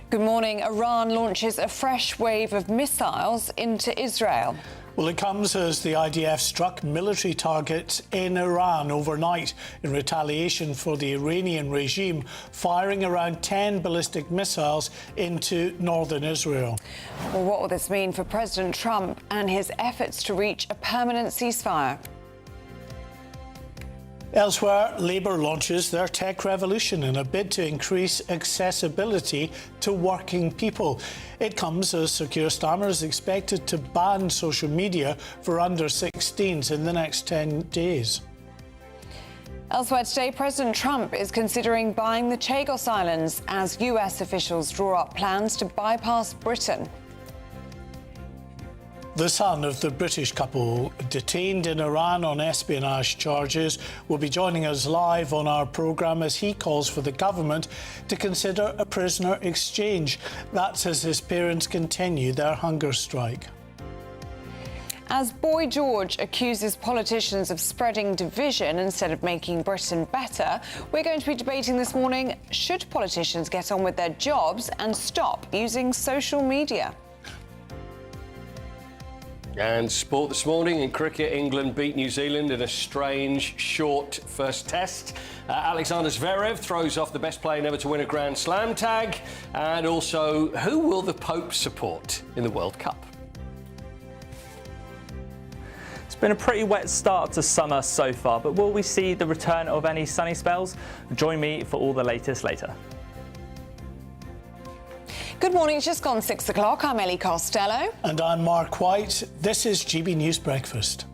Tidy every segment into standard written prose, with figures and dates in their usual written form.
Good morning. Iran launches a fresh wave of missiles into Israel. Well, it comes as the IDF struck military targets in Iran overnight in retaliation for the Iranian regime firing around 10 ballistic missiles into northern Israel. Well, what will this mean for President Trump and his efforts to reach a permanent ceasefire? Elsewhere, Labour launches their tech revolution in a bid to increase accessibility to working people. It comes as Sir Keir Starmer is expected to ban social media for under 16s in the next 10 days. Elsewhere today, President Trump is considering buying the Chagos Islands as US officials draw up plans to bypass Britain. The son of the British couple detained in Iran on espionage charges will be joining us live on our programme as he calls for the government to consider a prisoner exchange. That's as his parents continue their hunger strike. As Boy George accuses politicians of spreading division instead of making Britain better, we're going to be debating this morning, should politicians get on with their jobs and stop using social media? And sport this morning. In cricket, England beat New Zealand in a strange, short first test. Alexander Zverev throws off the best player never to win a Grand Slam tag. And also, who will the Pope support in the World Cup? It's been a pretty wet start to summer so far, but will we see the return of any sunny spells? Join me for all the latest later. Good morning, it's just gone 6 o'clock. I'm Ellie Costello. And I'm Mark White. This is GB News Breakfast.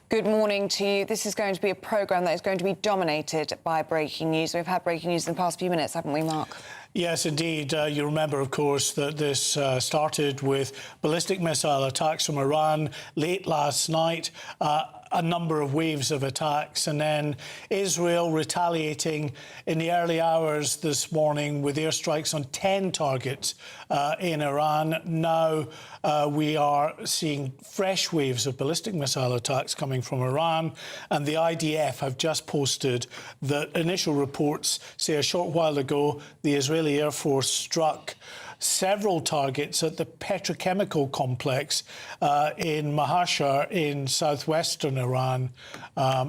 Good morning to you. This is going to be a programme that is going to be dominated by breaking news. We've had breaking news in the past few minutes, haven't we, Mark? Yes, indeed. You remember, of course, that this started with ballistic missile attacks from Iran late last night, a number of waves of attacks, and then Israel retaliating in the early hours this morning with airstrikes on 10 targets in Iran. Now we are seeing fresh waves of ballistic missile attacks coming from Iran, and the IDF have just posted that initial reports say a short while ago the Israeli Air Force struck several targets at the petrochemical complex in Mahashar in southwestern Iran.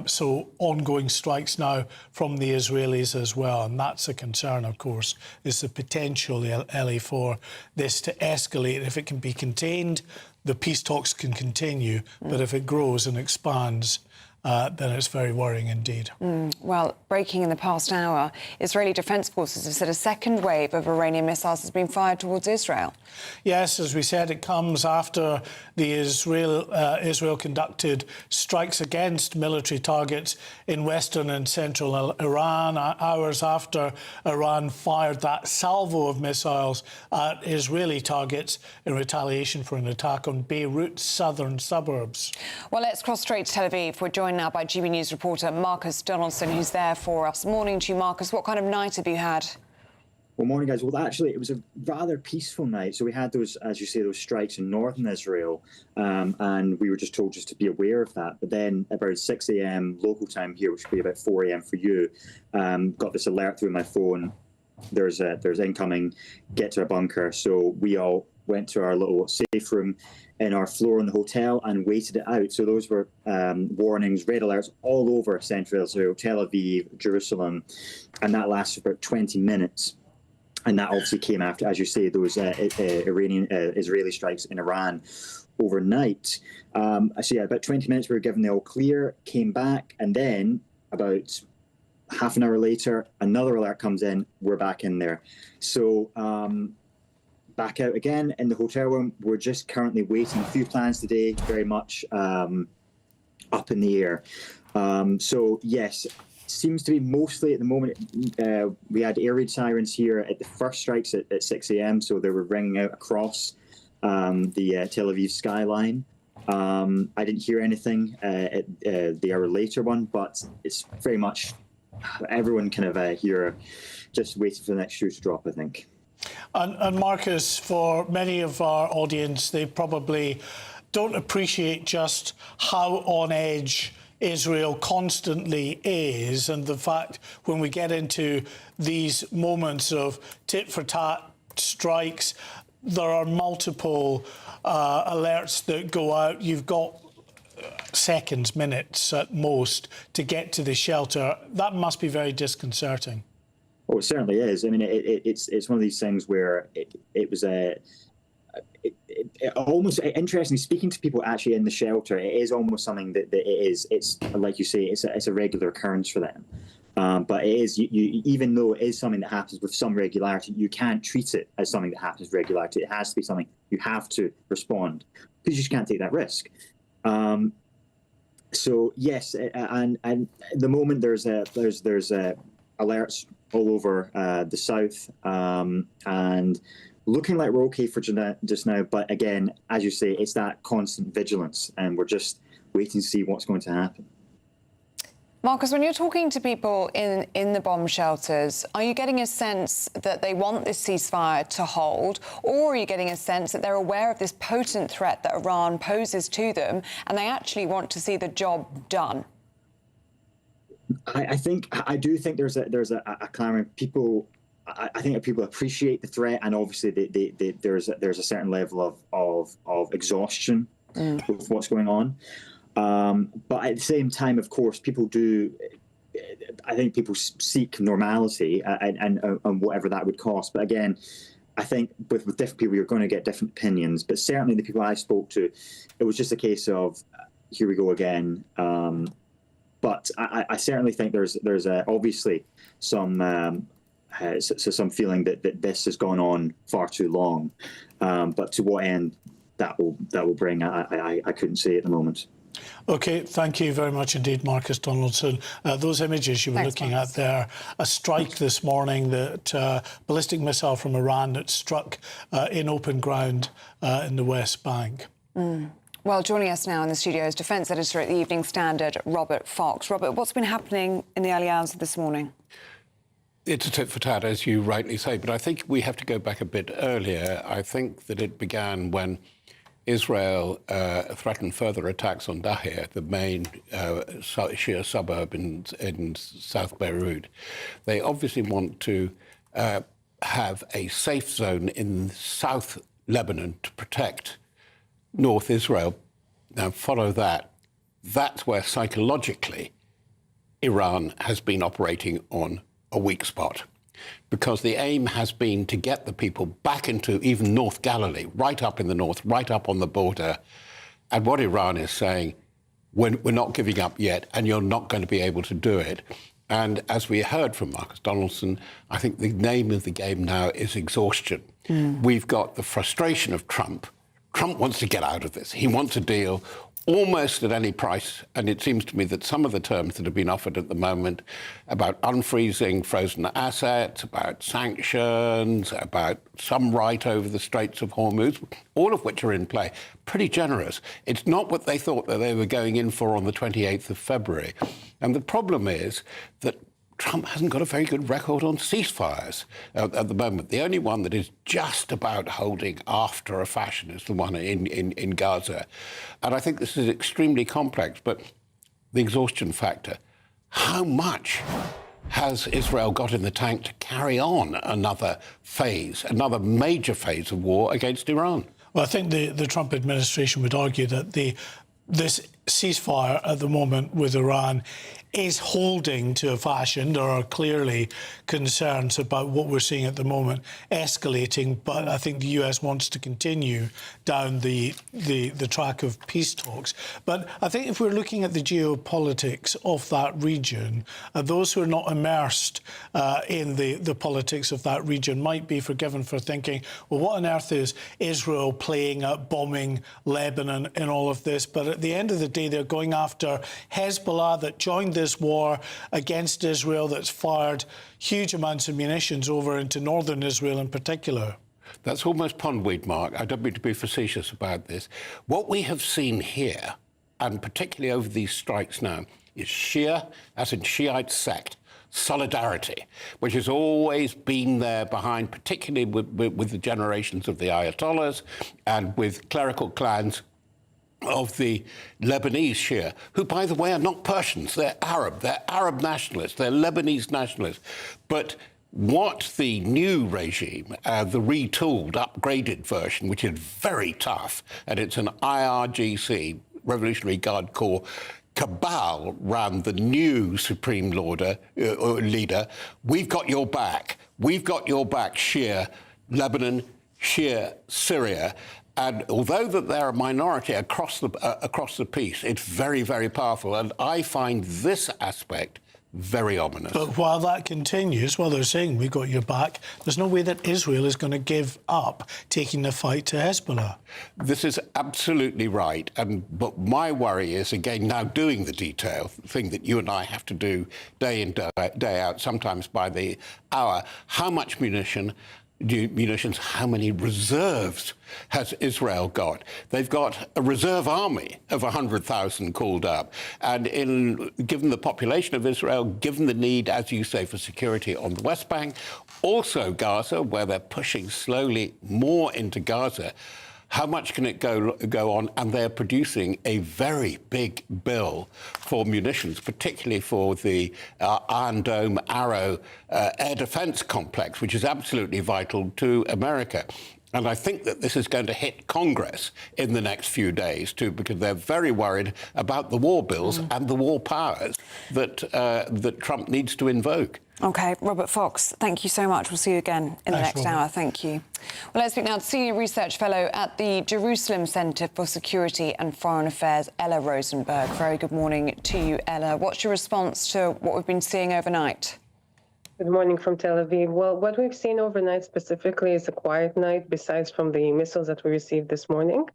So ongoing strikes now from the Israelis as well. And that's a concern, of course, is the potential, Ellie, for this to escalate. If it can be contained, the peace talks can continue. But if it grows and expands, then it's very worrying indeed. Well, breaking in the past hour, Israeli Defence Forces have said a second wave of Iranian missiles has been fired towards Israel. Yes, as we said, it comes after the Israel conducted strikes against military targets in western and central Iran, hours after Iran fired that salvo of missiles at Israeli targets in retaliation for an attack on Beirut's southern suburbs. Well, let's cross straight to Tel Aviv. We're joined now by GB News reporter Marcus Donaldson, who's there for us. Morning to you, Marcus. What kind of night have you had? Well, morning, guys. Well, actually, it was a rather peaceful night. So we had those, as you say, those strikes in northern Israel, and we were just told just to be aware of that. But then about 6 a.m. local time here, which would be about 4 a.m. for you, got this alert through my phone. There's incoming, get to a bunker. So we all went to our little safe room in our floor in the hotel and waited it out. So those were warnings, red alerts all over central Israel, Tel Aviv, Jerusalem, and that lasted about 20 minutes. And that obviously came after, as you say, those Israeli strikes in Iran overnight. So yeah, about 20 minutes we were given the all clear, came back, and then about half an hour later, another alert comes in, we're back in there. So back out again in the hotel room. We're just currently waiting. A few plans today, very much up in the air. So yes, seems to be mostly at the moment. We had air raid sirens here at the first strikes at 6 a.m. So they were ringing out across the Tel Aviv skyline. I didn't hear anything at the hour later one, but it's very much everyone kind of here just waiting for the next shoe to drop, I think. And Marcus, for many of our audience, they probably don't appreciate just how on edge Israel constantly is, and the fact when we get into these moments of tit-for-tat strikes, there are multiple alerts that go out. You've got seconds, minutes at most to get to the shelter. That must be very disconcerting. Oh, it certainly is. I mean, it's one of these things where it was almost interesting speaking to people actually in the shelter. It is almost something that it's like you say, it's a regular occurrence for them. But it is, you even though it is something that happens with some regularity, you can't treat it as something that happens with regularity. It has to be something you have to respond, because you just can't take that risk. So yes, and at the moment there's alerts all over the south, and looking like we're okay for just now. But again, as you say, it's that constant vigilance, and we're just waiting to see what's going to happen. Marcus, when you're talking to people in the bomb shelters, are you getting a sense that they want this ceasefire to hold, or are you getting a sense that they're aware of this potent threat that Iran poses to them and they actually want to see the job done? I do think there's a clamour. People, I think that people appreciate the threat, and obviously there's a certain level of exhaustion with what's going on. But at the same time, of course, people do. I think people seek normality, and whatever that would cost. But again, I think with different people, you're going to get different opinions. But certainly, the people I spoke to, it was just a case of, here we go again. But I certainly think there's obviously some feeling that this has gone on far too long. But to what end that will bring, I couldn't say at the moment. OK, thank you very much indeed, Marcus Donaldson. Those images you were looking at there, a strike this morning, that ballistic missile from Iran that struck in open ground in the West Bank. Well, joining us now in the studio is Defence Editor at the Evening Standard, Robert Fox. Robert, what's been happening in the early hours of this morning? It's a tit for tat, as you rightly say, but I think we have to go back a bit earlier. I think that it began when Israel threatened further attacks on Dahir, the main Shia suburb in South Beirut. They obviously want to have a safe zone in South Lebanon to protect North Israel. Now, follow that. That's where psychologically Iran has been operating on a weak spot, because the aim has been to get the people back into even North Galilee, right up in the north, right up on the border. And what Iran is saying, we're not giving up yet, and you're not going to be able to do it. And as we heard from Marcus Donaldson, I think the name of the game now is exhaustion. We've got the frustration of Trump. Trump wants to get out of this. He wants a deal almost at any price. And it seems to me that some of the terms that have been offered at the moment about unfreezing frozen assets, about sanctions, about some right over the Straits of Hormuz, all of which are in play, pretty generous. It's not what they thought that they were going in for on the 28th of February. And the problem is that Trump hasn't got a very good record on ceasefires at the moment. The only one that is just about holding after a fashion is the one in Gaza. And I think this is extremely complex, but the exhaustion factor, how much has Israel got in the tank to carry on another phase, another major phase of war against Iran? Well, I think the Trump administration would argue that this ceasefire at the moment with Iran is holding to a fashion. There are clearly concerns about what we're seeing at the moment escalating, but I think the US wants to continue down the track of peace talks. But I think if we're looking at the geopolitics of that region, those who are not immersed in the politics of that region might be forgiven for thinking, well, what on earth is Israel playing at bombing Lebanon in all of this? But at the end of the day, they're going after Hezbollah that joined this war against Israel, that's fired huge amounts of munitions over into northern Israel in particular. That's almost pondweed, Mark. I don't mean to be facetious about this. What we have seen here, and particularly over these strikes now, is Shia, as in Shiite sect, solidarity, which has always been there behind, particularly with the generations of the Ayatollahs and with clerical clans of the Lebanese Shia, who, by the way, are not Persians. They're Arab nationalists, they're Lebanese nationalists. But what the new regime, the retooled, upgraded version, which is very tough, and it's an IRGC, Revolutionary Guard Corps, cabal around the new supreme leader, we've got your back. We've got your back, Shia Lebanon, Shia Syria. And although that they're a minority across the piece, it's very, very powerful. And I find this aspect very ominous. But while that continues, while they're saying we got your back, there's no way that Israel is going to give up taking the fight to Hezbollah. This is absolutely right. But my worry is, again, now doing the detail, thing that you and I have to do day in, day out, sometimes by the hour, how much munitions, how many reserves has Israel got? They've got a reserve army of 100,000 called up. And given the population of Israel, given the need, as you say, for security on the West Bank, also Gaza, where they're pushing slowly more into Gaza, how much can it go on? And they're producing a very big bill for munitions, particularly for the Iron Dome Arrow air defense complex, which is absolutely vital to America. And I think that this is going to hit Congress in the next few days, too, because they're very worried about the war bills and the war powers that Trump needs to invoke. OK, Robert Fox, thank you so much. We'll see you again in the next hour. Thank you. Well, let's speak now to Senior Research Fellow at the Jerusalem Centre for Security and Foreign Affairs, Ella Rosenberg. Very good morning to you, Ella. What's your response to what we've been seeing overnight? Good morning from Tel Aviv. Well, what we've seen overnight specifically is a quiet night, besides from the missiles that we received this morning,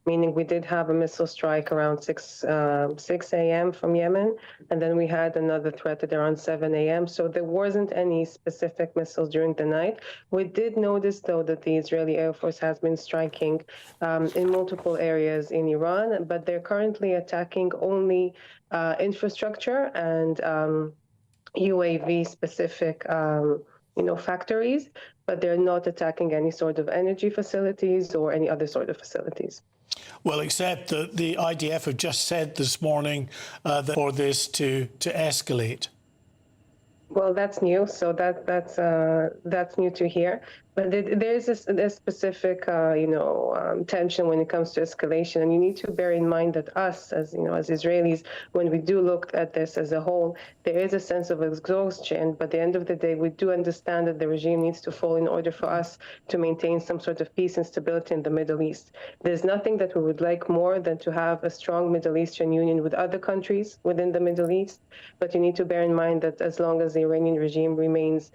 meaning we did have a missile strike around 6 a.m. from Yemen, and then we had another threat at around 7 a.m. So there wasn't any specific missiles during the night. We did notice, though, that the Israeli Air Force has been striking in multiple areas in Iran, but they're currently attacking only infrastructure and UAV-specific, factories, but they're not attacking any sort of energy facilities or any other sort of facilities. Well, except that the IDF have just said this morning that for this to escalate. Well, that's new. So that's new to hear. But there is a specific, tension when it comes to escalation, and you need to bear in mind that us, as Israelis, when we do look at this as a whole, there is a sense of exhaustion. But at the end of the day, we do understand that the regime needs to fall in order for us to maintain some sort of peace and stability in the Middle East. There's nothing that we would like more than to have a strong Middle Eastern union with other countries within the Middle East. But you need to bear in mind that as long as the Iranian regime remains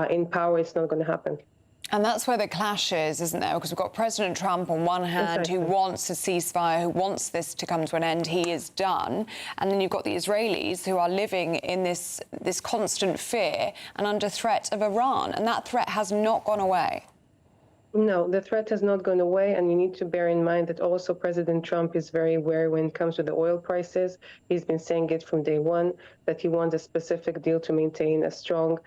in power, it's not going to happen. And that's where the clash is, isn't there? Because we've got President Trump on one hand, who wants a ceasefire, who wants this to come to an end. He is done. And then you've got the Israelis who are living in this constant fear and under threat of Iran. And that threat has not gone away. No, the threat has not gone away, and you need to bear in mind that also President Trump is very aware when it comes to the oil prices. He's been saying it from day one that he wants a specific deal to maintain a strong,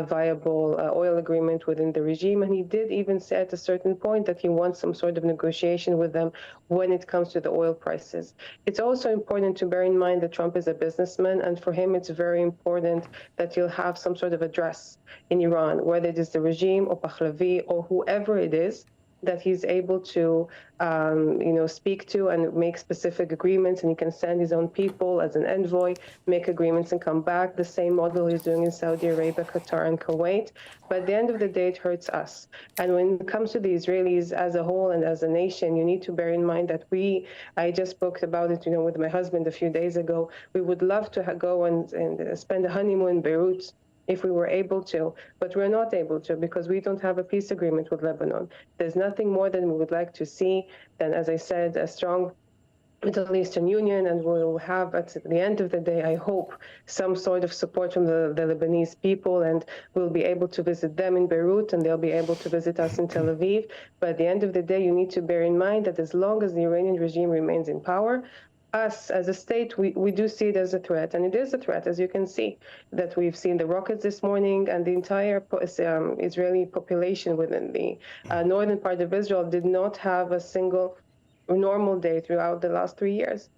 viable oil agreement within the regime. And he did even say at a certain point that he wants some sort of negotiation with them when it comes to the oil prices. It's also important to bear in mind that Trump is a businessman, and for him it's very important that you'll have some sort of address in Iran, whether it is the regime or Pahlavi or whoever it is, that he's able to, speak to and make specific agreements, and he can send his own people as an envoy, make agreements and come back. The same model he's doing in Saudi Arabia, Qatar, and Kuwait. But at the end of the day, it hurts us. And when it comes to the Israelis as a whole and as a nation, you need to bear in mind that I just spoke about it, with my husband a few days ago. We would love to go and spend a honeymoon in Beirut if we were able to, but we're not able to because we don't have a peace agreement with Lebanon. There's nothing more than we would like to see than, as I said, a strong Middle Eastern Union, and we'll have at the end of the day, I hope, some sort of support from the Lebanese people, and we'll be able to visit them in Beirut and they'll be able to visit us in Tel Aviv. But at the end of the day, you need to bear in mind that as long as the Iranian regime remains in power, us as a state, we do see it as a threat, and it is a threat, as you can see, that we've seen the rockets this morning, and the entire Israeli population within the northern part of Israel did not have a single normal day throughout the last 3 years.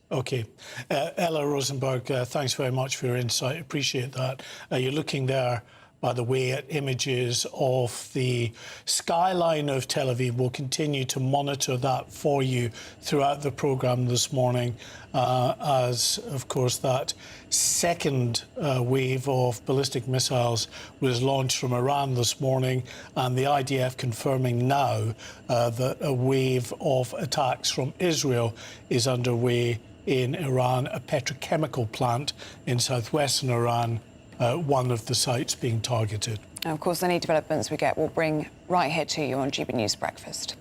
OK. Ella Rosenberg, thanks very much for your insight. Appreciate that. You're looking there, by the way, at images of the skyline of Tel Aviv. We'll continue to monitor that for you throughout the programme this morning, as, of course, that second wave of ballistic missiles was launched from Iran this morning, and the IDF confirming now that a wave of attacks from Israel is underway in Iran, a petrochemical plant in southwestern Iran, one of the sites being targeted. And of course, any developments we get, we'll bring right here to you on GB News Breakfast.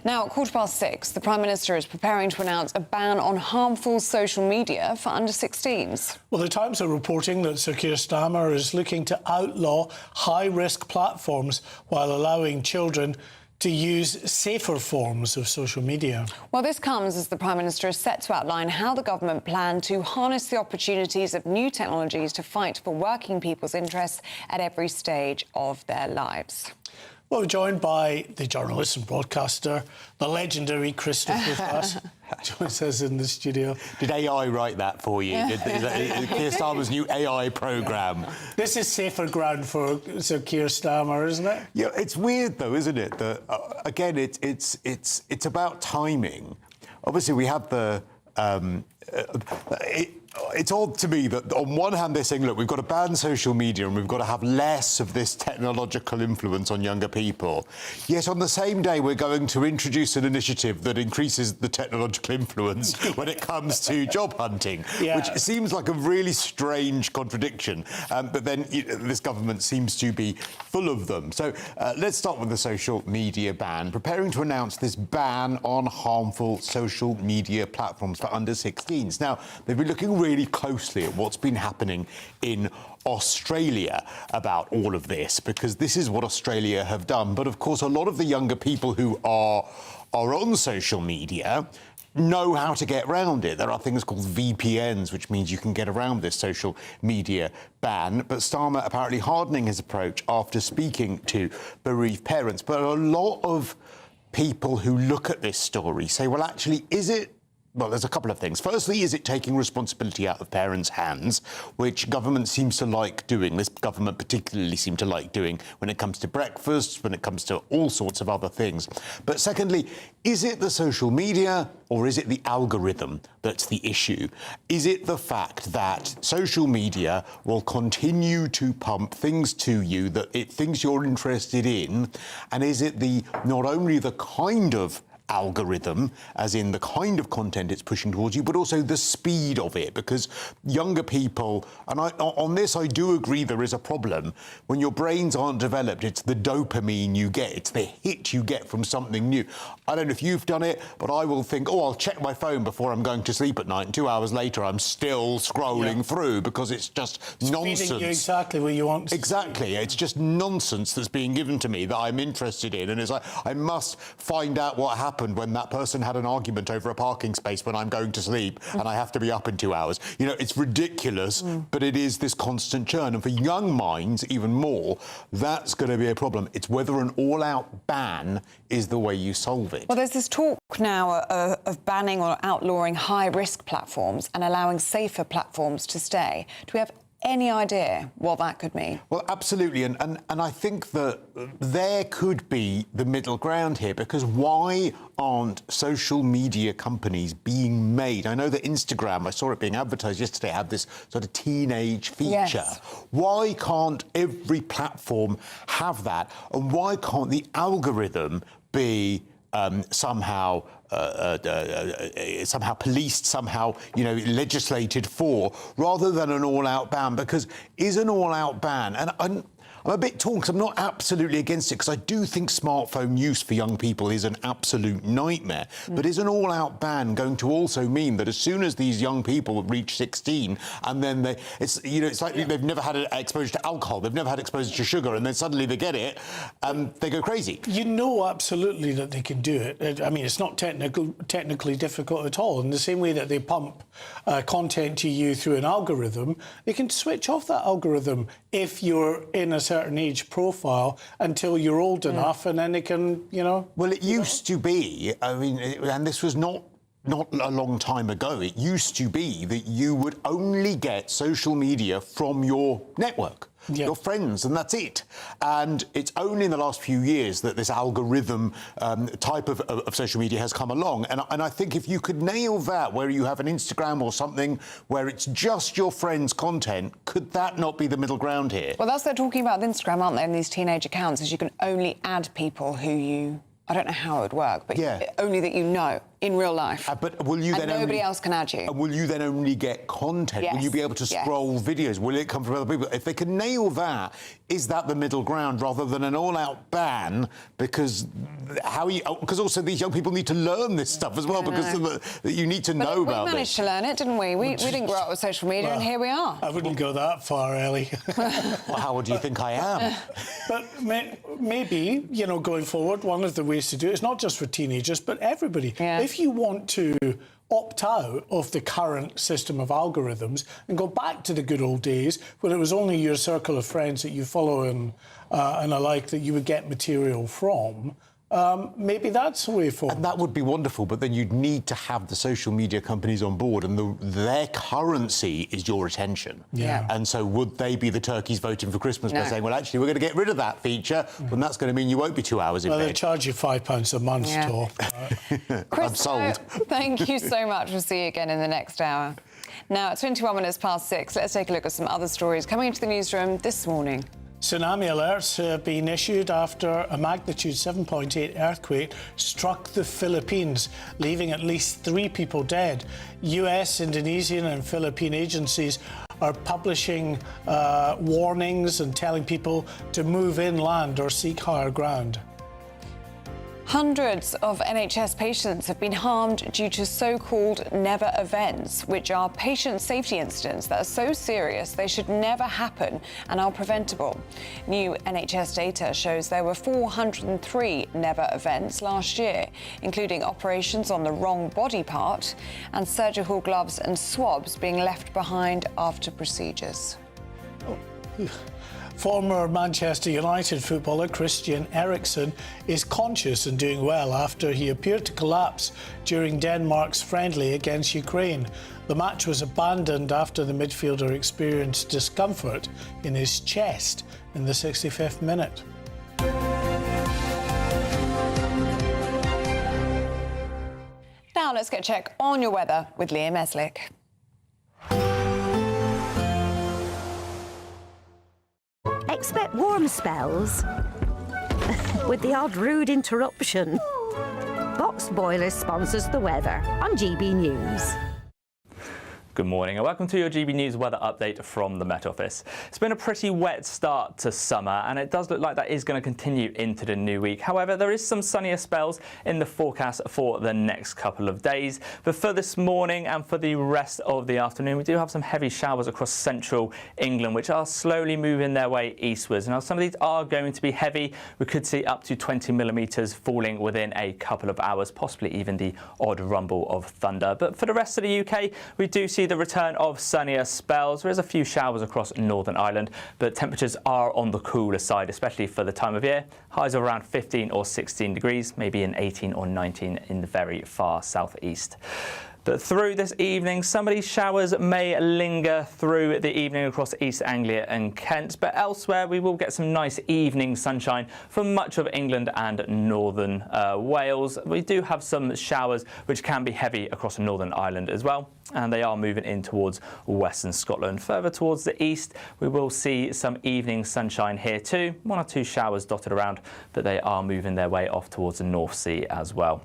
Now, at 6:15, the Prime Minister is preparing to announce a ban on harmful social media for under-16s. Well, the Times are reporting that Sir Keir Starmer is looking to outlaw high-risk platforms while allowing children to use safer forms of social media. Well, this comes as the Prime Minister is set to outline how the government plan to harness the opportunities of new technologies to fight for working people's interests at every stage of their lives. Well, we're joined by the journalist and broadcaster, the legendary Christopher Fuss, joins us in the studio. Did AI write that for you? Is that Keir Starmer's new AI programme? This is safer ground for Sir Keir Starmer, isn't it? Yeah, it's weird though, isn't it? That again, it's about timing. Obviously, we have the. It's odd to me that on one hand they're saying, look, we've got to ban social media and we've got to have less of this technological influence on younger people. Yet on the same day we're going to introduce an initiative that increases the technological influence when it comes to job hunting, which seems like a really strange contradiction. But then this government seems to be full of them. So let's start with the social media ban. Preparing to announce this ban on harmful social media platforms for under-16s. Now, they've been looking really closely at what's been happening in Australia about all of this, because this is what Australia have done. But of course, a lot of the younger people who are on social media know how to get around it. There are things called VPNs, which means you can get around this social media ban. But Starmer apparently hardening his approach after speaking to bereaved parents. But a lot of people who look at this story say, well, actually, is it? Well, there's a couple of things. Firstly, is it taking responsibility out of parents' hands, which government seems to like doing? This government particularly seems to like doing when it comes to breakfasts, when it comes to all sorts of other things. But secondly, is it the social media or is it the algorithm that's the issue? Is it the fact that social media will continue to pump things to you that it thinks you're interested in? And is it not only the kind of algorithm, as in the kind of content it's pushing towards you, but also the speed of it, because younger people, and on this I do agree there is a problem. When your brains aren't developed, it's the dopamine you get, it's the hit you get from something new. I don't know if you've done it, but I will think, oh, I'll check my phone before I'm going to sleep at night, and 2 hours later I'm still scrolling through because it's just nonsense. Feeding you exactly what you want. Exactly, it's just nonsense that's being given to me that I'm interested in, and it's like, I must find out what happened when that person had an argument over a parking space when I'm going to sleep and I have to be up in 2 hours. You know, it's ridiculous, but it is this constant churn. And for young minds, even more, that's going to be a problem. It's whether an all-out ban is the way you solve it. Well, there's this talk now of banning or outlawing high-risk platforms and allowing safer platforms to stay. Do we have any idea what that could mean? Well, absolutely. And I think that there could be the middle ground here, because why aren't social media companies being made? I know that Instagram, I saw it being advertised yesterday, had this sort of teenage feature. Yes. Why can't every platform have that? And why can't the algorithm be somehow policed, somehow, legislated for, rather than an all-out ban? Because is an all-out ban, and I'm a bit torn because I'm not absolutely against it, because I do think smartphone use for young people is an absolute nightmare. But is an all-out ban going to also mean that as soon as these young people reach 16 and then it's like they've never had exposure to alcohol, they've never had exposure to sugar, and then suddenly they get it, they go crazy? You know absolutely that they can do it. I mean, it's not technically difficult at all. In the same way that they pump content to you through an algorithm, they can switch off that algorithm if you're in a certain age profile until you're old enough, and then they can, you know. Well, it used to be, I mean, and this was not a long time ago. It used to be that you would only get social media from your network. Your friends, and that's it. And it's only in the last few years that this algorithm type of social media has come along. And I think if you could nail that, where you have an Instagram or something where it's just your friends' content, could that not be the middle ground here? Well, that's what they're talking about with Instagram, aren't they, in these teenage accounts, is you can only add people who you... I don't know how it would work, but only that you know in real life. But will you and then nobody else can add you. And will you then only get content? Yes. Will you be able to scroll videos? Will it come from other people? If they can nail that, is that the middle ground rather than an all-out ban? Because because also these young people need to learn this stuff as well, because you need to know about we managed to learn it, didn't we? We didn't grow up with social media, and here we are. I wouldn't go that far, Ellie. Well, how old do you think I am? But maybe, you know, going forward, one of the ways to do it is not just for teenagers, but everybody. Yeah. If you want to opt out of the current system of algorithms and go back to the good old days where it was only your circle of friends that you follow and alike that you would get material from, maybe that's the way forward. And that would be wonderful, but then you'd need to have the social media companies on board, and their currency is your attention. Yeah. And so would they be the turkeys voting for Christmas by saying, well, actually, we're going to get rid of that feature, and that's going to mean you won't be 2 hours in well, bed. they charge you £5 a month, Tor. Chris, I'm sold. Thank you so much. We'll see you again in the next hour. Now, at 21 minutes past 6, let's take a look at some other stories coming into the newsroom this morning. Tsunami alerts have been issued after a magnitude 7.8 earthquake struck the Philippines, leaving at least 3 people dead. US, Indonesian and Philippine agencies are publishing warnings and telling people to move inland or seek higher ground. Hundreds of NHS patients have been harmed due to so-called never events, which are patient safety incidents that are so serious they should never happen and are preventable. New NHS data shows there were 403 never events last year, including operations on the wrong body part and surgical gloves and swabs being left behind after procedures. Former Manchester United footballer Christian Eriksen is conscious and doing well after he appeared to collapse during Denmark's friendly against Ukraine. The match was abandoned after the midfielder experienced discomfort in his chest in the 65th minute. Now let's get a check on your weather with Liam Eslick. Expect warm spells with the odd rude interruption. Box Boiler sponsors the weather on GB News. Good morning and welcome to your GB News weather update from the Met Office. It's been a pretty wet start to summer and it does look like that is going to continue into the new week. However, there is some sunnier spells in the forecast for the next couple of days. But for this morning and for the rest of the afternoon, we do have some heavy showers across central England, which are slowly moving their way eastwards. Now, some of these are going to be heavy. We could see up to 20 millimetres falling within a couple of hours, possibly even the odd rumble of thunder. But for the rest of the UK, we do see the return of sunnier spells. There is a few showers across Northern Ireland, but temperatures are on the cooler side, especially for the time of year. Highs of around 15 or 16 degrees, maybe an 18 or 19 in the very far southeast. But through this evening, some of these showers may linger through the evening across East Anglia and Kent, but elsewhere we will get some nice evening sunshine for much of England and northern Wales. We do have some showers which can be heavy across Northern Ireland as well, and they are moving in towards western Scotland. Further towards the east, we will see some evening sunshine here too. 1 or 2 showers dotted around, but they are moving their way off towards the North Sea as well.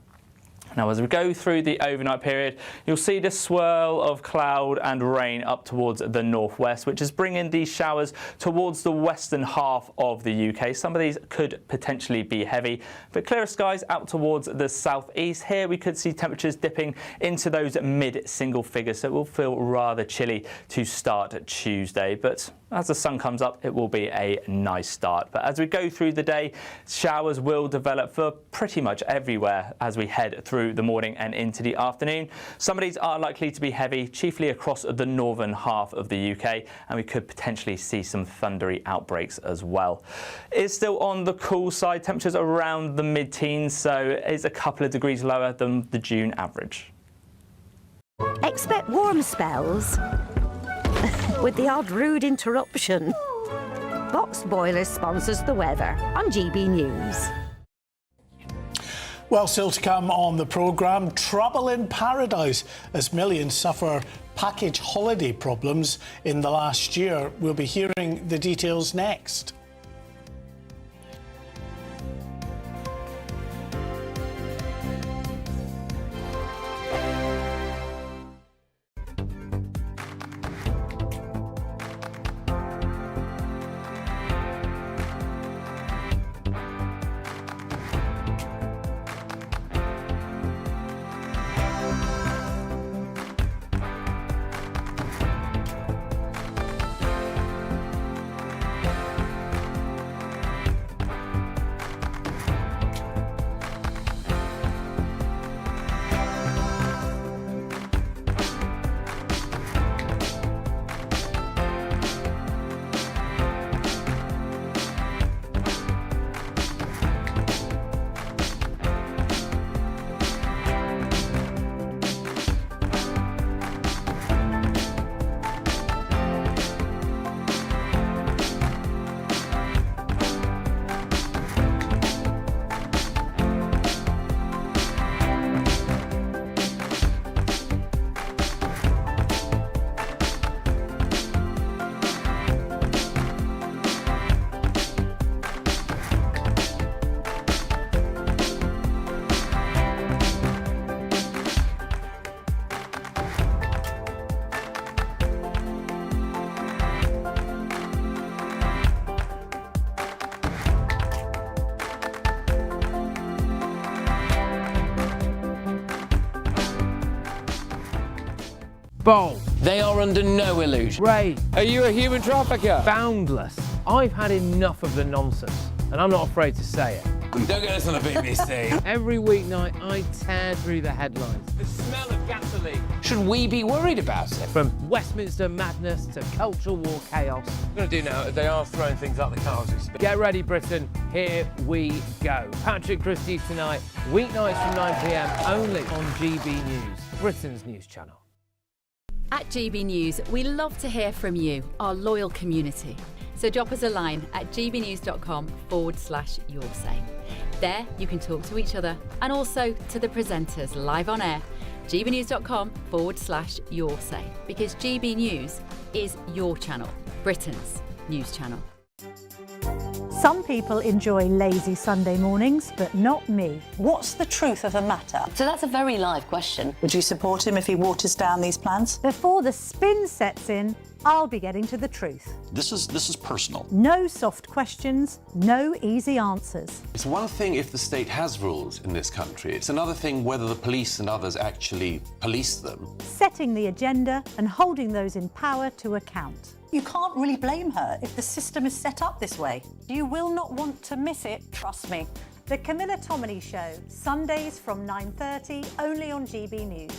Now, as we go through the overnight period, you'll see the swirl of cloud and rain up towards the northwest, which is bringing these showers towards the western half of the UK. Some of these could potentially be heavy, but clearer skies out towards the southeast. Here we could see temperatures dipping into those mid-single figures, so it will feel rather chilly to start Tuesday. But As the sun comes up, it will be a nice start. But as we go through the day, showers will develop for pretty much everywhere as we head through the morning and into the afternoon. Some of these are likely to be heavy, chiefly across the northern half of the UK, and we could potentially see some thundery outbreaks as well. It's still on the cool side, temperatures around the mid-teens, so it's a couple of degrees lower than the June average. Expect warm spells with the odd rude interruption. Box Boilers sponsors the weather on GB News. Well, still to come on the programme, trouble in paradise as millions suffer package holiday problems in the last year. We'll be hearing the details next. Bold. They are under no illusion. Ray. Are you a human trafficker? Boundless. I've had enough of the nonsense, and I'm not afraid to say it. Don't get us on the BBC. Every weeknight, I tear through the headlines. The smell of gasoline. Should we be worried about it? From Westminster madness to cultural war chaos. What I'm going to do now is they are throwing things out the car as we speak. Get ready, Britain. Here we go. Patrick Christie's tonight, weeknights from 9 p.m, only on GB News, Britain's news channel. At GB News, we love to hear from you, our loyal community. So drop us a line at gbnews.com/yoursay. There you can talk to each other and also to the presenters live on air. gbnews.com/yoursay, because GB News is your channel, Britain's news channel. Some people enjoy lazy Sunday mornings, but not me. What's the truth of the matter? So that's a very live question. Would you support him if he waters down these plans? Before the spin sets in, I'll be getting to the truth. This is personal. No soft questions, no easy answers. It's one thing if the state has rules in this country. It's another thing whether the police and others actually police them. Setting the agenda and holding those in power to account. You can't really blame her if the system is set up this way. You will not want to miss it, trust me. The Camilla Tominey Show, Sundays from 9:30, only on GB News.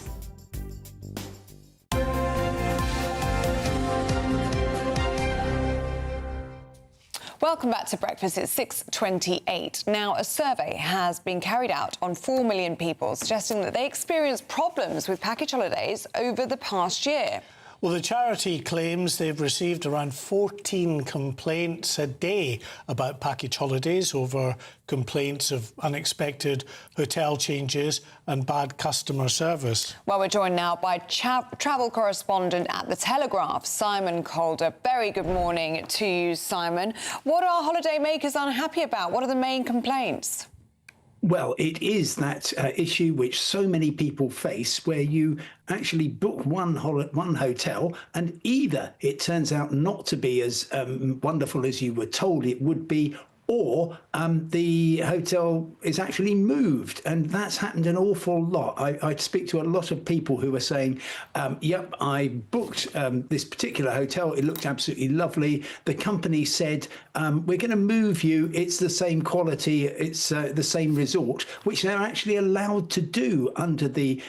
Welcome back to Breakfast. It's 6:28. Now, a survey has been carried out on 4 million people, suggesting that they experienced problems with package holidays over the past year. Well, the charity claims they've received around 14 complaints a day about package holidays over complaints of unexpected hotel changes and bad customer service. Well, we're joined now by travel correspondent at The Telegraph, Simon Calder. Very good morning to you, Simon. What are holiday makers unhappy about? What are the main complaints? Well, it is that issue which so many people face, where you actually book one hotel and either it turns out not to be as wonderful as you were told it would be, or the hotel is actually moved. And that's happened an awful lot. I speak to a lot of people who are saying, yep, I booked this particular hotel. It looked absolutely lovely. The company said, we're going to move you. It's the same quality. It's the same resort, which they're actually allowed to do under the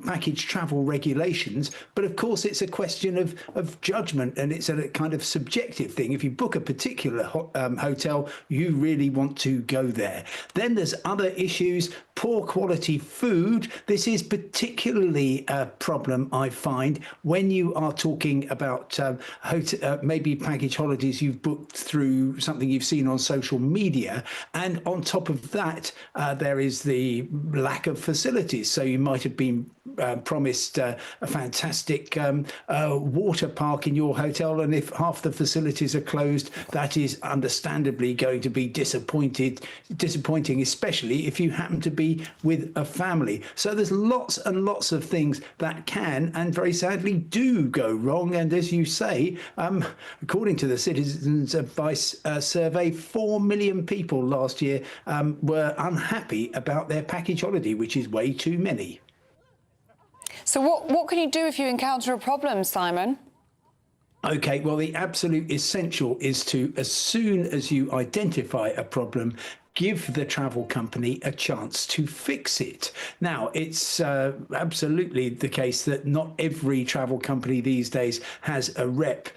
package travel regulations. But of course, it's a question of judgment, and it's a kind of subjective thing. If you book a particular hotel, you really want to go there. Then there's other issues. Poor quality food. This is particularly a problem, I find, when you are talking about maybe package holidays you've booked through something you've seen on social media. And on top of that, there is the lack of facilities. So you might have been promised a fantastic water park in your hotel, and if half the facilities are closed, that is understandably going to be disappointing, especially if you happen to be with a family. So there's lots and lots of things that can and very sadly do go wrong. And as you say, according to the Citizens Advice survey, 4 million people last year were unhappy about their package holiday, which is way too many. So what can you do if you encounter a problem, Simon? OK, well, the absolute essential is to, as soon as you identify a problem, give the travel company a chance to fix it. Now, it's absolutely the case that not every travel company these days has a rep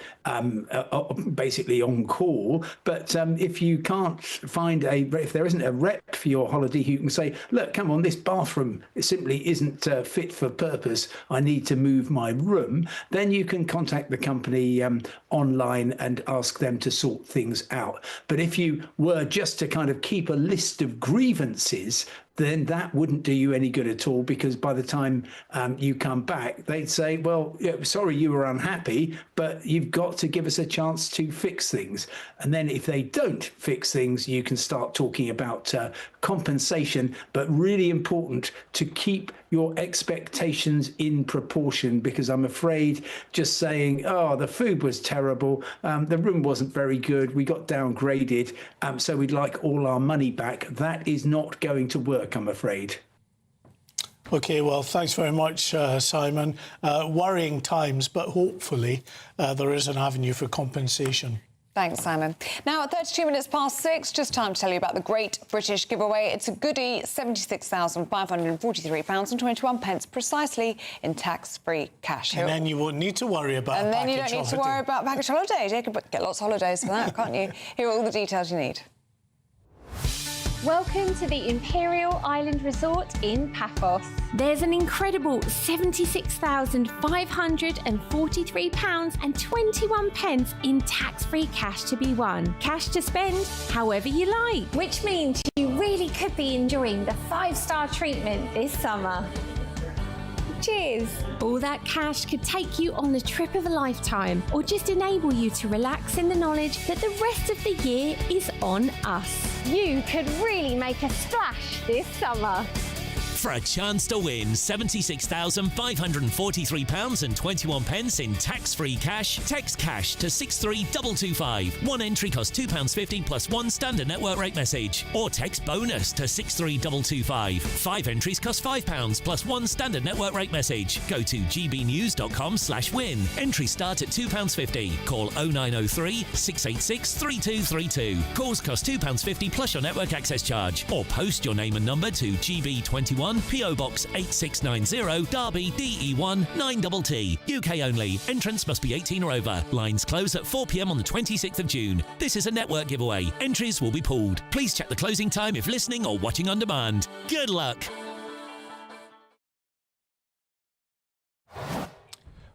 basically on call. But if you can't find if there isn't a rep for your holiday, you can say, look, come on, this bathroom simply isn't fit for purpose. I need to move my room. Then you can contact the company online and ask them to sort things out. But if you were just to kind of keep a list of grievances, then that wouldn't do you any good at all, because by the time you come back, they'd say, well, yeah, sorry you were unhappy, but you've got to give us a chance to fix things. And then if they don't fix things, you can start talking about compensation, but really important to keep your expectations in proportion, because I'm afraid just saying, oh, the food was terrible, the room wasn't very good, we got downgraded, so we'd like all our money back, that is not going to work, I'm afraid. OK, well, thanks very much, Simon. Worrying times, but hopefully there is an avenue for compensation. Thanks, Simon. Now, 32 minutes past 6, just time to tell you about the Great British Giveaway. It's a goodie, £76,543.21, precisely in tax-free cash. And then you won't need to worry about And then you don't need to worry about package holidays. You can get lots of holidays for that, can't you? Here are all the details you need. Welcome to the Imperial Island Resort in Paphos. There's an incredible £76,543.21 in tax-free cash to be won. Cash to spend however you like. Which means you really could be enjoying the 5-star treatment this summer. Cheers! All that cash could take you on the trip of a lifetime, or just enable you to relax in the knowledge that the rest of the year is on us. You could really make a splash this summer. For a chance to win £76,543.21 in tax-free cash, text cash to 63225. One entry costs £2.50 plus one standard network rate message. Or text bonus to 63225. 5 entries cost £5 plus one standard network rate message. Go to gbnews.com/win. Entries start at £2.50. Call 0903 686 3232. Calls cost £2.50 plus your network access charge. Or post your name and number to GB21 PO Box 8690 Derby DE1 9TT. UK only. Entrance must be 18 or over. Lines close at 4 p.m. on the 26th of June. This is a network giveaway. Entries will be pooled. Please check the closing time if listening or watching on demand. Good luck.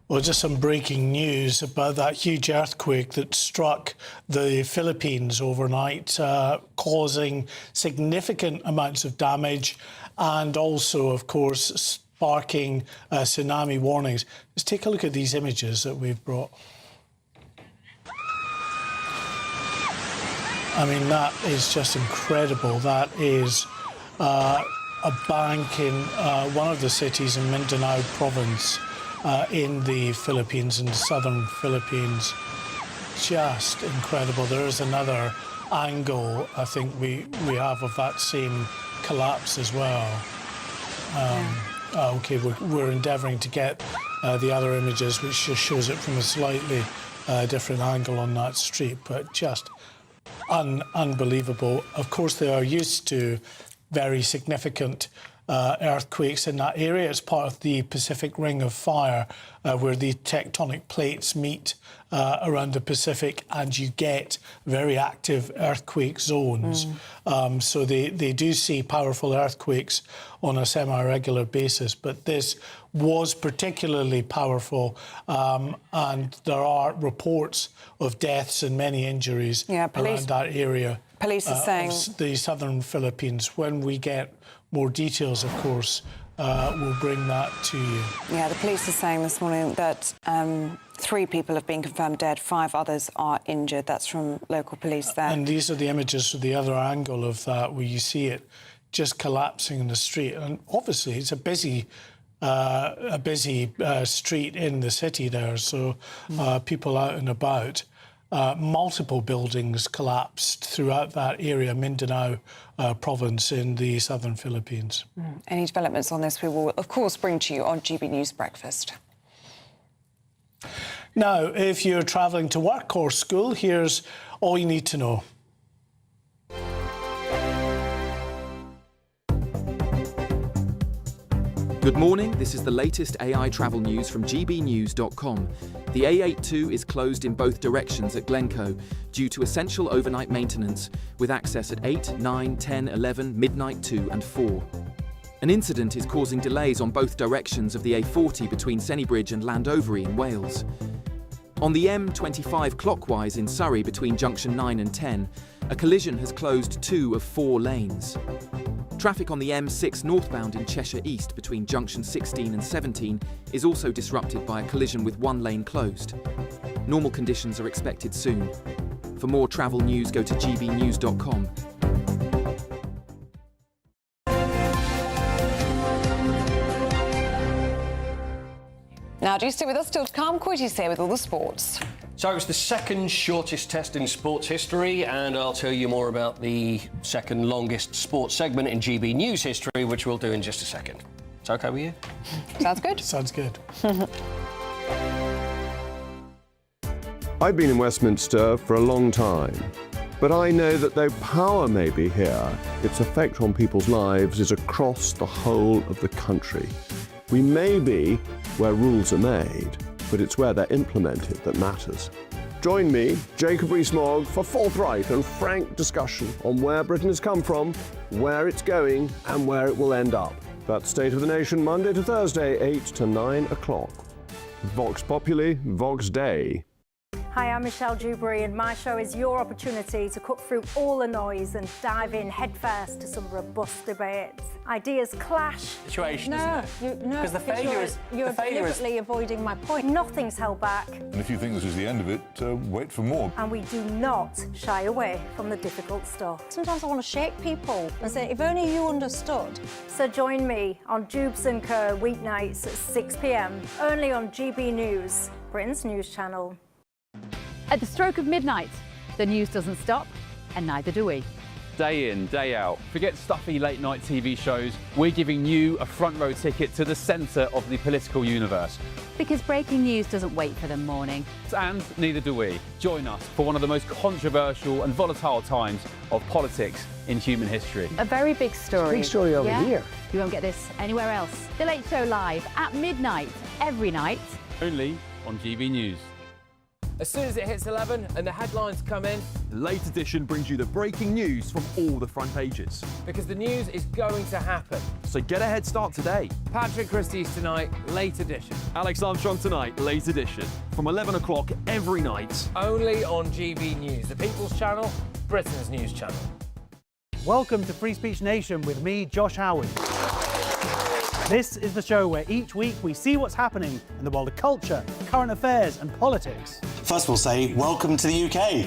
Well, just some breaking news about that huge earthquake that struck the Philippines overnight, causing significant amounts of damage and also, of course, sparking tsunami warnings. Let's take a look at these images that we've brought. I mean, that is just incredible. That is a bank in one of the cities in Mindanao province. In the Philippines, in the southern Philippines. Just incredible. There is another angle I think we have of that same collapse as well. OK, we're endeavouring to get the other images, which just shows it from a slightly different angle on that street, but just unbelievable. Of course, they are used to very significant earthquakes in that area. It's part of the Pacific Ring of Fire, where the tectonic plates meet around the Pacific, and you get very active earthquake zones. So they do see powerful earthquakes on a semi-regular basis, but this was particularly powerful, and there are reports of deaths and many injuries around that area. Police are saying of the southern Philippines. When we get more details, of course, we'll bring that to you. Yeah, the police are saying this morning that 3 people have been confirmed dead, 5 others are injured. That's from local police there. And these are the images of the other angle of that, where you see it just collapsing in the street. And obviously, it's a busy street in the city there, so people out and about. Multiple buildings collapsed throughout that area, Mindanao province in the southern Philippines. Any developments on this we will, of course, bring to you on GB News Breakfast. Now, if you're travelling to work or school, here's all you need to know. Good morning, this is the latest AI travel news from gbnews.com. The A82 is closed in both directions at Glencoe due to essential overnight maintenance, with access at 8, 9, 10, 11, midnight 2 and 4. An incident is causing delays on both directions of the A40 between Sennybridge and Landovery in Wales. On the M25 clockwise in Surrey between junction 9 and 10, a collision has closed 2 of 4 lanes. Traffic on the M6 northbound in Cheshire East between junction 16 and 17 is also disrupted by a collision with 1 lane closed. Normal conditions are expected soon. For more travel news, go to gbnews.com. Now, do stay with us. Still to come, Quitty's here with all the sports. So it's the second shortest test in sports history, and I'll tell you more about the second longest sports segment in GB News history, which we'll do in just a second. It's OK with you? Sounds good. Sounds good. I've been in Westminster for a long time, but I know that though power may be here, its effect on people's lives is across the whole of the country. We may be where rules are made, but it's where they're implemented that matters. Join me, Jacob Rees-Mogg, for forthright and frank discussion on where Britain has come from, where it's going, and where it will end up. That's State of the Nation, Monday to Thursday, 8 to 9 o'clock. Vox Populi, Vox Dei. Hi, I'm Michelle Dewberry, and my show is your opportunity to cut through all the noise and dive in headfirst to some robust debates. Ideas clash. Situation, no, isn't it? No, because the failure is you're deliberately avoiding my point. Nothing's held back. And if you think this is the end of it, wait for more. And we do not shy away from the difficult stuff. Sometimes I want to shake people and say, if only you understood. So join me on Dubes & Co. weeknights at 6 p.m, only on GB News, Britain's news channel. At the stroke of midnight, the news doesn't stop, and neither do we. Day in, day out. Forget stuffy late night TV shows. We're giving you a front row ticket to the centre of the political universe. Because breaking news doesn't wait for the morning. And neither do we. Join us for one of the most controversial and volatile times of politics in human history. A very big story. Big story over here. You won't get this anywhere else. The Late Show live at midnight, every night. Only on GB News. As soon as it hits 11 and the headlines come in, the Late Edition brings you the breaking news from all the front pages. Because the news is going to happen. So get a head start today. Patrick Christie's tonight, Late Edition. Alex Armstrong tonight, Late Edition. From 11 o'clock every night. Only on GB News, the People's Channel, Britain's news channel. Welcome to Free Speech Nation with me, Josh Howard. This is the show where each week we see what's happening in the world of culture, current affairs and politics. First we'll say, welcome to the UK.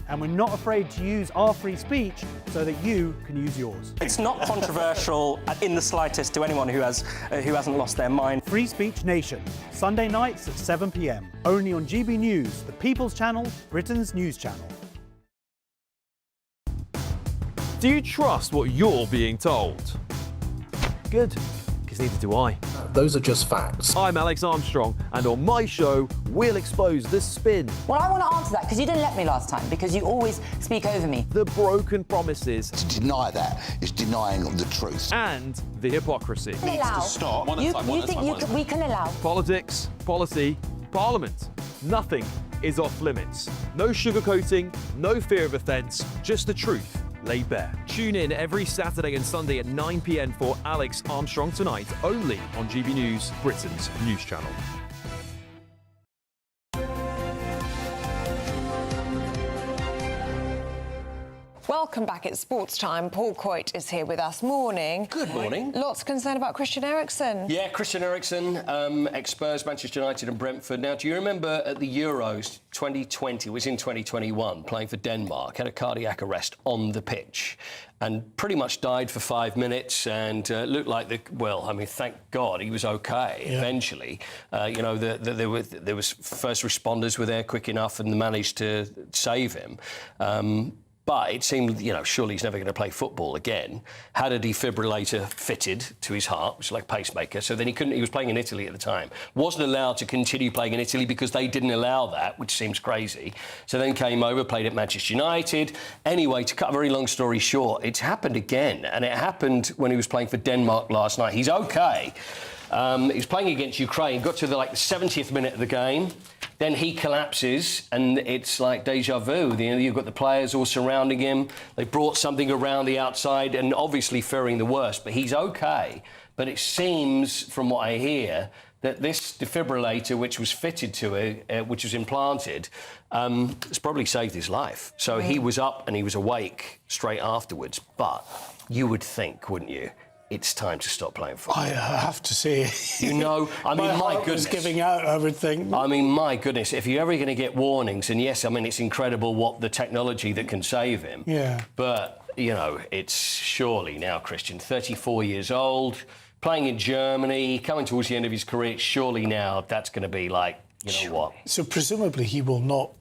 And we're not afraid to use our free speech so that you can use yours. It's not controversial in the slightest to anyone who hasn't lost their mind. Free Speech Nation, Sunday nights at 7 p.m. Only on GB News, the People's Channel, Britain's news channel. Do you trust what you're being told? Good, because neither do I. Those are just facts. I'm Alex Armstrong, and on my show, we'll expose the spin. Well, I want to answer that because you didn't let me last time, because you always speak over me. The broken promises. To deny that is denying the truth. And the hypocrisy. Needs to stop. You think we can allow? Politics, policy, parliament. Nothing is off limits. No sugarcoating, no fear of offence, just the truth laid bare. Tune in every Saturday and Sunday at 9 p.m. for Alex Armstrong Tonight, only on GB News, Britain's news channel. Welcome back. It's sports time. Paul Coit is here with us. Morning. Good morning. Lots of concern about Christian Eriksen. Yeah, Christian Eriksen, ex-Spurs, Manchester United and Brentford. Now, do you remember at the Euros 2020, it was in 2021, playing for Denmark, had a cardiac arrest on the pitch and pretty much died for 5 minutes and looked like thank God he was OK eventually. There was first responders were there quick enough and managed to save him. But it seemed, surely he's never going to play football again. Had a defibrillator fitted to his heart, which is like a pacemaker. So then he was playing in Italy at the time. Wasn't allowed to continue playing in Italy because they didn't allow that, which seems crazy. So then came over, played at Manchester United. Anyway, to cut a very long story short, it's happened again. And it happened when he was playing for Denmark last night. He's OK. He was playing against Ukraine, got to the 70th minute of the game. Then he collapses, and it's like deja vu. You've got the players all surrounding him. They brought something around the outside, and obviously fearing the worst. But he's OK. But it seems, from what I hear, that this defibrillator, which was fitted to it, which was implanted, has probably saved his life. So he was up and he was awake straight afterwards. But you would think, wouldn't you? It's time to stop playing football. I have to say, my goodness, giving out everything. My goodness, if you're ever going to get warnings, and yes, it's incredible what the technology that can save him. Yeah. But it's surely now, Christian, 34 years old, playing in Germany, coming towards the end of his career. Surely now that's going to be like, what? So presumably he will not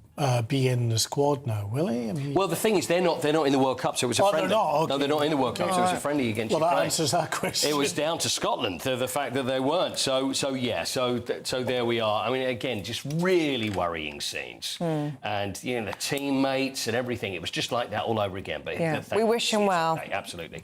be in the squad now, will he? Well, the thing is, they're not in the World Cup, so it was a friendly. They're not? Okay. No, they're not in the World Cup, so it was a friendly against Ukraine. Well, that answers that question. It was down to Scotland, the fact that they weren't. So there we are. Again, just really worrying scenes. And, the teammates and everything, it was just like that all over again. But we wish him well. Absolutely.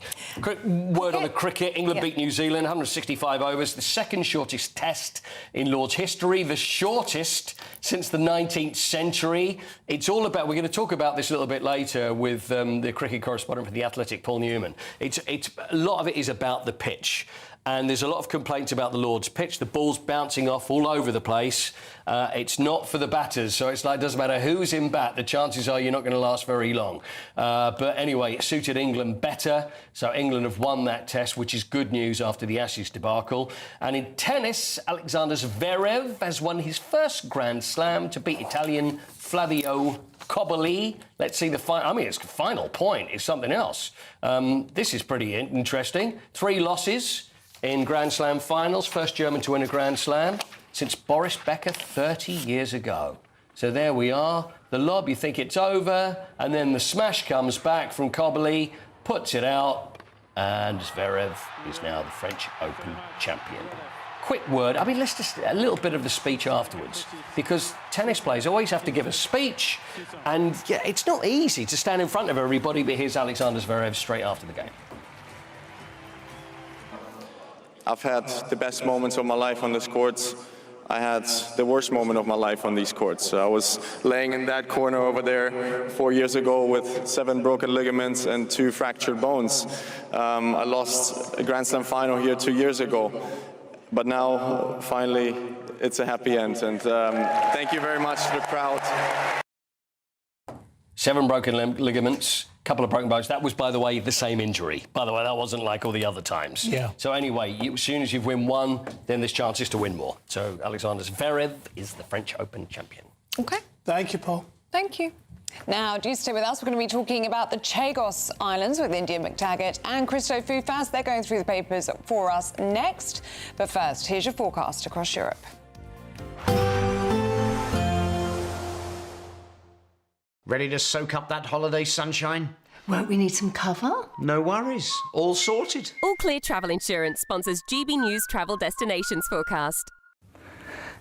Word on the cricket. England beat New Zealand, 165 overs, the second shortest test in Lord's history, the shortest since the 19th century. It's all about, we're going to talk about this a little bit later with the cricket correspondent for The Athletic, Paul Newman. It's a lot of it is about the pitch. And there's a lot of complaints about the Lord's pitch. The ball's bouncing off all over the place. It's not for the batters, so it's like it doesn't matter who's in bat. The chances are you're not going to last very long. But anyway, it suited England better. So England have won that test, which is good news after the Ashes debacle. And in tennis, Alexander Zverev has won his first Grand Slam to beat Italian Flavio Cobolli. Let's see the final. It's final point is something else. This is pretty interesting. 3 losses in Grand Slam finals, first German to win a Grand Slam since Boris Becker 30 years ago. So there we are. The lob, you think it's over, and then the smash comes back from Cobolli, puts it out, and Zverev is now the French Open champion. Quick word, let's just a little bit of the speech afterwards, because tennis players always have to give a speech, and it's not easy to stand in front of everybody, but here's Alexander Zverev straight after the game. I've had the best moments of my life on these courts. I had the worst moment of my life on these courts. I was laying in that corner over there 4 years ago with 7 broken ligaments and 2 fractured bones. I lost a Grand Slam final here 2 years ago. But now, finally, it's a happy end. And thank you very much to the crowd. 7 broken ligaments, couple of broken bones. That was, by the way, the same injury. By the way, that wasn't like all the other times. Yeah. So anyway, as soon as you've won 1, then there's chances to win more. So Alexander Zverev is the French Open champion. OK. Thank you, Paul. Thank you. Now, do stay with us. We're going to be talking about the Chagos Islands with India McTaggart and Christo Foufas. They're going through the papers for us next. But first, here's your forecast across Europe. Ready to soak up that holiday sunshine? Won't we need some cover? No worries, all sorted. All Clear Travel Insurance sponsors GB News Travel Destinations Forecast.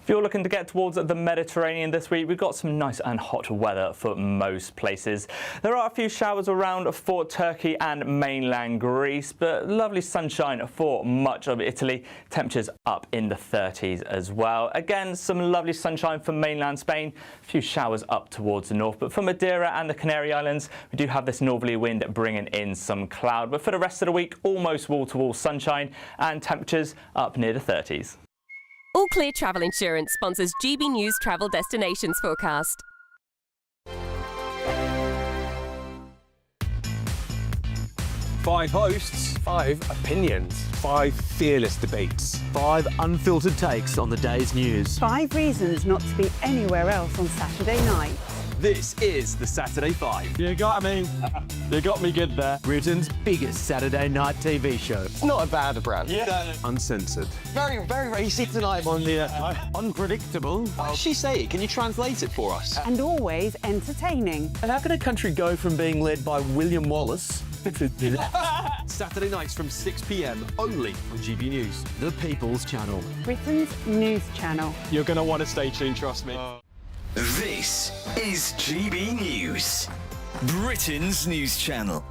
If you're looking to get towards the Mediterranean this week, we've got some nice and hot weather for most places. There are a few showers around for Turkey and mainland Greece, but lovely sunshine for much of Italy. Temperatures up in the 30s as well. Again, some lovely sunshine for mainland Spain. A few showers up towards the north, but for Madeira and the Canary Islands, we do have this northerly wind bringing in some cloud. But for the rest of the week, almost wall-to-wall sunshine and temperatures up near the 30s. All Clear Travel Insurance sponsors GB News Travel Destinations Forecast. 5 hosts, 5 opinions, 5 fearless debates, 5 unfiltered takes on the day's news. 5 reasons not to be anywhere else on Saturday night. This is the Saturday 5. You got me. You got me good there. Britain's biggest Saturday night TV show. It's not a bad brand. Yeah. Uncensored. Very, very racy tonight. On the unpredictable. What did she say? Can you translate it for us? And always entertaining. And how can a country go from being led by William Wallace Saturday nights from 6 p.m. only on GB News, the People's Channel. Britain's news channel. You're going to want to stay tuned, trust me. This is GB News, Britain's news channel.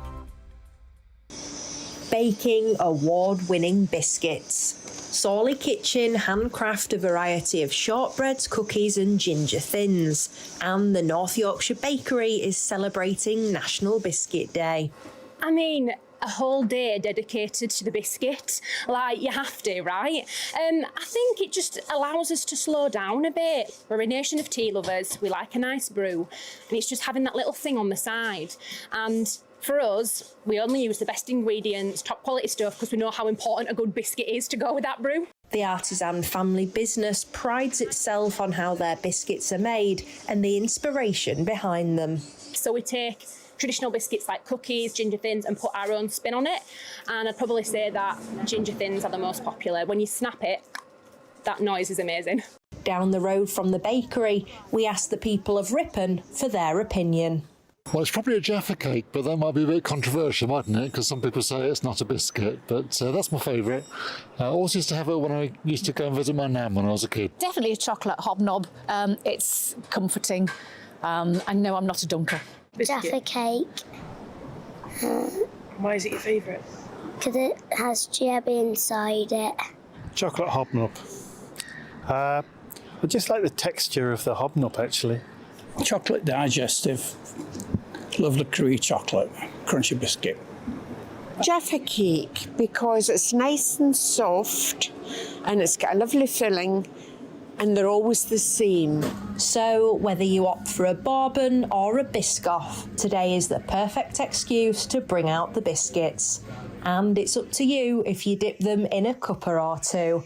Baking award-winning biscuits. Sawley Kitchen handcraft a variety of shortbreads, cookies and ginger thins. And the North Yorkshire Bakery is celebrating National Biscuit Day. I mean, a whole day dedicated to the biscuit, like you have to, right? I think it just allows us to slow down a bit. We're a nation of tea lovers, we like a nice brew, and it's just having that little thing on the side. And for us, we only use the best ingredients, top quality stuff, because we know how important a good biscuit is to go with that brew. The artisan family business prides itself on how their biscuits are made and the inspiration behind them. So we take traditional biscuits like cookies, ginger thins, and put our own spin on it. And I'd probably say that ginger thins are the most popular. When you snap it, that noise is amazing. Down the road from the bakery, we asked the people of Ripon for their opinion. Well, it's probably a Jaffa cake, but that might be a bit controversial, mightn't it? Because some people say it's not a biscuit, but that's my favourite. I always used to have it when I used to go and visit my nan when I was a kid. Definitely a chocolate hobnob. It's comforting. I know I'm not a dunker. Jaffa cake. Why is it your favourite? Because it has jelly inside it. Chocolate hobnob. I just like the texture of the hobnob, actually. Chocolate digestive. Lovely creamy chocolate, crunchy biscuit. Jaffa cake, because it's nice and soft and it's got a lovely filling and they're always the same. So whether you opt for a bourbon or a Biscoff, today is the perfect excuse to bring out the biscuits. And it's up to you if you dip them in a cuppa or two.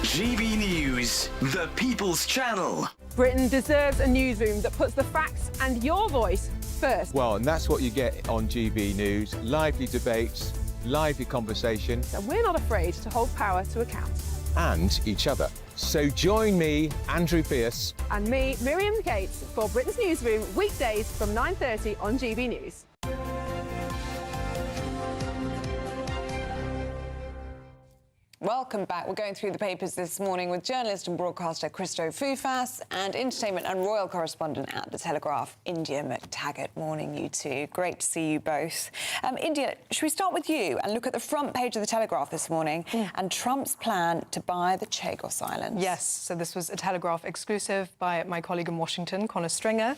GB News, the People's Channel. Britain deserves a newsroom that puts the facts and your voice first. Well, and that's what you get on GB News. Lively debates, lively conversation. And we're not afraid to hold power to account. And each other. So join me, Andrew Pierce. And me, Miriam Gates, for Britain's Newsroom, weekdays from 9:30 on GB News. Welcome back. We're going through the papers this morning with journalist and broadcaster Christo Fufas and entertainment and royal correspondent at The Telegraph, India McTaggart. Morning, you two. Great to see you both. India, should we start with you and look at the front page of The Telegraph this morning and Trump's plan to buy the Chagos Islands? Yes, so this was a Telegraph exclusive by my colleague in Washington, Connor Stringer,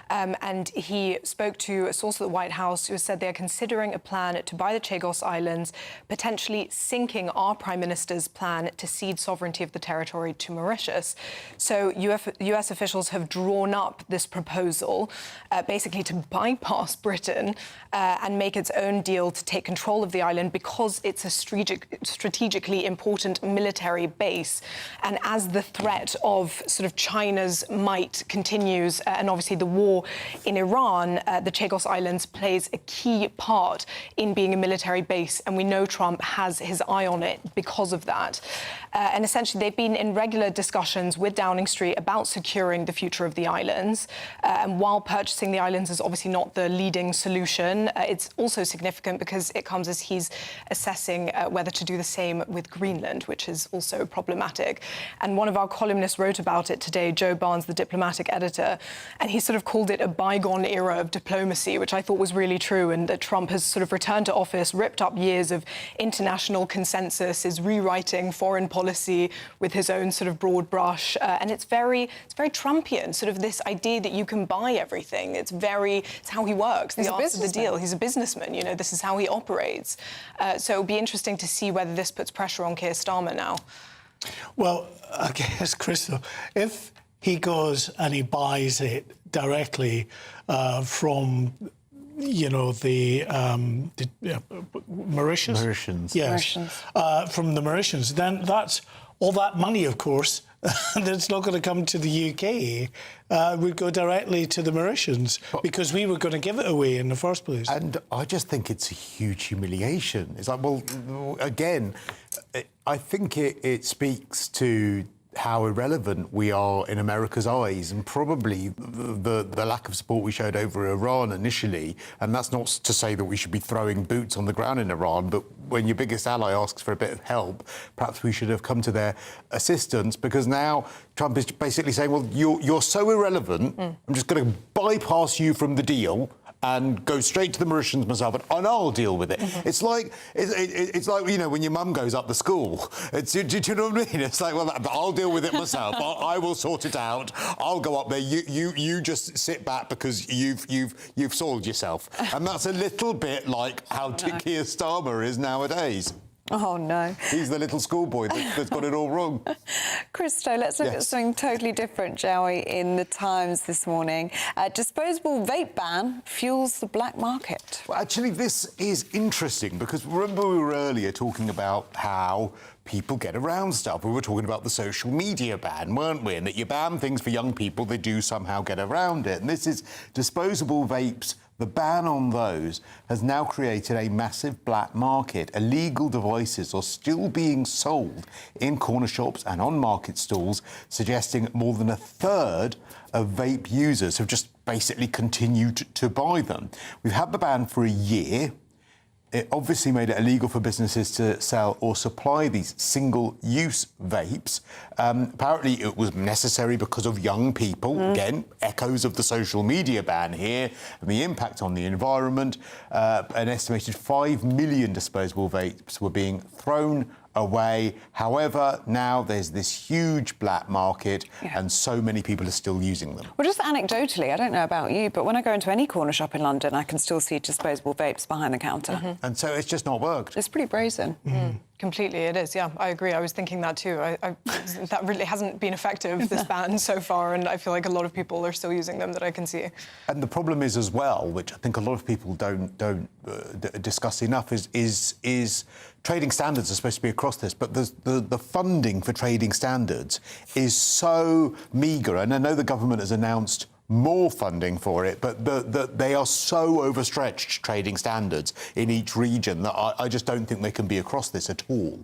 and he spoke to a source at the White House who said they're considering a plan to buy the Chagos Islands, potentially sinking our Prime Minister's plan to cede sovereignty of the territory to Mauritius. So US officials have drawn up this proposal basically to bypass Britain and make its own deal to take control of the island because it's a strategically important military base. And as the threat of sort of China's might continues, and obviously the war in Iran, the Chagos Islands plays a key part in being a military base. And we know Trump has his eye on it because because of that. And essentially, they've been in regular discussions with Downing Street about securing the future of the islands. And while purchasing the islands is obviously not the leading solution, it's also significant because it comes as he's assessing whether to do the same with Greenland, which is also problematic. And one of our columnists wrote about it today, Joe Barnes, the diplomatic editor, and he sort of called it a bygone era of diplomacy, which I thought was really true, and that Trump has sort of returned to office, ripped up years of international consensus, is rewriting foreign policy with his own sort of broad brush, and it's very Trumpian, sort of this idea that you can buy everything. It's how he works. The art of the deal. He's a businessman. You know, this is how he operates. So it'll be interesting to see whether this puts pressure on Keir Starmer now. Well, I guess, Crystal, if he goes and he buys it directly from, you know, the Mauritius? Mauritians. Yes, from the Mauritians, then that's all that money, of course, that's not going to come to the UK, would go directly to the Mauritians, because we were going to give it away in the first place. And I just think it's a huge humiliation. It's like, well, again, I think it speaks to how irrelevant we are in America's eyes, and probably the lack of support we showed over Iran initially. And that's not to say that we should be throwing boots on the ground in Iran, but when your biggest ally asks for a bit of help, perhaps we should have come to their assistance, because now Trump is basically saying, well, you're so irrelevant, I'm just going to bypass you from the deal and go straight to the Mauritians myself, and I'll deal with it. It's like you know, when your mum goes up to school. Do you know what I mean? It's like, well, I'll deal with it myself. I will sort it out. I'll go up there. You just sit back because you've soiled yourself. And that's a little bit like how Keir Starmer is nowadays. Oh, no. He's the little schoolboy that's got it all wrong. Christo, let's look at something totally different, shall we, in the Times this morning. Disposable vape ban fuels the black market. Well, actually, this is interesting, because remember we were earlier talking about how people get around stuff. We were talking about the social media ban, weren't we? And that you ban things for young people, they do somehow get around it. And this is disposable vapes. The ban on those has now created a massive black market. Illegal devices are still being sold in corner shops and on market stalls, suggesting more than a third of vape users have just basically continued to buy them. We've had the ban for a year. It obviously made it illegal for businesses to sell or supply these single-use vapes. Apparently, it was necessary because of young people. Again, echoes of the social media ban here, and the impact on the environment. An estimated 5 million disposable vapes were being thrown away. However, now there's this huge black market, and so many people are still using them. Well, just anecdotally, I don't know about you, but when I go into any corner shop in London, I can still see disposable vapes behind the counter. And so it's just not worked. It's pretty brazen. Completely, it is, yeah, I agree. I was thinking that too. That really hasn't been effective, this ban so far, and I feel like a lot of people are still using them that I can see. And the problem is as well, which I think a lot of people don't discuss enough, is trading standards are supposed to be across this, but the funding for trading standards is so meagre. And I know the government has announced more funding for it, but they are so overstretched, trading standards in each region, that I just don't think they can be across this at all.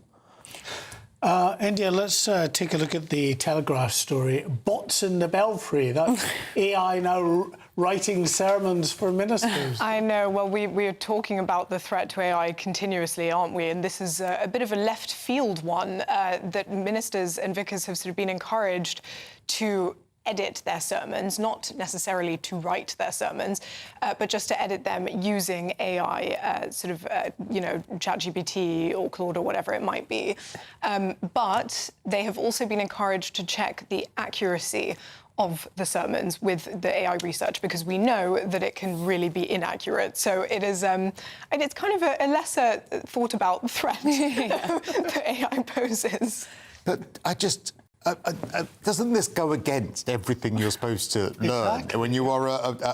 India, let's take a look at the Telegraph story. Bots in the belfry. That's AI now writing sermons for ministers. I know. Well, we're talking about the threat to AI continuously, aren't we? And this is a bit of a left field one, that ministers and vicars have sort of been encouraged to edit their sermons, not necessarily to write their sermons, but just to edit them using AI, you know, ChatGPT or Claude or whatever it might be. But they have also been encouraged to check the accuracy of the sermons with the AI research, because we know that it can really be inaccurate. So it is, and it's kind of a lesser thought about threat that AI poses. But I just... doesn't this go against everything you're supposed to learn when you are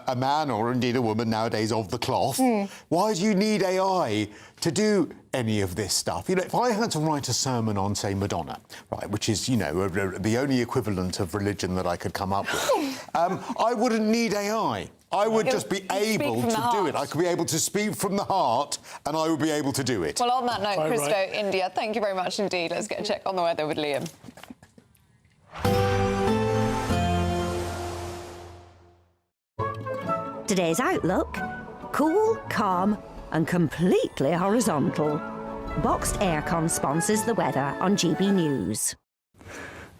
a man or indeed a woman nowadays of the cloth? Why do you need AI to do any of this stuff? You know, if I had to write a sermon on, say, Madonna, right, which is, you know, the only equivalent of religion that I could come up with, I wouldn't need AI. I would just be able to do it. I could be able to speak from the heart, and I would be able to do it. Well, on that note, Christo, India, thank you very much indeed. Let's get a check on the weather with Liam. Today's outlook: cool, calm and completely horizontal. Boxed aircon sponsors the weather on GB News.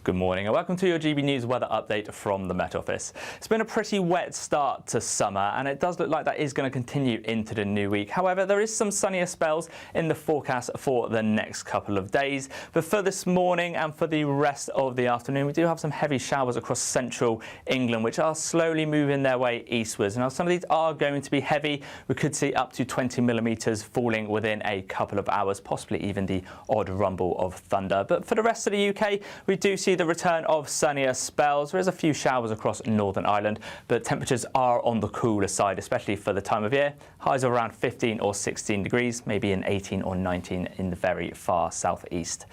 Good morning and welcome to your GB News weather update from the Met Office. It's been a pretty wet start to summer and it does look like that is going to continue into the new week. However, there is some sunnier spells in the forecast for the next couple of days. But for this morning and for the rest of the afternoon, we do have some heavy showers across central England, which are slowly moving their way eastwards. Now, some of these are going to be heavy. We could see up to 20 millimetres falling within a couple of hours, possibly even the odd rumble of thunder. But for the rest of the UK, we do see the return of sunnier spells. There is a few showers across Northern Ireland, but temperatures are on the cooler side, especially for the time of year. Highs of around 15 or 16 degrees, maybe in 18 or 19 in the very far southeast.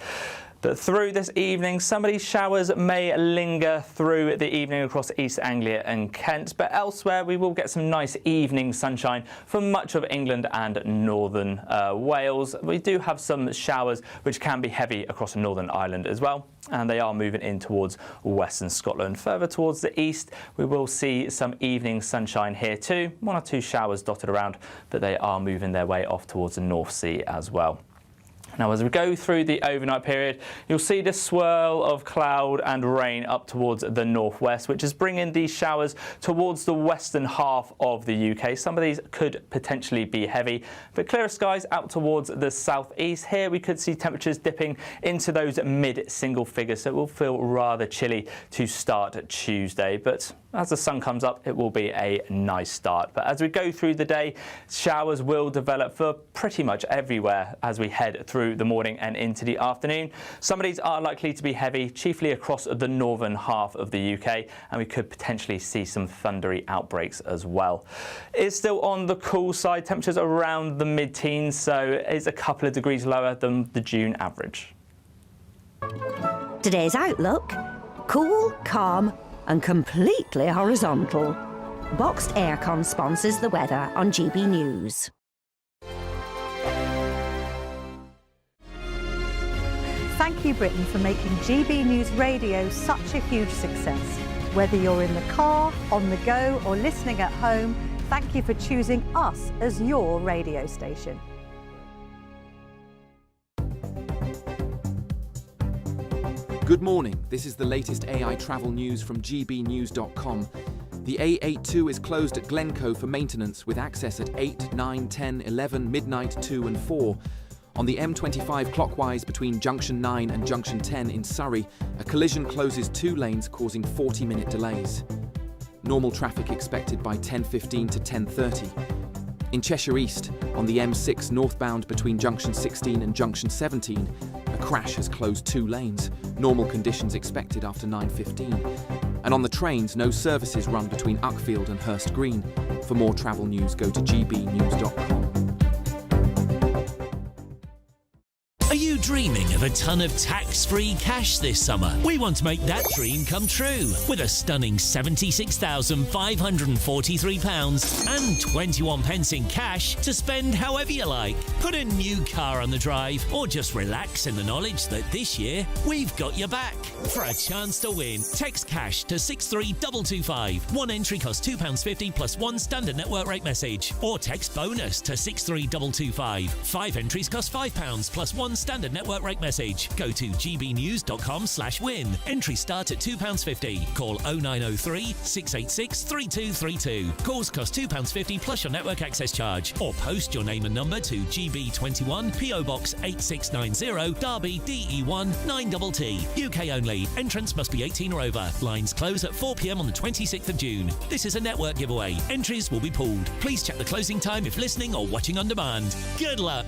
But through this evening, some of these showers may linger through the evening across East Anglia and Kent, but elsewhere we will get some nice evening sunshine for much of England and northern Wales. We do have some showers which can be heavy across Northern Ireland as well, and they are moving in towards western Scotland. Further towards the east, we will see some evening sunshine here too. 1 or 2 showers dotted around, but they are moving their way off towards the North Sea as well. Now, as we go through the overnight period, you'll see this swirl of cloud and rain up towards the northwest, which is bringing these showers towards the western half of the UK. Some of these could potentially be heavy, but clearer skies out towards the southeast. Here we could see temperatures dipping into those mid-single figures, so it will feel rather chilly to start Tuesday. But as the sun comes up, it will be a nice start. But as we go through the day, showers will develop for pretty much everywhere as we head through the morning and into the afternoon. Some of these are likely to be heavy, chiefly across the northern half of the UK, and we could potentially see some thundery outbreaks as well. It's still on the cool side, temperatures around the mid-teens, so it's a couple of degrees lower than the June average. Today's outlook: cool, calm and completely horizontal. Boxed aircon sponsors the weather on GB News. Thank you, Britain, for making GB News Radio such a huge success. Whether you're in the car, on the go or listening at home, thank you for choosing us as your radio station. Good morning, this is the latest AI travel news from gbnews.com. The A82 is closed at Glencoe for maintenance with access at 8, 9, 10, 11, midnight 2 and 4. On the M25 clockwise between Junction 9 and Junction 10 in Surrey, a collision closes 2 lanes causing 40-minute delays. Normal traffic expected by 10:15 to 10:30. In Cheshire East, on the M6 northbound between Junction 16 and Junction 17, a crash has closed 2 lanes. Normal conditions expected after 9:15. And on the trains, no services run between Uckfield and Hurst Green. For more travel news, go to gbnews.com. Are you dreaming of a ton of tax-free cash this summer? We want to make that dream come true with a stunning £76,543 and 21 pence in cash to spend however you like. Put a new car on the drive or just relax in the knowledge that this year we've got your back. For a chance to win, text cash to 63225. One entry costs £2.50 plus 1 standard network rate message. Or text bonus to 63225. 5 entries cost £5 plus 1 standard network rate message. Go to gbnews.com/win. Entries start at £2.50. Call 0903 686 3232. Calls cost £2.50 plus your network access charge. Or post your name and number to GB21 PO Box 8690 Derby DE1 9TT. UK only. Entrance must be 18 or over. Lines close at 4 p.m. on the 26th of June. This is a network giveaway. Entries will be pulled. Please check the closing time if listening or watching on demand. Good luck.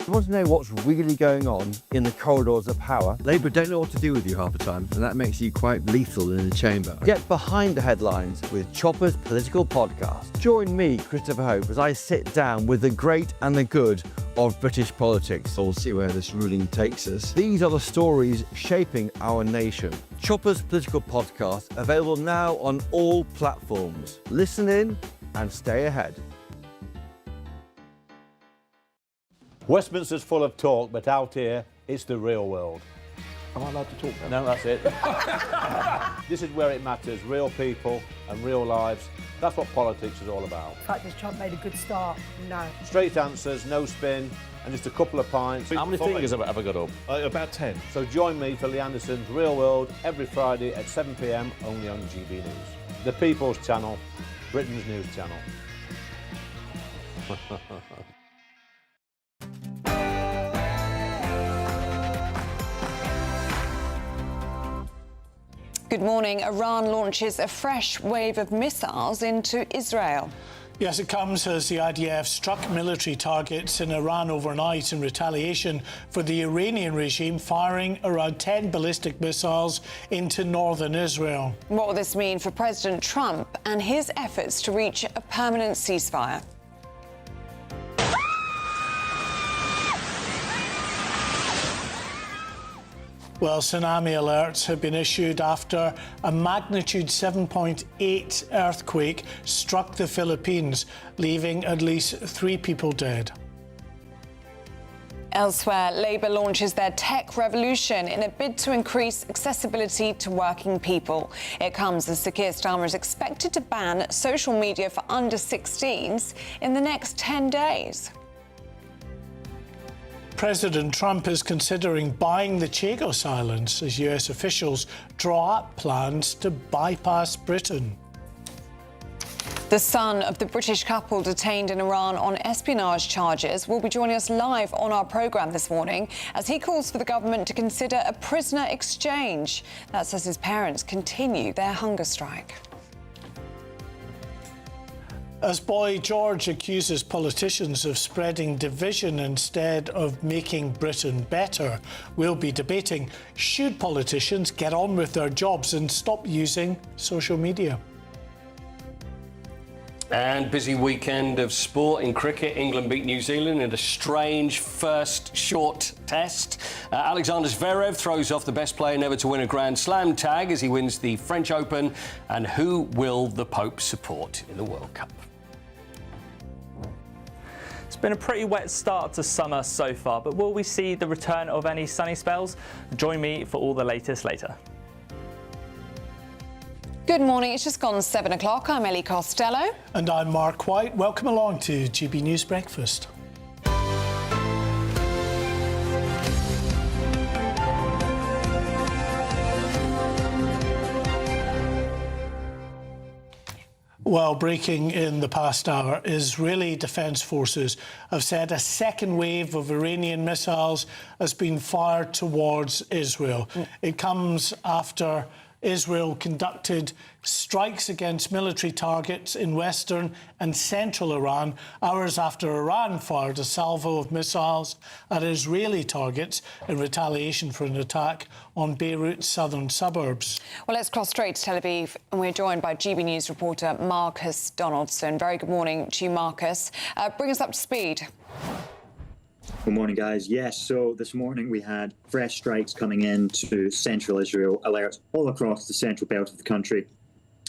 You want to know what's really going on in the corridors of power? Labour don't know what to do with you half the time, and that makes you quite lethal in the chamber. Get behind the headlines with Chopper's Political Podcast. Join me, Christopher Hope, as I sit down with the great and the good of British politics. We'll see where this ruling takes us. These are the stories shaping our nation. Chopper's Political Podcast, available now on all platforms. Listen in and stay ahead. Westminster's full of talk, but out here, it's the real world. Am I allowed to talk now? No, that's it. This is where it matters, real people and real lives. That's what politics is all about. In fact, has Trump made a good start? No. Straight answers, no spin, and just a couple of pints. How many fingers have I got up? About 10. So join me for Lee Anderson's Real World every Friday at 7 p.m, only on GB News. The People's Channel, Britain's news channel. Good morning. Iran launches a fresh wave of missiles into Israel. Yes, it comes as the IDF struck military targets in Iran overnight in retaliation for the Iranian regime firing around 10 ballistic missiles into northern Israel. What will this mean for President Trump and his efforts to reach a permanent ceasefire? Well, tsunami alerts have been issued after a magnitude 7.8 earthquake struck the Philippines, leaving at least 3 people dead. Elsewhere, Labour launches their tech revolution in a bid to increase accessibility to working people. It comes as Sir Keir Starmer is expected to ban social media for under 16s in the next 10 days. President Trump is considering buying the Chagos Islands as US officials draw up plans to bypass Britain. The son of the British couple detained in Iran on espionage charges will be joining us live on our programme this morning as he calls for the government to consider a prisoner exchange. That's as his parents continue their hunger strike. As Boy George accuses politicians of spreading division instead of making Britain better, we'll be debating, should politicians get on with their jobs and stop using social media? And busy weekend of sport in cricket. England beat New Zealand in a strange first short test. Alexander Zverev throws off the best player never to win a Grand Slam tag as he wins the French Open. And who will the Pope support in the World Cup? It's been a pretty wet start to summer so far, but will we see the return of any sunny spells? Join me for all the latest later. Good morning, it's just gone 7 o'clock. I'm Ellie Costello. And I'm Mark White. Welcome along to GB News Breakfast. Well, breaking in the past hour, Israeli Defence Forces have said a second wave of Iranian missiles has been fired towards Israel. It comes after Israel conducted strikes against military targets in western and central Iran, hours after Iran fired a salvo of missiles at Israeli targets in retaliation for an attack on Beirut's southern suburbs. Well, let's cross straight to Tel Aviv, and we're joined by GB News reporter Marcus Donaldson. Very good morning to you, Marcus. Bring us up to speed. Good morning, guys. Yes, so this morning we had fresh strikes coming into central Israel, alerts all across the central belt of the country.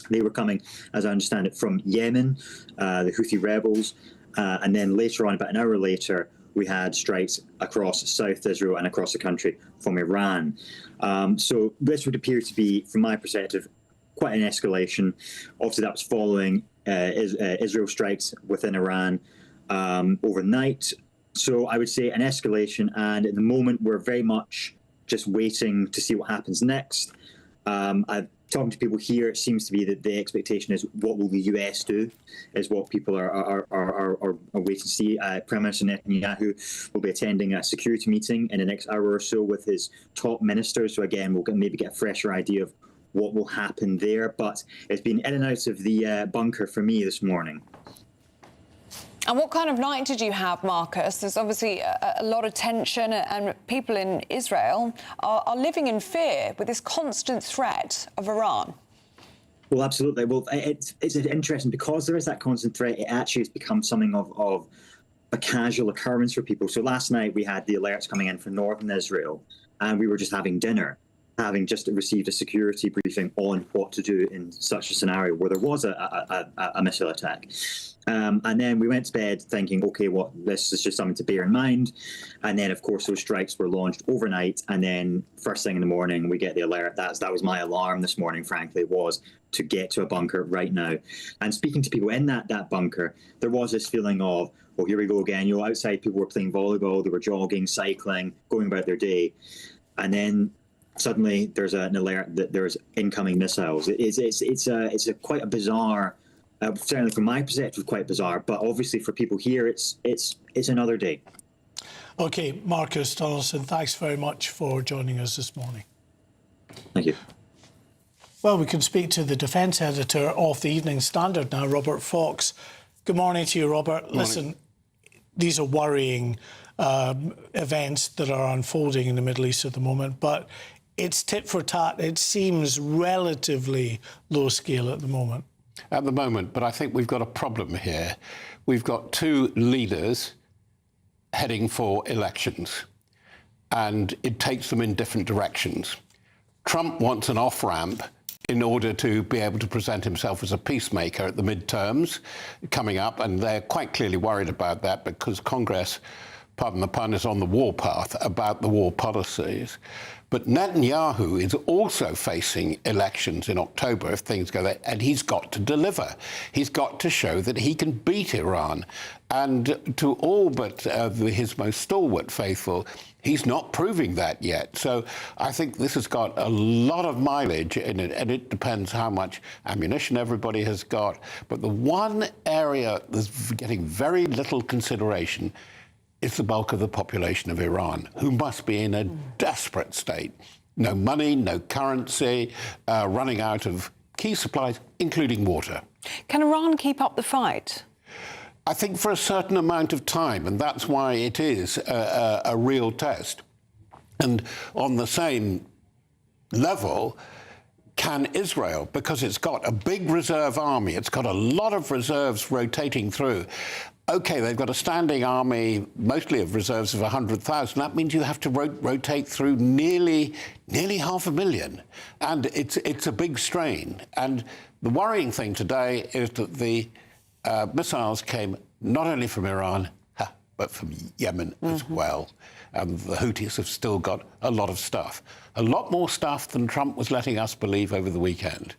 They were coming, as I understand it, from Yemen, the Houthi rebels, and then later on, about an hour later, we had strikes across South Israel and across the country from Iran. So this would appear to be, from my perspective, quite an escalation. Obviously, that was following Israel strikes within Iran overnight. So I would say an escalation, and at the moment we're very much just waiting to see what happens next. I've talking to people here, it seems to be that the expectation is what will the US do, is what people are waiting to see. Prime Minister Netanyahu will be attending a security meeting in the next hour or so with his top ministers. So again, we'll maybe get a fresher idea of what will happen there. But it's been in and out of the bunker for me this morning. And what kind of night did you have, Marcus? There's obviously a lot of tension, and people in Israel are living in fear with this constant threat of Iran. Well, absolutely. Well, it's interesting because there is that constant threat. It actually has become something of a casual occurrence for people. So last night we had the alerts coming in from northern Israel, and we were just having dinner, having just received a security briefing on what to do in such a scenario where there was a missile attack. And then we went to bed thinking, okay, well, this is just something to bear in mind. And then, of course, those strikes were launched overnight. And then first thing in the morning, we get the alert. That was my alarm this morning, frankly, was to get to a bunker right now. And speaking to people in that bunker, there was this feeling of, oh, here we go again. You know, outside people were playing volleyball, they were jogging, cycling, going about their day. And then suddenly there's an alert that there's incoming missiles. It's quite a bizarre, certainly from my perspective, quite bizarre. But obviously for people here, it's another day. OK, Marcus Donaldson, thanks very much for joining us this morning. Thank you. Well, we can speak to the defence editor of the Evening Standard now, Robert Fox. Good morning to you, Robert. Morning. Listen, these are worrying events that are unfolding in the Middle East at the moment, but it's tit for tat. It seems relatively low scale at the moment. At the moment, but I think we've got a problem here. We've got two leaders heading for elections, and it takes them in different directions. Trump wants an off-ramp in order to be able to present himself as a peacemaker at the midterms coming up, and they're quite clearly worried about that because Congress, pardon the pun, is on the warpath about the war policies. But Netanyahu is also facing elections in October if things go there, and he's got to deliver. He's got to show that he can beat Iran. And to all but his most stalwart faithful, he's not proving that yet. So I think this has got a lot of mileage in it, and it depends how much ammunition everybody has got. But the one area that's getting very little consideration is the bulk of the population of Iran, who must be in a desperate state. No money, no currency, running out of key supplies, including water. Can Iran keep up the fight? I think for a certain amount of time, and that's why it is a real test. And on the same level, can Israel, because it's got a big reserve army, it's got a lot of reserves rotating through. OK, they've got a standing army, mostly of reserves of 100,000. That means you have to rotate through nearly 500,000. And it's a big strain. And the worrying thing today is that the missiles came not only from Iran, but from Yemen as well. And the Houthis have still got a lot of stuff. A lot more stuff than Trump was letting us believe over the weekend.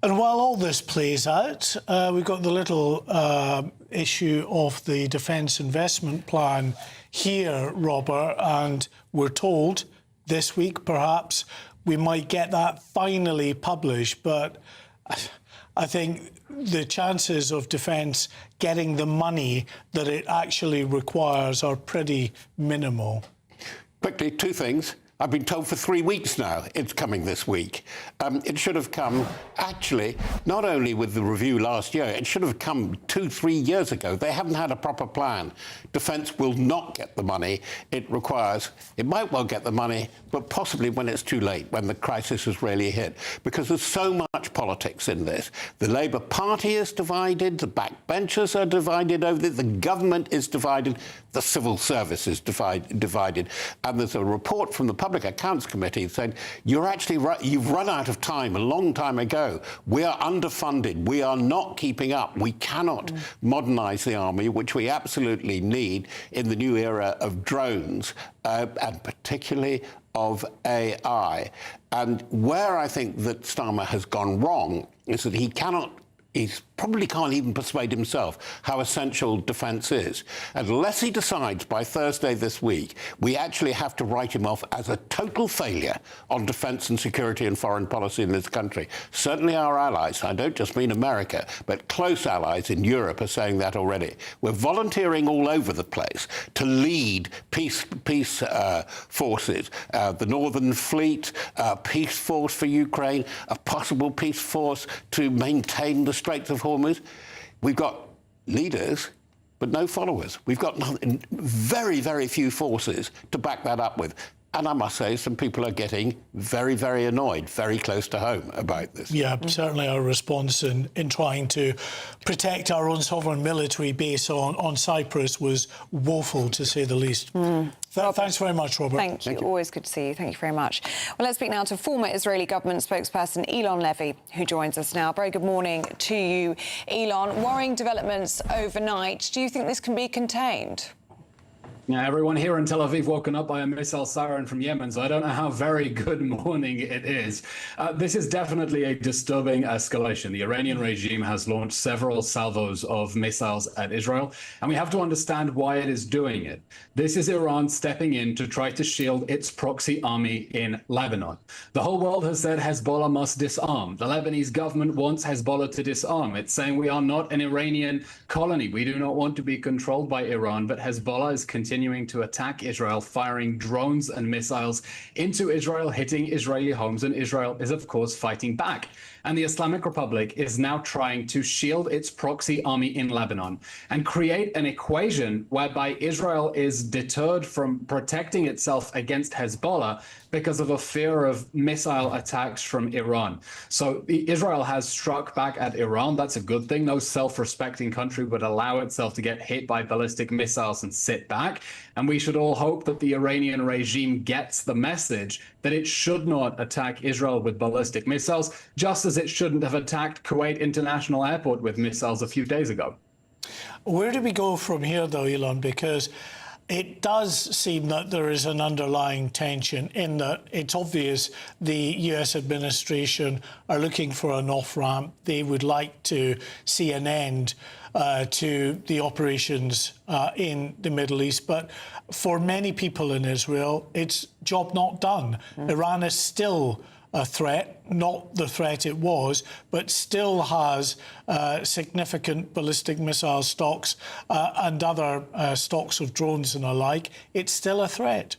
And while all this plays out, we've got the little issue of the Defence Investment Plan here, Robert, and we're told this week, perhaps, we might get that finally published. But I think the chances of defence getting the money that it actually requires are pretty minimal. Quickly, two things. I've been told for 3 weeks now it's coming this week. It should have come, actually, not only with the review last year, it should have come 2-3 years ago. They haven't had a proper plan. Defence will not get the money it requires. It might well get the money, but possibly when it's too late, when the crisis has really hit. Because there's so much politics in this. The Labour Party is divided, the backbenchers are divided over it, the government is divided, the civil service is divided. And there's a report from the Public Accounts Committee saying, you've run out of time a long time ago. We are underfunded. We are not keeping up. We cannot modernise the army, which we absolutely need in the new era of drones, and particularly of AI. And where I think that Starmer has gone wrong is that he probably can't even persuade himself how essential defence is. Unless he decides by Thursday this week, we actually have to write him off as a total failure on defence and security and foreign policy in this country. Certainly our allies, I don't just mean America, but close allies in Europe are saying that already. We're volunteering all over the place to lead peace forces, the Northern Fleet, peace force for Ukraine, a possible peace force to maintain the Straits of Hormuz. We've got leaders, but no followers. We've got very, very few forces to back that up with. And I must say, some people are getting very, very annoyed, very close to home about this. Yeah, certainly our response in trying to protect our own sovereign military base on Cyprus was woeful, to say the least. Thanks very much, Robert. Thank you. Always good to see you. Thank you very much. Well, let's speak now to former Israeli government spokesperson Elon Levy, who joins us now. Very good morning to you, Elon. Worrying developments overnight. Do you think this can be contained? Yeah, everyone here in Tel Aviv woken up by a missile siren from Yemen, so I don't know how very good morning it is. This is definitely a disturbing escalation. The Iranian regime has launched several salvos of missiles at Israel, and we have to understand why it is doing it. This is Iran stepping in to try to shield its proxy army in Lebanon. The whole world has said Hezbollah must disarm. The Lebanese government wants Hezbollah to disarm. It's saying we are not an Iranian colony. We do not want to be controlled by Iran, but Hezbollah is continuing to attack Israel, firing drones and missiles into Israel, hitting Israeli homes, and Israel is, of course, fighting back. And the Islamic Republic is now trying to shield its proxy army in Lebanon and create an equation whereby Israel is deterred from protecting itself against Hezbollah because of a fear of missile attacks from Iran. So Israel has struck back at Iran. That's a good thing. No self-respecting country would allow itself to get hit by ballistic missiles and sit back. And we should all hope that the Iranian regime gets the message that it should not attack Israel with ballistic missiles, just as it shouldn't have attacked Kuwait International Airport with missiles a few days ago. Where do we go from here, though, Elon? Because it does seem that there is an underlying tension in that it's obvious the US administration are looking for an off-ramp. They would like to see an end to the operations in the Middle East. But for many people in Israel, it's job not done. Iran is still a threat, not the threat it was, but still has significant ballistic missile stocks and other stocks of drones and the like. It's still a threat.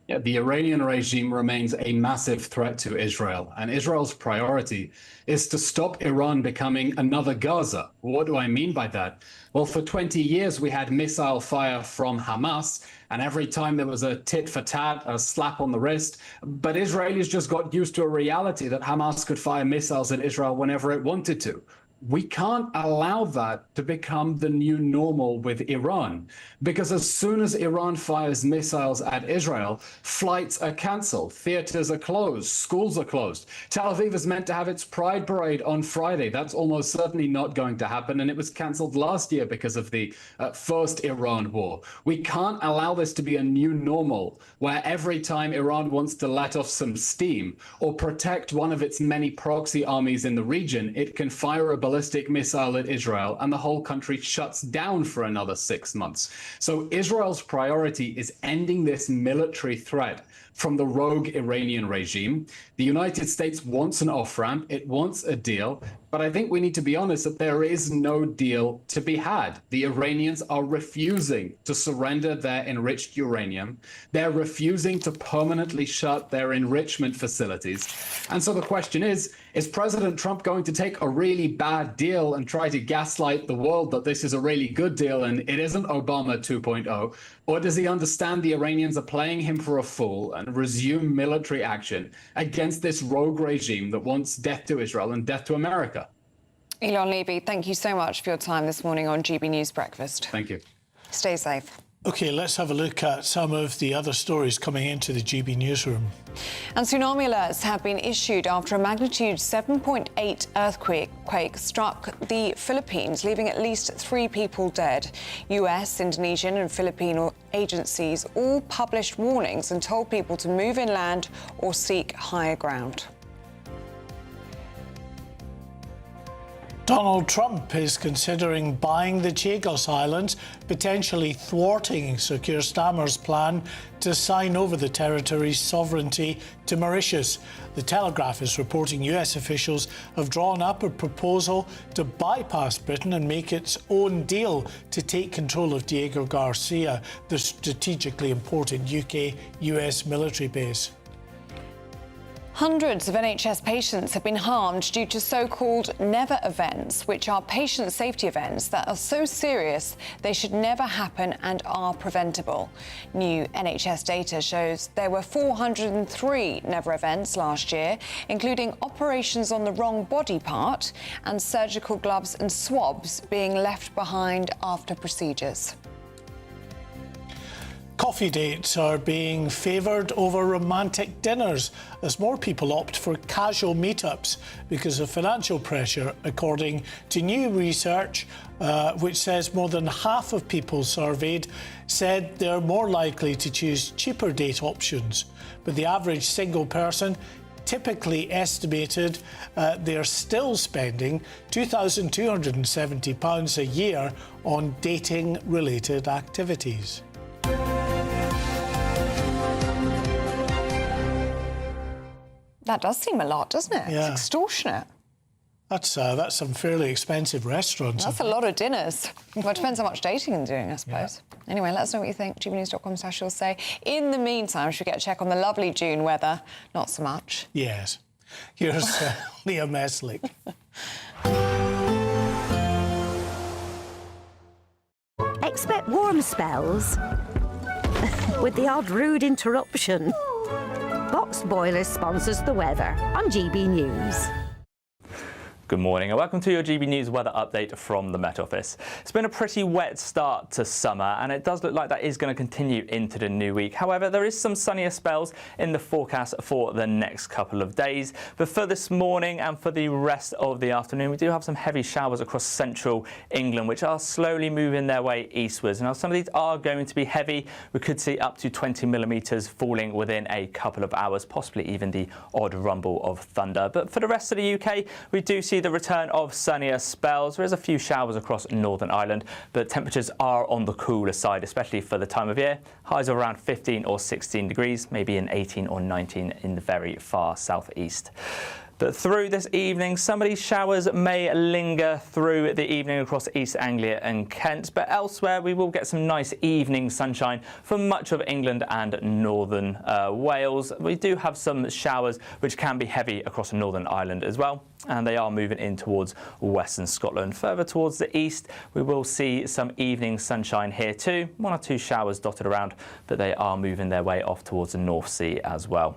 Yeah, the Iranian regime remains a massive threat to Israel, and Israel's priority is to stop Iran becoming another Gaza. What do I mean by that? Well, for 20 years, we had missile fire from Hamas, and every time there was a tit for tat, a slap on the wrist. But Israelis just got used to a reality that Hamas could fire missiles at Israel whenever it wanted to. We can't allow that to become the new normal with Iran, because as soon as Iran fires missiles at Israel, flights are cancelled, theaters are closed, schools are closed. Tel Aviv is meant to have its Pride Parade on Friday. That's almost certainly not going to happen, and it was cancelled last year because of the first Iran war. We can't allow this to be a new normal, where every time Iran wants to let off some steam or protect one of its many proxy armies in the region, it can fire a ballistic missile at Israel, and the whole country shuts down for another 6 months. So Israel's priority is ending this military threat from the rogue Iranian regime. The United States wants an off-ramp, it wants a deal, but I think we need to be honest that there is no deal to be had. The Iranians are refusing to surrender their enriched uranium. They're refusing to permanently shut their enrichment facilities. And so the question is President Trump going to take a really bad deal and try to gaslight the world that this is a really good deal and it isn't Obama 2.0? Or does he understand the Iranians are playing him for a fool and resume military action against this rogue regime that wants death to Israel and death to America? Elon Levy, thank you so much for your time this morning on GB News Breakfast. Thank you. Stay safe. OK, let's have a look at some of the other stories coming into the GB newsroom. And tsunami alerts have been issued after a magnitude 7.8 earthquake struck the Philippines, leaving at least 3 people dead. US, Indonesian and Filipino agencies all published warnings and told people to move inland or seek higher ground. Donald Trump is considering buying the Chagos Islands, potentially thwarting Sir Keir Starmer's plan to sign over the territory's sovereignty to Mauritius. The Telegraph is reporting US officials have drawn up a proposal to bypass Britain and make its own deal to take control of Diego Garcia, the strategically important UK-US military base. Hundreds of NHS patients have been harmed due to so-called never events, which are patient safety events that are so serious they should never happen and are preventable. New NHS data shows there were 403 never events last year, including operations on the wrong body part and surgical gloves and swabs being left behind after procedures. Coffee dates are being favoured over romantic dinners as more people opt for casual meetups because of financial pressure, according to new research which says more than half of people surveyed said they're more likely to choose cheaper date options. But the average single person typically estimated they're still spending £2,270 a year on dating-related activities. That does seem a lot, doesn't it? Yeah. It's extortionate. That's some fairly expensive restaurants. That's a lot of dinners. Well, it depends how much dating you're doing, I suppose. Yeah. Anyway, let us know what you think. gbnews.com/you'll say. In the meantime, should we get a check on the lovely June weather? Not so much. Yes. Here's Leah Meslick. Expect warm spells with the odd rude interruption. Boxed Boilers sponsors the weather on GB News. Good morning and welcome to your GB News weather update from the Met Office. It's been a pretty wet start to summer and it does look like that is going to continue into the new week. However, there is some sunnier spells in the forecast for the next couple of days. But for this morning and for the rest of the afternoon, we do have some heavy showers across central England, which are slowly moving their way eastwards. Now, some of these are going to be heavy. We could see up to 20 millimetres falling within a couple of hours, possibly even the odd rumble of thunder. But for the rest of the UK, we do see the return of sunnier spells. There is a few showers across Northern Ireland, but temperatures are on the cooler side, especially for the time of year. Highs are around 15 or 16 degrees, maybe in 18 or 19 in the very far southeast. But through this evening, some of these showers may linger through the evening across East Anglia and Kent, but elsewhere we will get some nice evening sunshine for much of England and northern Wales. We do have some showers which can be heavy across Northern Ireland as well, and they are moving in towards western Scotland. Further towards the east, we will see some evening sunshine here too. 1 or 2 showers dotted around, but they are moving their way off towards the North Sea as well.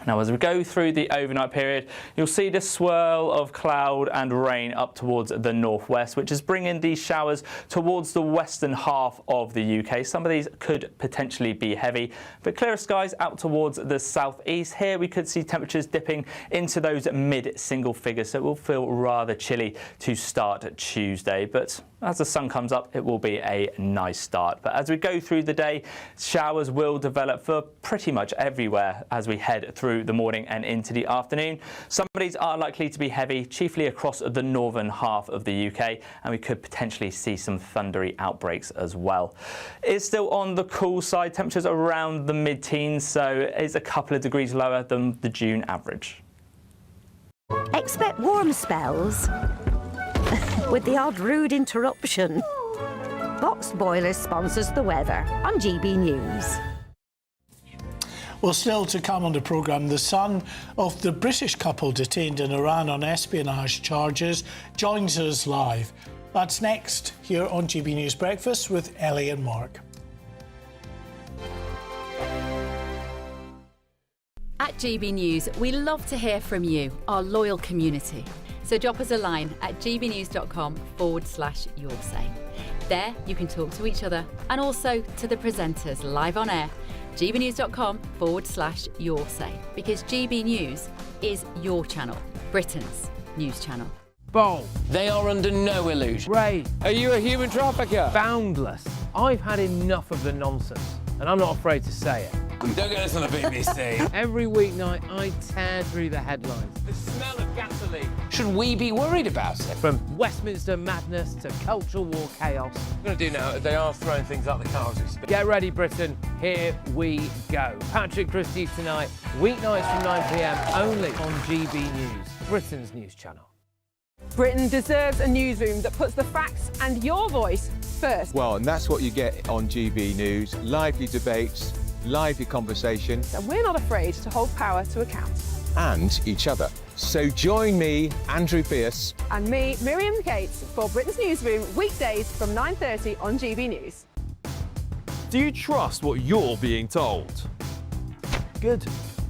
Now, as we go through the overnight period, you'll see the swirl of cloud and rain up towards the northwest, which is bringing these showers towards the western half of the UK. Some of these could potentially be heavy, but clearer skies out towards the southeast. Here we could see temperatures dipping into those mid-single figures, so it will feel rather chilly to start Tuesday. But as the sun comes up, it will be a nice start. But as we go through the day, showers will develop for pretty much everywhere as we head through the morning and into the afternoon. Some of these are likely to be heavy, chiefly across the northern half of the UK, and we could potentially see some thundery outbreaks as well. It's still on the cool side, temperatures around the mid-teens, so it's a couple of degrees lower than the June average. Expect warm spells with the odd rude interruption. Boxed Boilers sponsors the weather on GB News. Well, still to come on the programme, the son of the British couple detained in Iran on espionage charges joins us live. That's next here on GB News Breakfast with Ellie and Mark. At GB News, we love to hear from you, our loyal community. So drop us a line at gbnews.com/yoursay. There you can talk to each other and also to the presenters live on air. gbnews.com/yoursay, because GB News is your channel, Britain's news channel. Bold. They are under no illusion. Ray, are you a human trafficker? Boundless. I've had enough of the nonsense, and I'm not afraid to say it. Don't get us on the BBC. Every weeknight, I tear through the headlines. The smell of gasoline. Should we be worried about it? From Westminster madness to cultural war chaos. What I'm going to do now, they are throwing things out the car as we speak. Get ready, Britain. Here we go. Patrick Christie tonight, weeknights from 9 p.m, only on GB News, Britain's news channel. Britain deserves a newsroom that puts the facts and your voice first. Well, and that's what you get on GB News. Lively debates, lively conversation. And we're not afraid to hold power to account. and each other. So join me, Andrew Pearce. And me, Miriam Cates, for Britain's Newsroom, weekdays from 9:30 on GB News. Do you trust what you're being told? Good,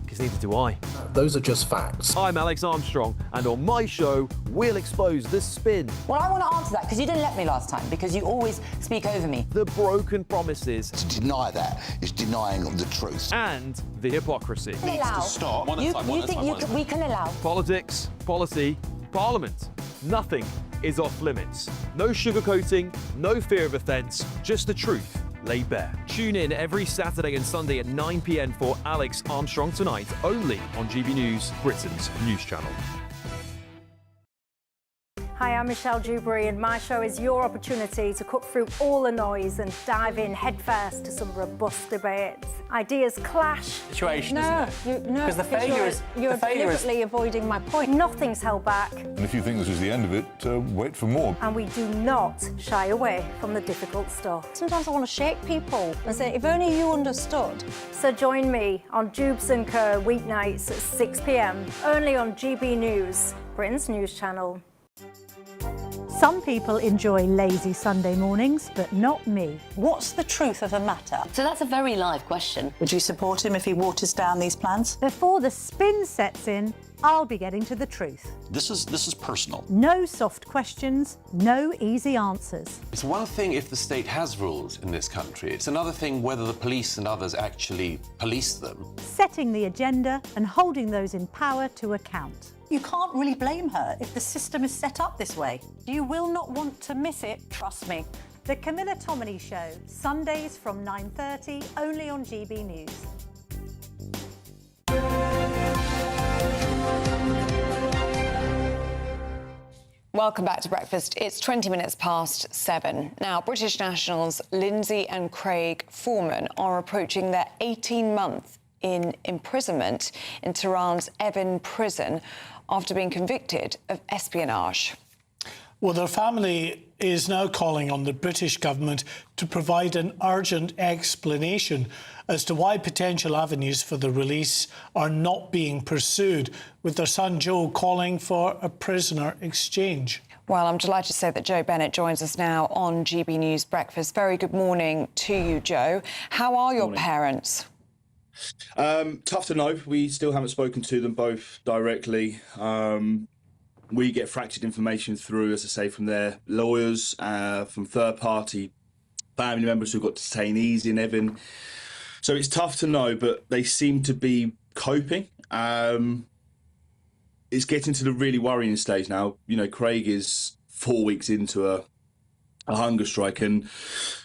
because neither do I. Those are just facts. I'm Alex Armstrong, and on my show, we'll expose the spin. Well, I want to answer that because you didn't let me last time, because you always speak over me. The broken promises. To deny that is denying the truth. And the hypocrisy. Needs to stop. You think we can allow? Politics, policy, parliament. Nothing is off limits. No sugarcoating, no fear of offence, just the truth laid bare. Tune in every Saturday and Sunday at 9 p.m. for Alex Armstrong Tonight, only on GB News, Britain's news channel. Hi, I'm Michelle Dewberry, and my show is your opportunity to cut through all the noise and dive in headfirst to some robust debates. Ideas clash. Situation, isn't it? Because the failure is you're deliberately avoiding my point. Nothing's held back, And if you think this is the end of it, wait for more. and we do not shy away from the difficult stuff. Sometimes I want to shake people and say, if only you understood. So join me on Jubes & Co. weeknights at 6 p.m. only on GB News, Britain's news channel. Some people enjoy lazy Sunday mornings, but not me. What's the truth of the matter? So that's a very live question. Would you support him if he waters down these plans? Before the spin sets in, I'll be getting to the truth. This is personal. No soft questions, no easy answers. It's one thing if the state has rules in this country. It's another thing whether the police and others actually police them. Setting the agenda and holding those in power to account. You can't really blame her if the system is set up this way. You will not want to miss it, trust me. The Camilla Tominey Show, Sundays from 9:30, only on GB News. Welcome back to Breakfast. It's 20 minutes past 7. Now, British nationals Lindsay and Craig Foreman are approaching their 18-month in imprisonment in Tehran's Evin prison after being convicted of espionage. Well, their family is now calling on the British government to provide an urgent explanation as to why potential avenues for the release are not being pursued, with their son Joe calling for a prisoner exchange. Well, I'm delighted to say that Joe Bennett joins us now on GB News Breakfast. Very good morning to you, Joe. How are your parents? Tough to know. We still haven't spoken to them both directly. We get fractured information through, as I say, from their lawyers, from third-party family members who've got detainees in Evin. So it's tough to know, but they seem to be coping. It's getting to the really worrying stage now. You know, Craig is 4 weeks into a hunger strike, and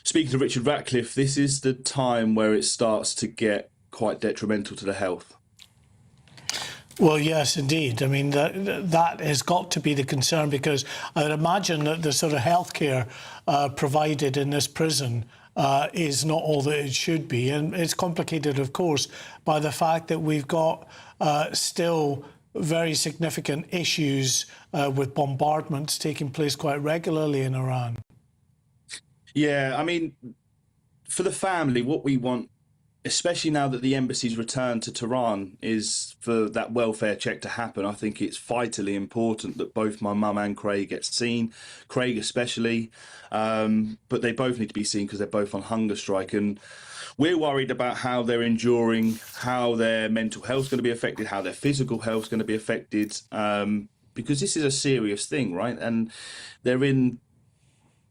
speaking to Richard Ratcliffe, this is the time where it starts to get quite detrimental to the health. Well, yes, indeed. I mean, that has got to be the concern, because I would imagine that the sort of healthcare provided in this prison is not all that it should be. And it's complicated, of course, by the fact that we've got still very significant issues with bombardments taking place quite regularly in Iran. Yeah, I mean, for the family, what we want, especially now that the embassy's returned to Tehran, is for that welfare check to happen. I think it's vitally important that both my mum and Craig get seen, Craig especially, but they both need to be seen because they're both on hunger strike. And we're worried about how they're enduring, how their mental health's going to be affected, how their physical health's going to be affected, because this is a serious thing, right? And they're in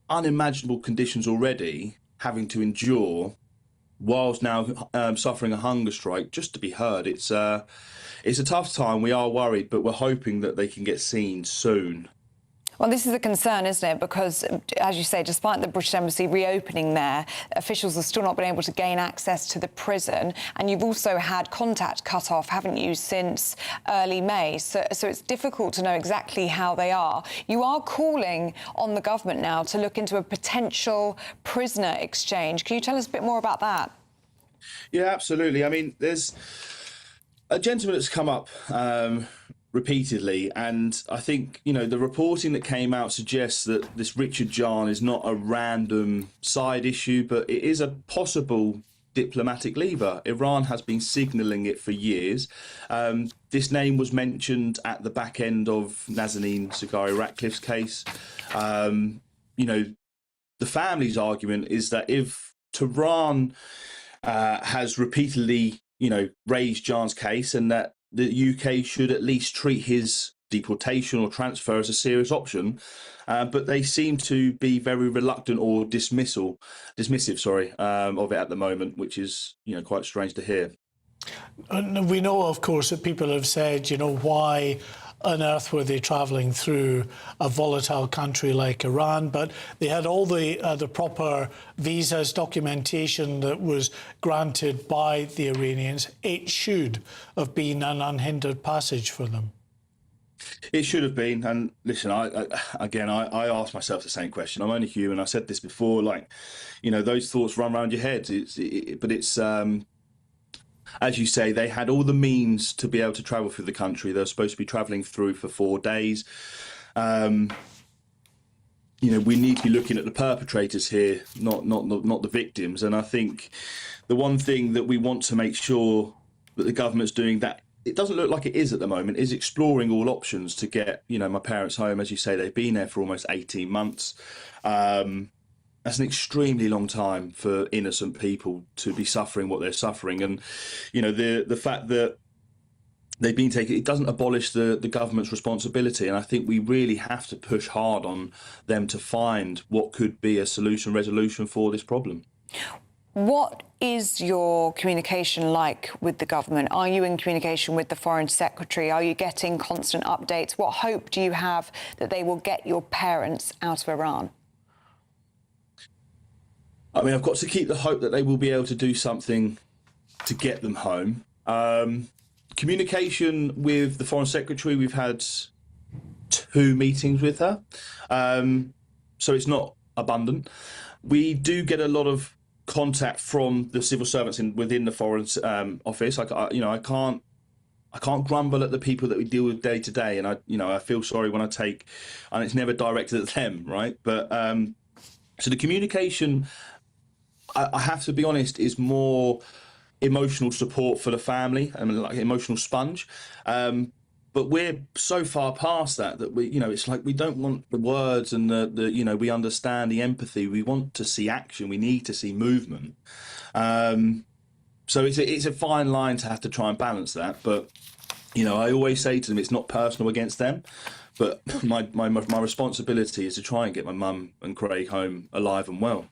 unimaginable conditions already, having to endure, whilst now suffering a hunger strike, just to be heard. It's a tough time. We are worried, but we're hoping that they can get seen soon. Well, this is a concern, isn't it? Because, as you say, despite the British Embassy reopening there, officials have still not been able to gain access to the prison. And you've also had contact cut off, haven't you, since early May? So it's difficult to know exactly how they are. You are calling on the government now to look into a potential prisoner exchange. Can you tell us a bit more about that? Yeah, absolutely. I mean, there's a gentleman that's come up repeatedly, and I think, you know, the reporting that came out suggests that this Richard John is not a random side issue, but it is a possible diplomatic lever. Iran has been signalling it for years. This name was mentioned at the back end of Nazanin Zaghari-Ratcliffe's case. You know, the family's argument is that if Tehran has repeatedly, you know, raised Jan's case, and that the UK should at least treat his deportation or transfer as a serious option, but they seem to be very reluctant or dismissive, of it at the moment, which is, you know, quite strange to hear. And we know, of course, that people have said, you know, why on earth were they travelling through a volatile country like Iran? But they had all the proper visas, documentation that was granted by the Iranians. It should have been an unhindered passage for them. It should have been. And listen, I ask myself the same question. I'm only human. I said this before, like, you know, those thoughts run around your head. But it's as you say, they had all the means to be able to travel through the country. They were supposed to be travelling through for 4 days. You know, we need to be looking at the perpetrators here, not the victims. And I think the one thing that we want to make sure that the government's doing, that it doesn't look like it is at the moment, is exploring all options to get, you know, my parents home. As you say, they've been there for almost 18 months. That's an extremely long time for innocent people to be suffering what they're suffering. And, you know, the fact that they've been taken, it doesn't abolish the government's responsibility. And I think we really have to push hard on them to find what could be a resolution for this problem. What is your communication like with the government? Are you in communication with the Foreign Secretary? Are you getting constant updates? What hope do you have that they will get your parents out of Iran? I mean, I've got to keep the hope that they will be able to do something to get them home. Communication with the Foreign Secretary, we've had 2 meetings with her, so it's not abundant. We do get a lot of contact from the civil servants within the Foreign Office. I can't grumble at the people that we deal with day to day, and I feel sorry when I take, and it's never directed at them, right? But so the communication, I have to be honest, is more emotional support for the family, I mean, like emotional sponge. But we're so far past that we, you know, it's like we don't want the words and the you know, we understand the empathy. We want to see action. We need to see movement. So it's a fine line to have to try and balance that. But, you know, I always say to them, it's not personal against them. But my responsibility is to try and get my mum and Craig home alive and well.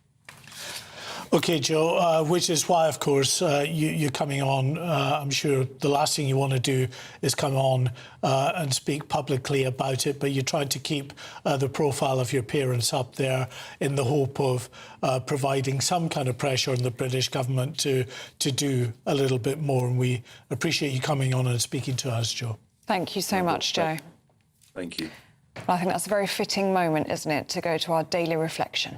OK, Joe, which is why, of course, you're coming on. I'm sure the last thing you want to do is come on and speak publicly about it, but you're trying to keep the profile of your parents up there in the hope of providing some kind of pressure on the British government to do a little bit more. And we appreciate you coming on and speaking to us, Joe. Thank you so much, Joe. Thank you. I think that's a very fitting moment, isn't it, to go to our daily reflection.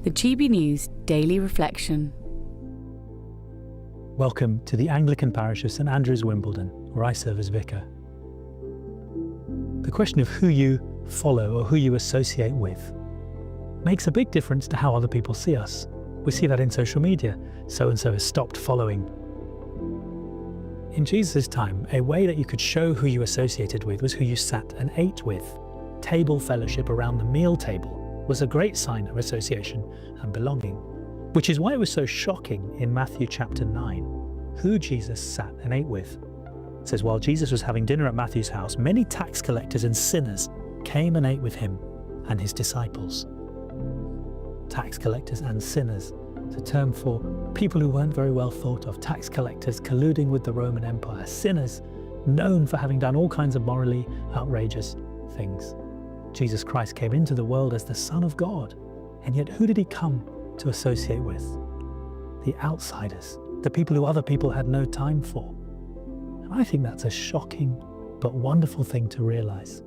The GB News Daily Reflection. Welcome to the Anglican parish of St Andrew's, Wimbledon, where I serve as vicar. The question of who you follow or who you associate with makes a big difference to how other people see us. We see that in social media. So-and-so has stopped following. In Jesus' time, a way that you could show who you associated with was who you sat and ate with. Table fellowship around the meal table was a great sign of association and belonging, which is why it was so shocking in Matthew chapter 9, who Jesus sat and ate with. It says, while Jesus was having dinner at Matthew's house, many tax collectors and sinners came and ate with him and his disciples. Tax collectors and sinners, it's a term for people who weren't very well thought of. Tax collectors colluding with the Roman Empire, sinners known for having done all kinds of morally outrageous things. Jesus Christ came into the world as the Son of God, and yet who did he come to associate with? The outsiders, the people who other people had no time for. And I think that's a shocking but wonderful thing to realize.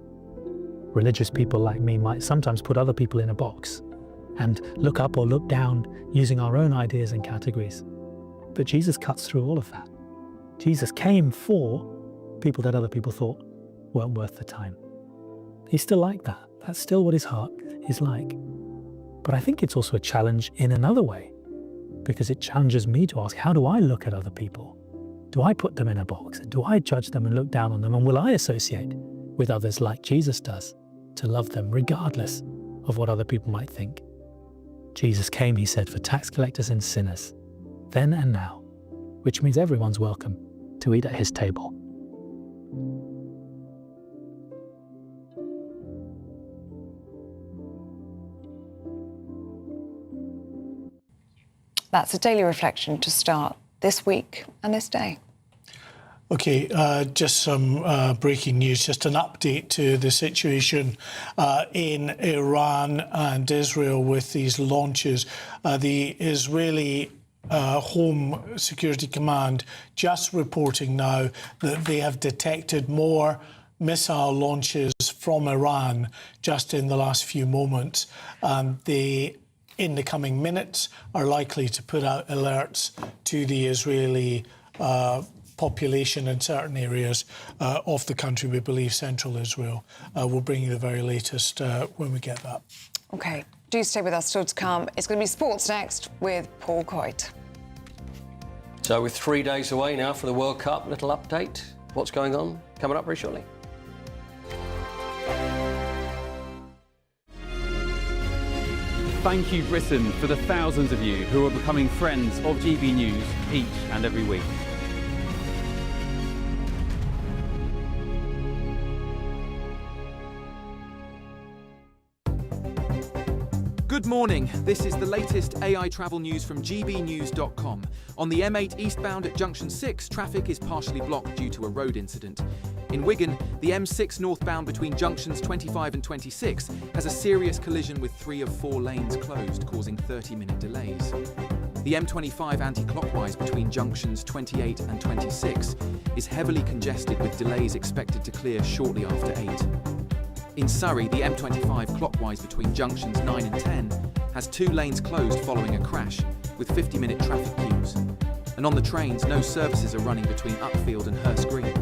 Religious people like me might sometimes put other people in a box and look up or look down using our own ideas and categories. But Jesus cuts through all of that. Jesus came for people that other people thought weren't worth the time. He's still like that. That's still what his heart is like. But I think it's also a challenge in another way, because it challenges me to ask, how do I look at other people? Do I put them in a box? Do I judge them and look down on them? And will I associate with others like Jesus does, to love them regardless of what other people might think? Jesus came, he said, for tax collectors and sinners, then and now, which means everyone's welcome to eat at his table. That's a daily reflection to start this week and this day. OK, just some breaking news, just an update to the situation in Iran and Israel with these launches. The Israeli Home Security Command just reporting now that they have detected more missile launches from Iran just in the last few moments. They, in the coming minutes, are likely to put out alerts to the Israeli population in certain areas of the country, we believe central Israel. We'll bring you the very latest when we get that. OK, do stay with us still to come. It's going to be sports next with Paul Coyte. So we're 3 days away now for the World Cup. Little update. What's going on? Coming up very shortly. Thank you, Britain, for the thousands of you who are becoming friends of GB News each and every week. Good morning. This is the latest AI travel news from gbnews.com. On the M8 eastbound at Junction 6, traffic is partially blocked due to a road incident. In Wigan, the M6 northbound between junctions 25 and 26 has a serious collision with 3 of 4 lanes closed, causing 30-minute delays. The M25 anti-clockwise between junctions 28 and 26 is heavily congested with delays expected to clear shortly after 8. In Surrey, the M25 clockwise between junctions 9 and 10 has 2 lanes closed following a crash, with 50-minute traffic queues. And on the trains, no services are running between Upfield and Hurst Green.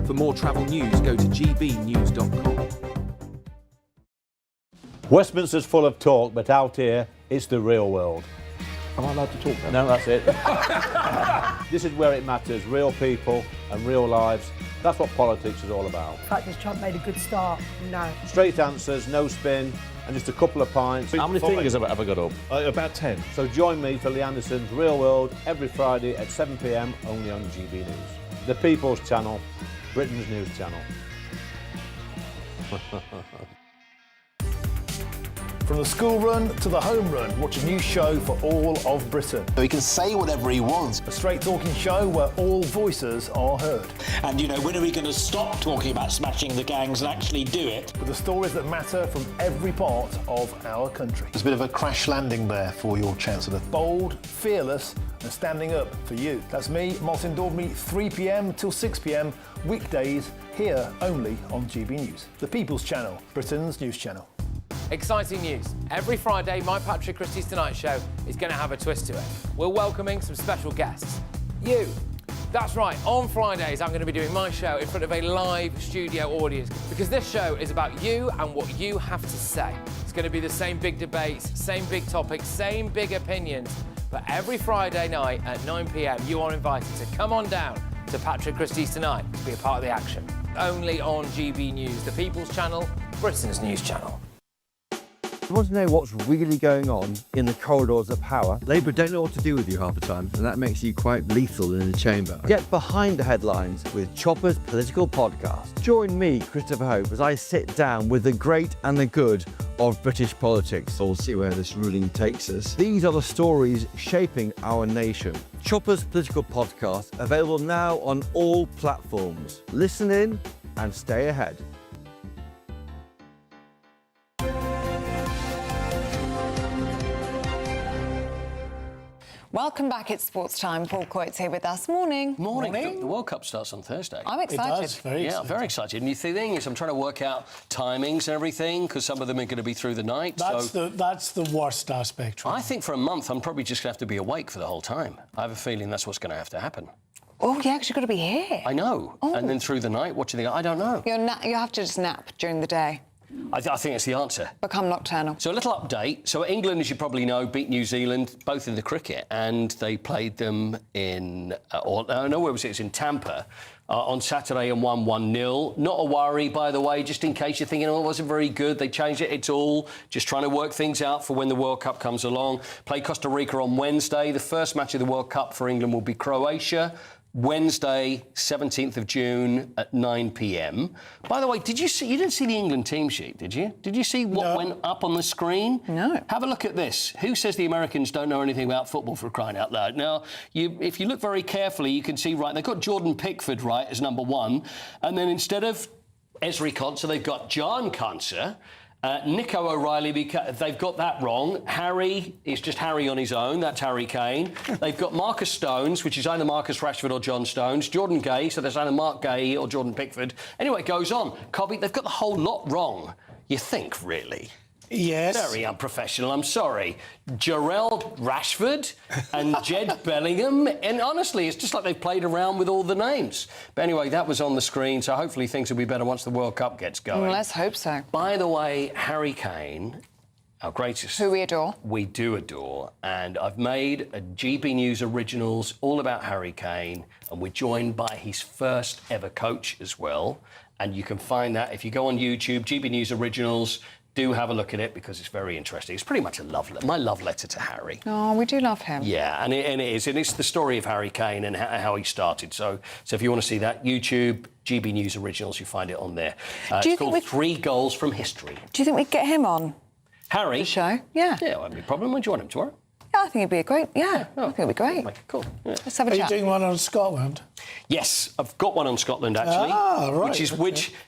For more travel news, go to gbnews.com. Westminster's full of talk, but out here, it's the real world. Am I allowed to talk now? No, that's it. This is where it matters, real people and real lives. That's what politics is all about. In fact, has Trump made a good start? No. Straight answers, no spin, and just a couple of pints. How many fingers have I got up? About 10. So join me for Lee Anderson's Real World every Friday at 7 p.m. only on GB News. The People's Channel, Britain's news channel. From the school run to the home run, watch a new show for all of Britain. He can say whatever he wants. A straight-talking show where all voices are heard. And, you know, when are we going to stop talking about smashing the gangs and actually do it? With the stories that matter from every part of our country. There's a bit of a crash landing there for your Chancellor. Bold, fearless and standing up for you. That's me, Martin Daubney, 3 p.m. till 6 p.m, weekdays, here only on GB News. The People's Channel, Britain's news channel. Exciting news. Every Friday, my Patrick Christie's Tonight Show is going to have a twist to it. We're welcoming some special guests. You. That's right, on Fridays I'm going to be doing my show in front of a live studio audience because this show is about you and what you have to say. It's going to be the same big debates, same big topics, same big opinions. But every Friday night at 9 p.m, you are invited to come on down to Patrick Christie's Tonight to be a part of the action. Only on GB News, the People's Channel, Britain's news channel. You want to know what's really going on in the corridors of power? Labour don't know what to do with you half the time, and that makes you quite lethal in the chamber. Get behind the headlines with Chopper's political podcast. Join me, Christopher Hope, as I sit down with the great and the good of British politics. We'll see where this ruling takes us. These are the stories shaping our nation. Chopper's political podcast, available now on all platforms. Listen in and stay ahead. Welcome back. It's sports time. Paul Coyte's here with us. Morning. Morning. The World Cup starts on Thursday. I'm excited. It does. Very excited. Very excited. And the thing is, I'm trying to work out timings and everything because some of them are going to be through the night. That's the worst aspect. Really. I think for a month, I'm probably just going to have to be awake for the whole time. I have a feeling that's what's going to have to happen. Oh, yeah, because you've got to be here. I know. Oh. And then through the night, what do you think? I don't know. You have to just nap during the day. I think it's the answer. Become nocturnal. So a little update. So England, as you probably know, beat New Zealand both in the cricket, and they played them in, where was it? It was in Tampa on Saturday and won 1-0. Not a worry, by the way, just in case you're thinking, oh, it wasn't very good. They changed it. It's all just trying to work things out for when the World Cup comes along. Play Costa Rica on Wednesday. The first match of the World Cup for England will be Croatia. Wednesday, 17th of June at 9 p.m. By the way, you didn't see the England team sheet, did you? Did you see what went up on the screen? No. Have a look at this. Who says the Americans don't know anything about football, for crying out loud? Now, if you look very carefully, you can see, right, they've got Jordan Pickford, right, as number 1. And then instead of Esri Konsa, they've got John Konsa. Nico O'Reilly, they've got that wrong. Harry is just Harry on his own. That's Harry Kane. They've got Marcus Stones, which is either Marcus Rashford or John Stones. Jordan Gay, so there's either Mark Gay or Jordan Pickford. Anyway, it goes on. Cobby, they've got the whole lot wrong. You think, really? Yes. Very unprofessional, I'm sorry. Jarrell Rashford and Jed Bellingham. And honestly, it's just like they've played around with all the names. But anyway, that was on the screen, so hopefully things will be better once the World Cup gets going. Well, let's hope so. By the way, Harry Kane, our greatest... Who we adore. We do adore. And I've made a GB News Originals all about Harry Kane, and we're joined by his first ever coach as well. And you can find that if you go on YouTube, GB News Originals. Do have a look at it because it's very interesting. It's pretty much my love letter to Harry. Oh, we do love him. Yeah, and it is. And it's the story of Harry Kane and how he started. So if you want to see that, YouTube, GB News Originals, you find it on there. It's called 3 Goals from History. Do you think we'd get him on? Harry? The show? Yeah. Yeah, won't be a problem. We'll join him tomorrow. Yeah, I think it'd be a great... Yeah, I think it'd be great. Cool. Yeah. Let's have a Are chat. you doing one on Scotland? Yes, I've got one on Scotland, actually. Ah, right.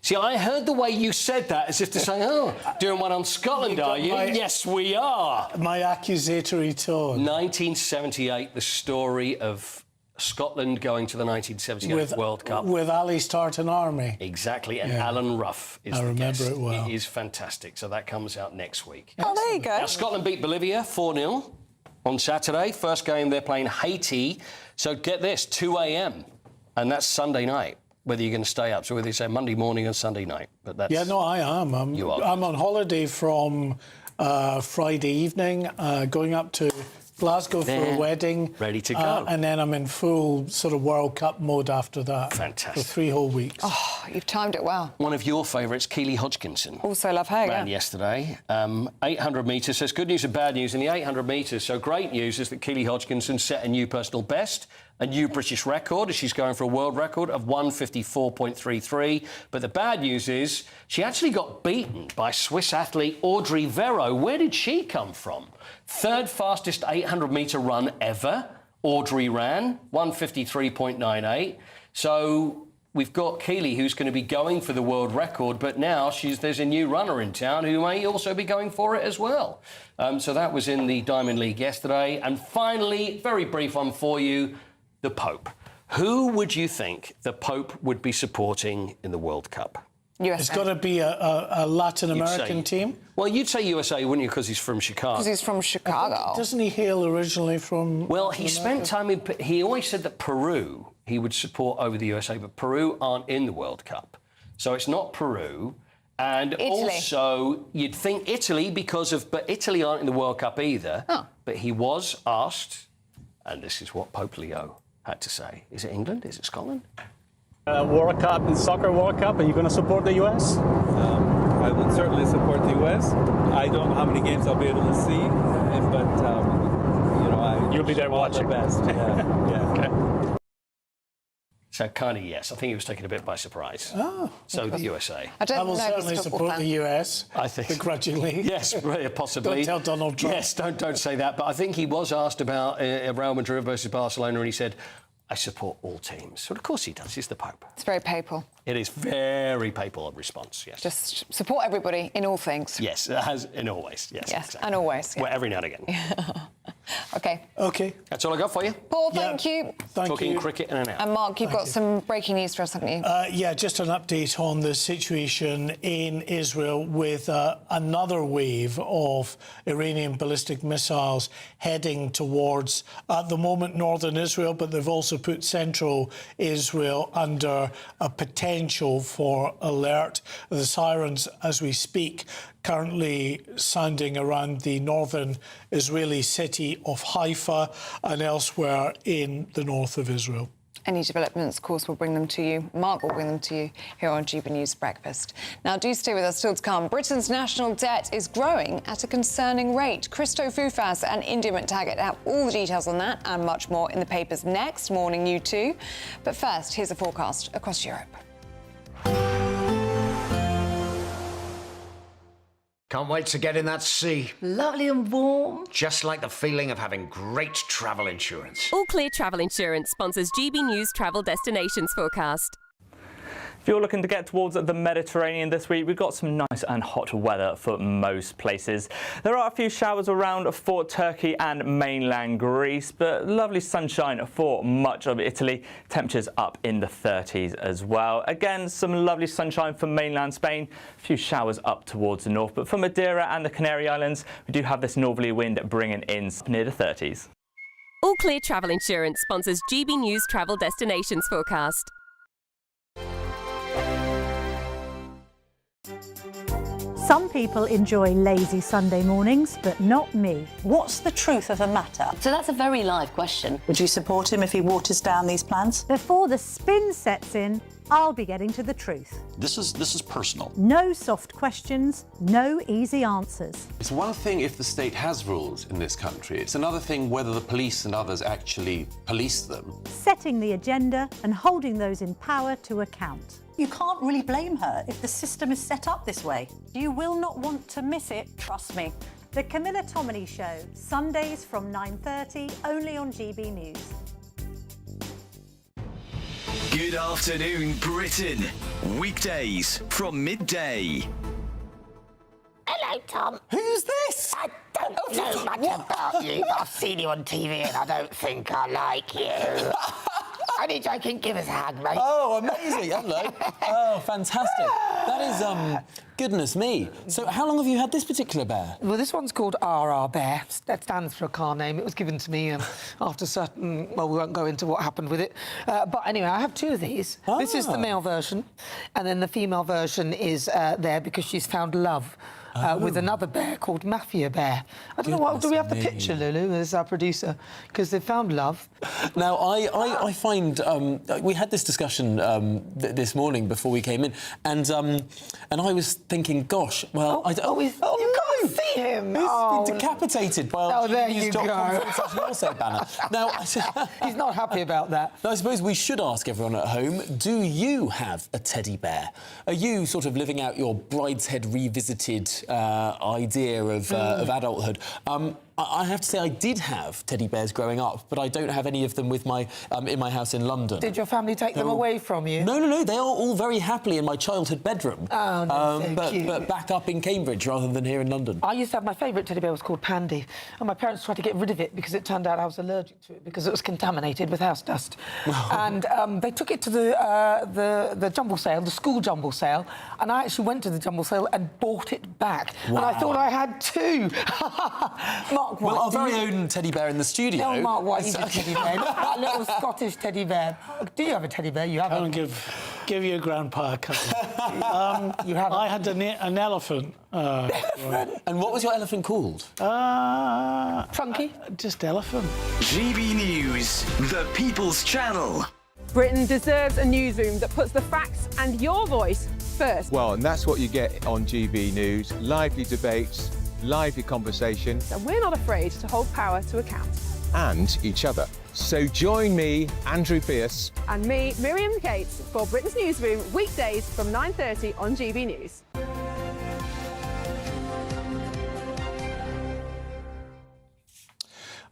See, I heard the way you said that as if to say, oh, doing one on Scotland, are you? Yes, we are. My accusatory tone. 1978, the story of Scotland going to the 1978 World Cup. With Ali starting army. Exactly, and Alan Ruff is the guest. I remember it well. It is fantastic, so that comes out next week. Oh, there you go. Now, Scotland beat Bolivia 4-0 on Saturday. First game, they're playing Haiti. So get this, 2 a.m. And that's Sunday night, whether you're going to stay up. So whether you say Monday morning or Sunday night. But that's... Yeah, no, I am. I'm on holiday from Friday evening, going up to Glasgow for a wedding. Ready to go. And then I'm in full sort of World Cup mode after that. Fantastic. For 3 whole weeks. Oh, you've timed it well. One of your favourites, Keely Hodgkinson. Also love her, ran yesterday. 800 metres. There's good news and bad news in the 800 metres. So great news is that Keely Hodgkinson set a new personal best, a new British record, as she's going for a world record of 1:54.33. But the bad news is she actually got beaten by Swiss athlete Audrey Vero. Where did she come from? Third fastest 800-metre run ever, Audrey ran, 1:53.98. So we've got Keely, who's going to be going for the world record, but now there's a new runner in town who may also be going for it as well. So that was in the Diamond League yesterday. And finally, very brief one for you, the Pope. Who would you think the Pope would be supporting in the World Cup? USA. It's got to be a Latin American team. Well, you'd say USA, wouldn't you, because he's from Chicago? Because he's from Chicago. Doesn't he hail originally from... Well, he spent time in... He always said that Peru he would support over the USA, but Peru aren't in the World Cup. So it's not Peru. And Italy. Also, you'd think Italy but Italy aren't in the World Cup either. Oh. But he was asked, and this is what Pope Leo had to say. Is it England? Is it Scotland? World Cup, soccer World Cup, are you going to support the US? I would certainly support the US. I don't know how many games I'll be able to see, but you'll be there watching. The best. Yeah. Okay. So kind of yes. I think he was taken a bit by surprise. Oh. So the USA. I will certainly support the US. I think begrudgingly. Yes, possibly. Don't tell Donald Trump. Yes, don't say that. But I think he was asked about Real Madrid versus Barcelona, and he said, I support all teams. So of course he does. He's the Pope. It's very papal. It is very papal response, yes. Just support everybody in all things. Yes, it has in all ways. Yes, yes, exactly. and always. Yeah. Well, every now and again. OK. OK. That's all I got for you. Paul, thank you. Talking cricket in and out. And Mark, you've got some breaking news for us, haven't you? Yeah, just an update on the situation in Israel with another wave of Iranian ballistic missiles heading towards, at the moment, northern Israel, but they've also put central Israel under a potential for alert. The sirens, as we speak, currently sounding around the northern Israeli city of Haifa and elsewhere in the north of Israel. Any developments, of course, we'll bring them to you. Mark will bring them to you here on GB News Breakfast. Now, do stay with us still to come. Britain's national debt is growing at a concerning rate. Christo Fufas and India McTaggart have all the details on that and much more in the papers next morning, you too. But first, here's a forecast across Europe. Can't wait to get in that sea. Lovely and warm. Just like the feeling of having great travel insurance. All Clear Travel Insurance sponsors GB News Travel Destinations Forecast. If you're looking to get towards the Mediterranean this week, we've got some nice and hot weather for most places. There are a few showers around for Turkey and mainland Greece, but lovely sunshine for much of Italy. Temperatures up in the 30s as well. Again, some lovely sunshine for mainland Spain. A few showers up towards the north, but for Madeira and the Canary Islands, we do have this northerly wind bringing in near the 30s. All Clear Travel Insurance sponsors GB News Travel Destinations Forecast. Some people enjoy lazy Sunday mornings, but not me. What's the truth of the matter? So that's a very live question. Would you support him if he waters down these plans? Before the spin sets in, I'll be getting to the truth. This is personal. No soft questions, no easy answers. It's one thing if the state has rules in this country. It's another thing whether the police and others actually police them. Setting the agenda and holding those in power to account. You can't really blame her if the system is set up this way. You will not want to miss it, trust me. The Camilla Tominey Show, Sundays from 9:30, only on GB News. Good afternoon, Britain. Weekdays from midday. Hello, Tom. Who's this? I don't know much about you, but I've seen you on TV and I don't think I like you. Only joking, give us a hug, mate. Oh, amazing. Hello. Oh, fantastic. That is, goodness me. So how long have you had this particular bear? Well, this one's called RR Bear. That stands for a car name. It was given to me after certain... Well, we won't go into what happened with it. But anyway, I have two of these. Ah. This is the male version, and then the female version is there because she's found love. With another bear called Mafia Bear. I don't know what... Do we have the picture, Lulu, as our producer? Because they found love. Now, I find... we had this discussion this morning before we came in, and I was thinking, gosh, well... You can't see him! Who's been decapitated by our there you go. also banner. Now, he's not happy about that. Now, I suppose we should ask everyone at home, do you have a teddy bear? Are you sort of living out your Brideshead Revisited idea of adulthood? I have to say I did have teddy bears growing up, but I don't have any of them with my in my house in London. Did your family take them away from you? No. They are all very happily in my childhood bedroom. Oh, no, so cute. But back up in Cambridge rather than here in London. I used to have my favourite teddy bear was called Pandy, and my parents tried to get rid of it because it turned out I was allergic to it because it was contaminated with house dust. And they took it to the jumble sale, the school jumble sale, and I actually went to the jumble sale and bought it back. Wow. And I thought I had two. Mark White. Well, our very own teddy bear in the studio. No, Mark White, he's a teddy bear. Not a little Scottish teddy bear. Do you have a teddy bear? You have. I'll give your grandpa a couple. You have. I had an elephant. And what was your elephant called? Chunky. Just elephant. GB News, the People's Channel. Britain deserves a newsroom that puts the facts and your voice first. Well, and that's what you get on GB News. Lively debates, lively conversation. And we're not afraid to hold power to account. And each other. So join me, Andrew Pearce. And me, Miriam Gates, for Britain's Newsroom, weekdays from 9:30 on GB News.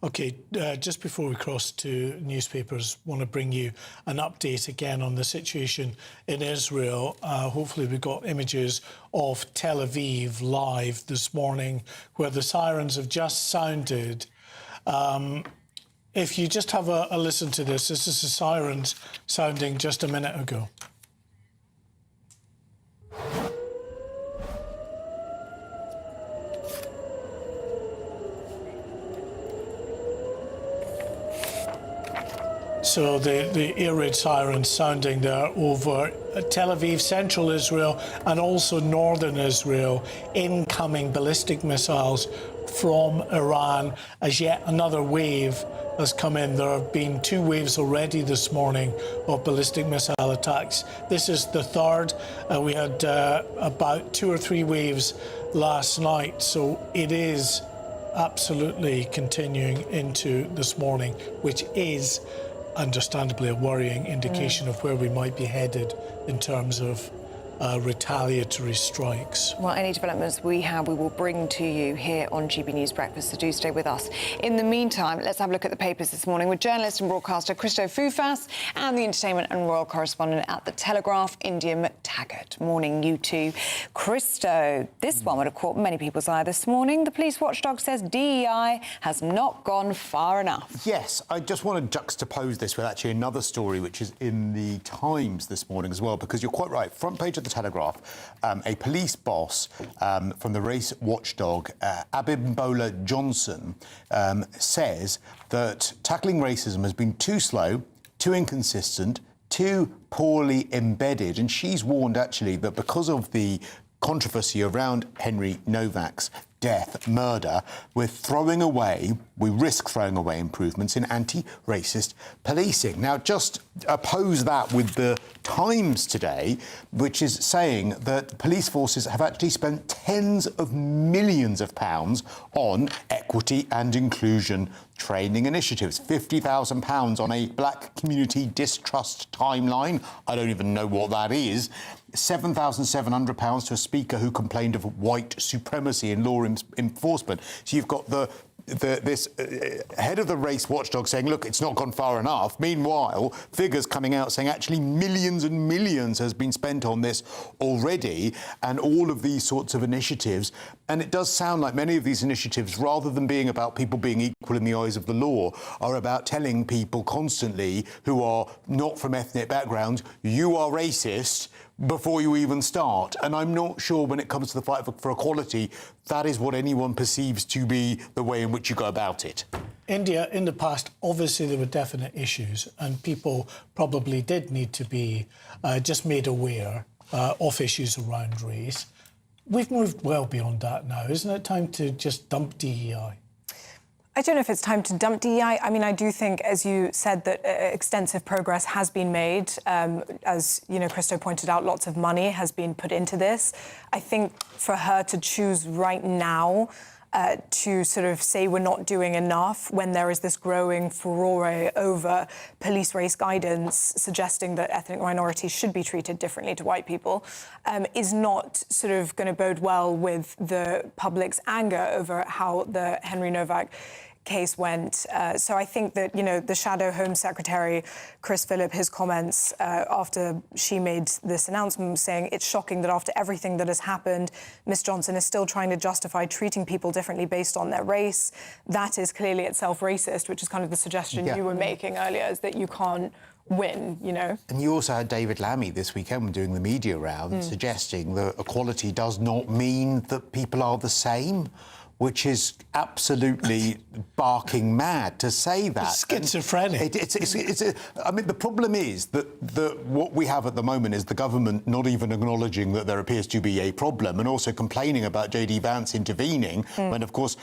OK, just before we cross to newspapers, want to bring you an update again on the situation in Israel. Hopefully we've got images of Tel Aviv live this morning, where the sirens have just sounded If you just have a listen to this is the sirens sounding just a minute ago. So the air raid sirens sounding there over Tel Aviv, central Israel, and also northern Israel, incoming ballistic missiles from Iran as yet another wave has come in. There have been 2 waves already this morning of ballistic missile attacks. This is the third. We had about 2 or 3 waves last night, so it is absolutely continuing into this morning, which is understandably a worrying indication of where we might be headed in terms of retaliatory strikes. Well, any developments we have, we will bring to you here on GB News Breakfast, so do stay with us. In the meantime, let's have a look at the papers this morning with journalist and broadcaster Christo Foufas and the entertainment and royal correspondent at The Telegraph, India McTaggart. Morning, you two. Christo, this one would have caught many people's eye this morning. The police watchdog says DEI has not gone far enough. Yes, I just want to juxtapose this with actually another story which is in the Times this morning as well, because you're quite right. Front page of The Telegraph, a police boss from the race watchdog, Abimbola Johnson, says that tackling racism has been too slow, too inconsistent, too poorly embedded. And she's warned, actually, that because of the controversy around Henry Novak's death, murder, we risk throwing away improvements in anti-racist policing. Now, just oppose that with the Times today, which is saying that police forces have actually spent tens of millions of pounds on equity and inclusion training initiatives. £50,000 on a black community distrust timeline. I don't even know what that is. £7,700 to a speaker who complained of white supremacy in law enforcement. So you've got this head of the race watchdog saying, look, it's not gone far enough. Meanwhile, figures coming out saying actually millions and millions has been spent on this already, and all of these sorts of initiatives. And it does sound like many of these initiatives, rather than being about people being equal in the eyes of the law, are about telling people constantly who are not from ethnic backgrounds, you are racist, before you even start. And I'm not sure when it comes to the fight for equality, that is what anyone perceives to be the way in which you go about it. India, in the past, obviously there were definite issues and people probably did need to be just made aware of issues around race. We've moved well beyond that now. Isn't it time to just dump DEI? I don't know if it's time to dump DEI. I mean, I do think, as you said, that extensive progress has been made. As, you know, Christo pointed out, lots of money has been put into this. I think for her to choose right now to sort of say we're not doing enough when there is this growing furore over police race guidance suggesting that ethnic minorities should be treated differently to white people is not sort of going to bode well with the public's anger over how the Henry Novak case went. So I think that, you know, the Shadow Home Secretary, Chris Phillip, his comments after she made this announcement saying it's shocking that after everything that has happened, Miss Johnson is still trying to justify treating people differently based on their race. That is clearly itself racist, which is kind of the suggestion you were making earlier, is that you can't win, you know. And you also had David Lammy this weekend doing the media round suggesting that equality does not mean that people are the same, which is absolutely barking mad to say that. It's schizophrenic. I mean, the problem is that what we have at the moment is the government not even acknowledging that there appears to be a problem, and also complaining about JD Vance intervening, when, of course,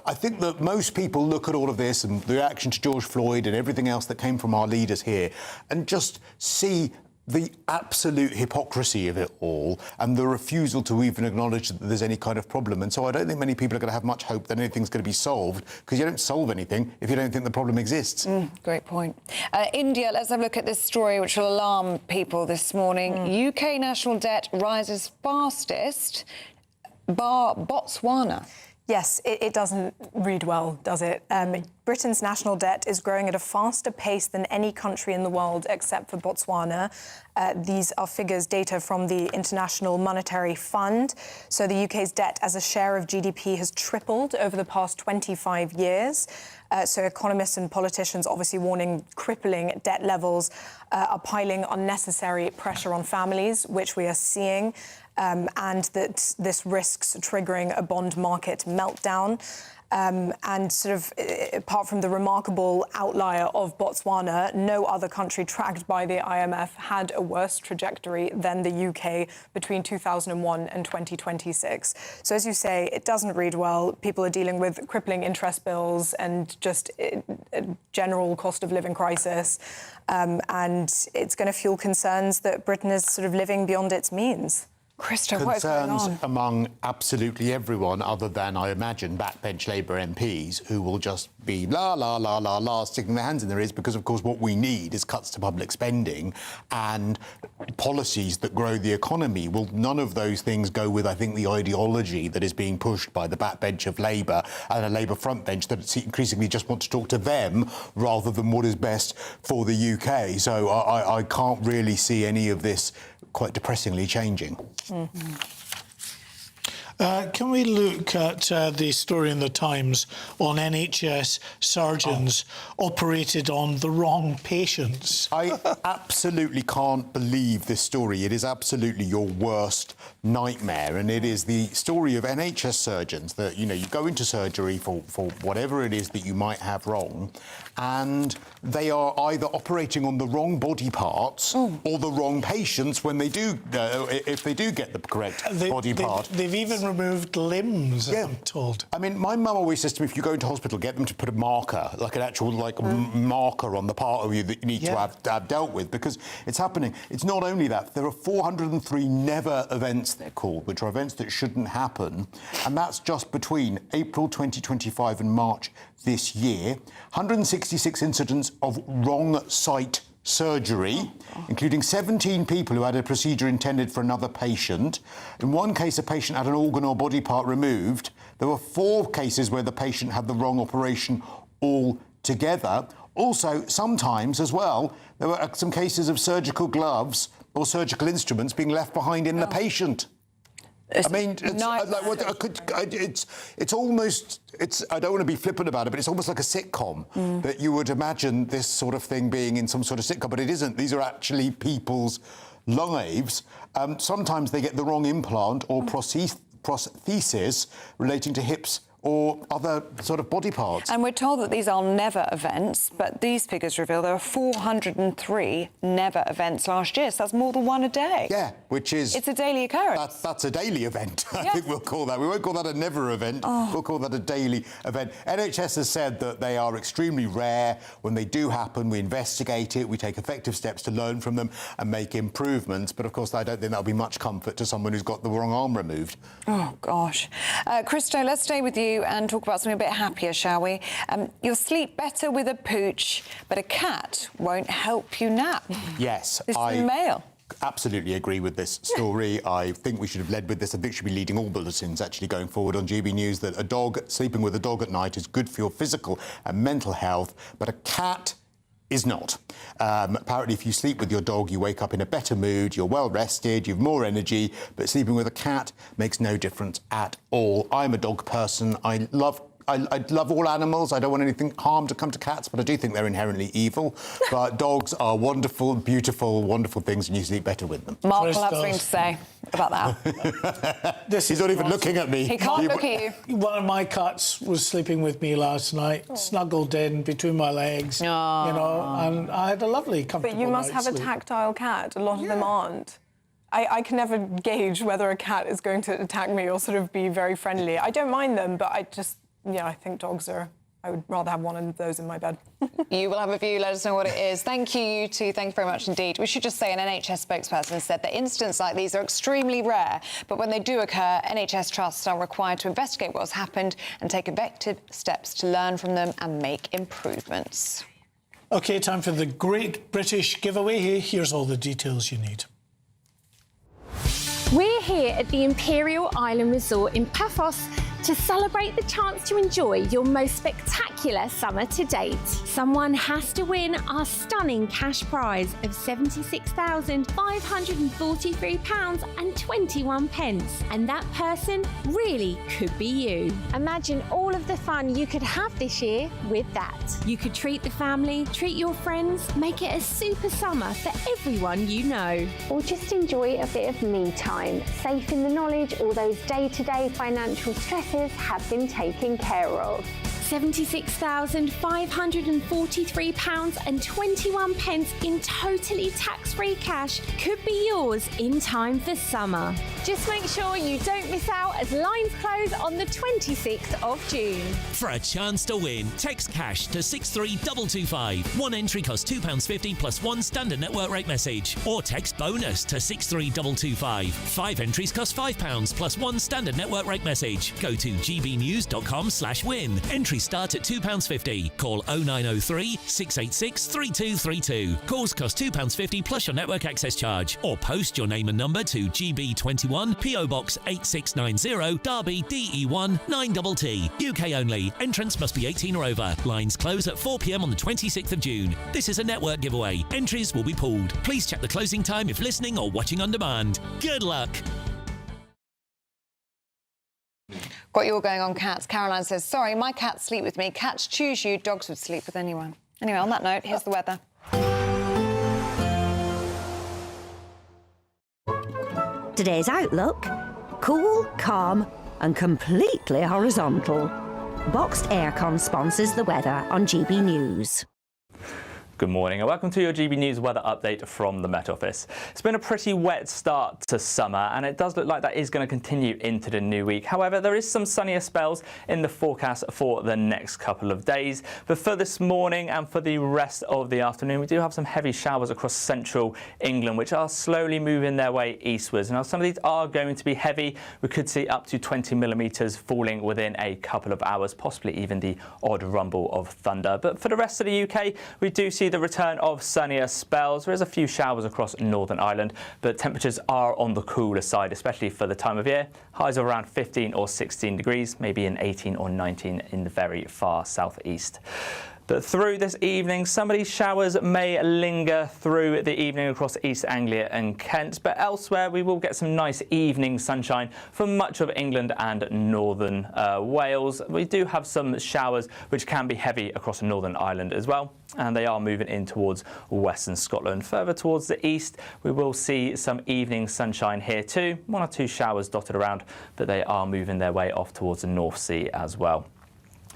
I think that most people look at all of this and the reaction to George Floyd and everything else that came from our leaders here and just see the absolute hypocrisy of it all and the refusal to even acknowledge that there's any kind of problem. And so I don't think many people are going to have much hope that anything's going to be solved, because you don't solve anything if you don't think the problem exists. Great point. India, let's have a look at this story which will alarm people this morning. UK national debt rises fastest, bar Botswana. Yes, it doesn't read well, does it? Britain's national debt is growing at a faster pace than any country in the world except for Botswana. These are data from the International Monetary Fund. So the UK's debt as a share of GDP has tripled over the past 25 years. So economists and politicians obviously warning crippling debt levels are piling unnecessary pressure on families, which we are seeing, and that this risks triggering a bond market meltdown. And sort of, apart from the remarkable outlier of Botswana, no other country tracked by the IMF had a worse trajectory than the UK between 2001 and 2026. So, as you say, it doesn't read well. People are dealing with crippling interest bills and just a general cost of living crisis. And it's going to fuel concerns that Britain is sort of living beyond its means. Christo, what is going on? Concerns among absolutely everyone other than, I imagine, backbench Labour MPs who will just be la, la, la, la, la, sticking their hands in their ears because, of course, what we need is cuts to public spending and policies that grow the economy. Well, none of those things go with, I think, the ideology that is being pushed by the backbench of Labour and a Labour frontbench that increasingly just want to talk to them rather than what is best for the UK. So I can't really see any of this quite depressingly changing. Mm-hmm. Can we look at the story in the Times on NHS surgeons operated on the wrong patients? I absolutely can't believe this story. It is absolutely your worst nightmare, and it is the story of NHS surgeons that, you know, you go into surgery for whatever it is that you might have wrong, and they are either operating on the wrong body parts or the wrong patients when they do, if they do get the correct body part. They've even removed limbs, I'm told. I mean, my mum always says to me, if you go into hospital, get them to put a marker, like an actual marker on the part of you that you need to have dealt with, because it's happening. It's not only that, there are 403 never events, they're called, which are events that shouldn't happen, and that's just between April 2025 and March this year. 166 incidents of wrong site surgery, including 17 people who had a procedure intended for another patient. In one case, a patient had an organ or body part removed. There were 4 cases where the patient had the wrong operation altogether. Also, sometimes as well, there were some cases of surgical gloves or surgical instruments being left behind in the patient. I mean, it's almost, I don't want to be flippant about it, but it's almost like a sitcom that you would imagine this sort of thing being in some sort of sitcom, but it isn't. These are actually people's lives. Sometimes they get the wrong implant or prosthesis relating to hips or other sort of body parts. And we're told that these are never events, but these figures reveal there are 403 never events last year, so that's more than one a day. Yeah, which is... It's a daily occurrence. That's a daily event, I think we'll call that. We won't call that a never event, we'll call that a daily event. NHS has said that they are extremely rare. When they do happen, we investigate it, we take effective steps to learn from them and make improvements, but of course I don't think that'll be much comfort to someone who's got the wrong arm removed. Oh, gosh. Christo, let's stay with you and talk about something a bit happier, shall we? You'll sleep better with a pooch, but a cat won't help you nap. Yes. This is the Mail. Absolutely agree with this story. I think we should have led with this. I think we should be leading all bulletins actually going forward on GB News, that sleeping with a dog at night is good for your physical and mental health, but a cat is not. Apparently, if you sleep with your dog, you wake up in a better mood, you're well rested, you've more energy, but sleeping with a cat makes no difference at all. I'm a dog person. I love all animals. I don't want anything harm to come to cats, but I do think they're inherently evil. But dogs are wonderful, beautiful, wonderful things, and you sleep better with them. Mark will have something to say about that. He's not even looking at me. He can't look at you. One of my cats was sleeping with me last night, snuggled in between my legs, you know, and I had a lovely, comfortable But you must have sleep. a tactile cat. A lot of them aren't. I can never gauge whether a cat is going to attack me or sort of be very friendly. I don't mind them, but I just... Yeah, I think dogs are... I would rather have one of those in my bed. You will have a view. Let us know what it is. Thank you, you two. Thank you very much indeed. We should just say an NHS spokesperson said that incidents like these are extremely rare, but when they do occur, NHS trusts are required to investigate what's happened and take effective steps to learn from them and make improvements. OK, time for the Great British Giveaway. Here's all the details you need. We're here at the Imperial Island Resort in Paphos, to celebrate the chance to enjoy your most spectacular summer to date. Someone has to win our stunning cash prize of £76,543.21, and that person really could be you. Imagine all of the fun you could have this year with that. You could treat the family, treat your friends, make it a super summer for everyone you know. Or just enjoy a bit of me time, safe in the knowledge all those day-to-day financial stresses have been taken care of. £76,543.21 in totally tax-free cash could be yours in time for summer. Just make sure you don't miss out as lines close on the 26th of June. For a chance to win, text cash to 63225. One entry costs £2.50 plus one standard network rate message. Or text bonus to 63225. 5 entries cost £5 plus one standard network rate message. Go to gbnews.com/win. Entries start at £2.50. Call 0903 686 3232. Calls cost £2.50 plus your network access charge. Or post your name and number to GB21 PO Box 8690 Derby DE1 9TT. UK only. Entrance must be 18 or over. Lines close at 4 p.m. on the 26th of June. This is a network giveaway. Entries will be pulled. Please check the closing time if listening or watching on demand. Good luck. Got you all going on cats. Caroline says, sorry, my cats sleep with me. Cats choose you, dogs would sleep with anyone. Anyway, on that note, here's the weather. Today's outlook: cool, calm and completely horizontal. Boxed aircon sponsors the weather on GB News. Good morning and welcome to your GB News weather update from the Met Office. It's been a pretty wet start to summer and it does look like that is going to continue into the new week. However, there is some sunnier spells in the forecast for the next couple of days. But for this morning and for the rest of the afternoon, we do have some heavy showers across central England, which are slowly moving their way eastwards. Now, some of these are going to be heavy. We could see up to 20 millimetres falling within a couple of hours, possibly even the odd rumble of thunder. But for the rest of the UK, we do see the return of sunnier spells. There is a few showers across Northern Ireland, but temperatures are on the cooler side, especially for the time of year. Highs of around 15 or 16 degrees, maybe an 18 or 19 in the very far southeast. But through this evening, some of these showers may linger through the evening across East Anglia and Kent, but elsewhere we will get some nice evening sunshine from much of England and northern Wales. We do have some showers which can be heavy across Northern Ireland as well, and they are moving in towards western Scotland. Further towards the east, we will see some evening sunshine here too. 1 or 2 showers dotted around, but they are moving their way off towards the North Sea as well.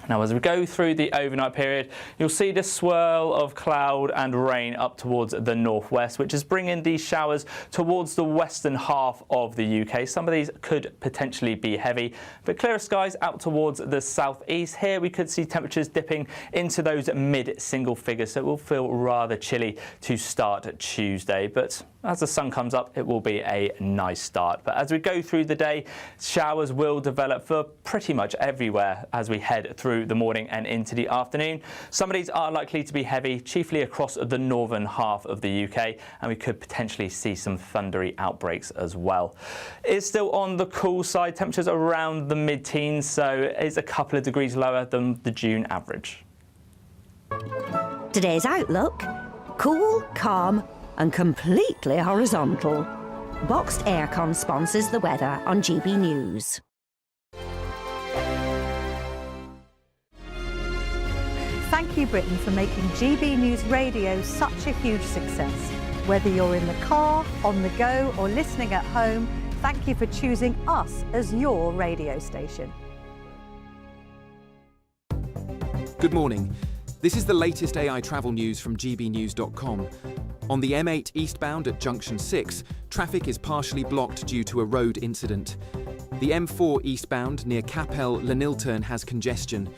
Now, as we go through the overnight period, you'll see the swirl of cloud and rain up towards the northwest, which is bringing these showers towards the western half of the UK. Some of these could potentially be heavy, but clearer skies out towards the southeast. Here we could see temperatures dipping into those mid-single figures, so it will feel rather chilly to start Tuesday. But as the sun comes up, it will be a nice start. But as we go through the day, showers will develop for pretty much everywhere as we head through the morning and into the afternoon. Some of these are likely to be heavy, chiefly across the northern half of the UK, and we could potentially see some thundery outbreaks as well. It's still on the cool side, temperatures around the mid-teens, so it's a couple of degrees lower than the June average. Today's outlook: cool, calm and completely horizontal. Boxed aircon sponsors the weather on GB News. Thank you, Britain, for making GB News Radio such a huge success. Whether you're in the car, on the go or listening at home, thank you for choosing us as your radio station. Good morning. This is the latest AI travel news from gbnews.com. On the M8 eastbound at Junction 6, traffic is partially blocked due to a road incident. The M4 eastbound near Capel Llanilturn has congestion.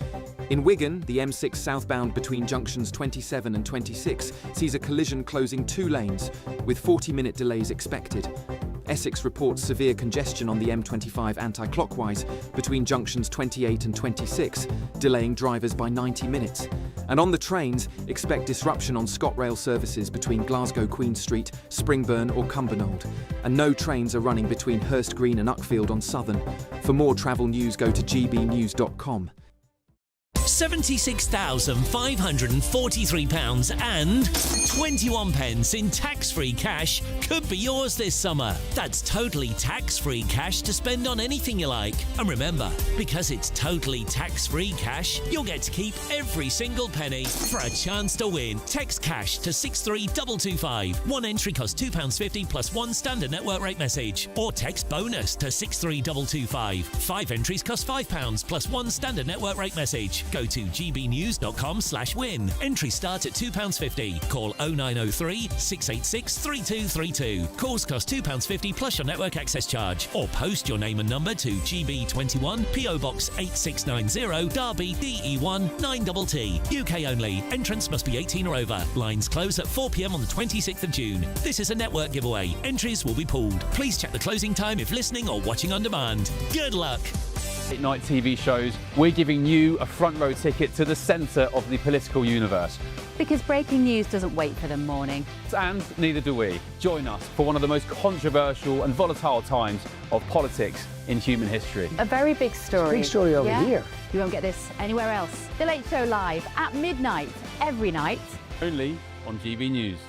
In Wigan, the M6 southbound between junctions 27 and 26 sees a collision closing 2 lanes, with 40-minute delays expected. Essex reports severe congestion on the M25 anti-clockwise between junctions 28 and 26, delaying drivers by 90 minutes. And on the trains, expect disruption on ScotRail services between Glasgow Queen Street, Springburn or Cumbernauld. And no trains are running between Hurst Green and Uckfield on Southern. For more travel news, go to gbnews.com. £76,543 and 21 pence in tax-free cash could be yours this summer. That's totally tax-free cash to spend on anything you like. And remember, because it's totally tax-free cash, you'll get to keep every single penny. For a chance to win, text cash to 63225. One entry costs £2.50 plus one standard network rate message. Or text bonus to 63225. 5 entries cost £5 plus one standard network rate message. Go to gbnews.com/win. Entry start at £2.50. Call 0903 686 3232. Calls cost £2.50 plus your network access charge. Or post your name and number to GB21 PO Box 8690 Derby DE1 9TT. UK only. Entrance must be 18 or over. Lines close at 4 p.m. on the 26th of June. This is a network giveaway. Entries will be pulled. Please check the closing time if listening or watching on demand. Good luck. Late night TV shows, we're giving you a front row ticket to the centre of the political universe. Because breaking news doesn't wait for the morning. And neither do we. Join us for one of the most controversial and volatile times of politics in human history. A very big story. Big story over here. You won't get this anywhere else. The Late Show live at midnight, every night. Only on GB News.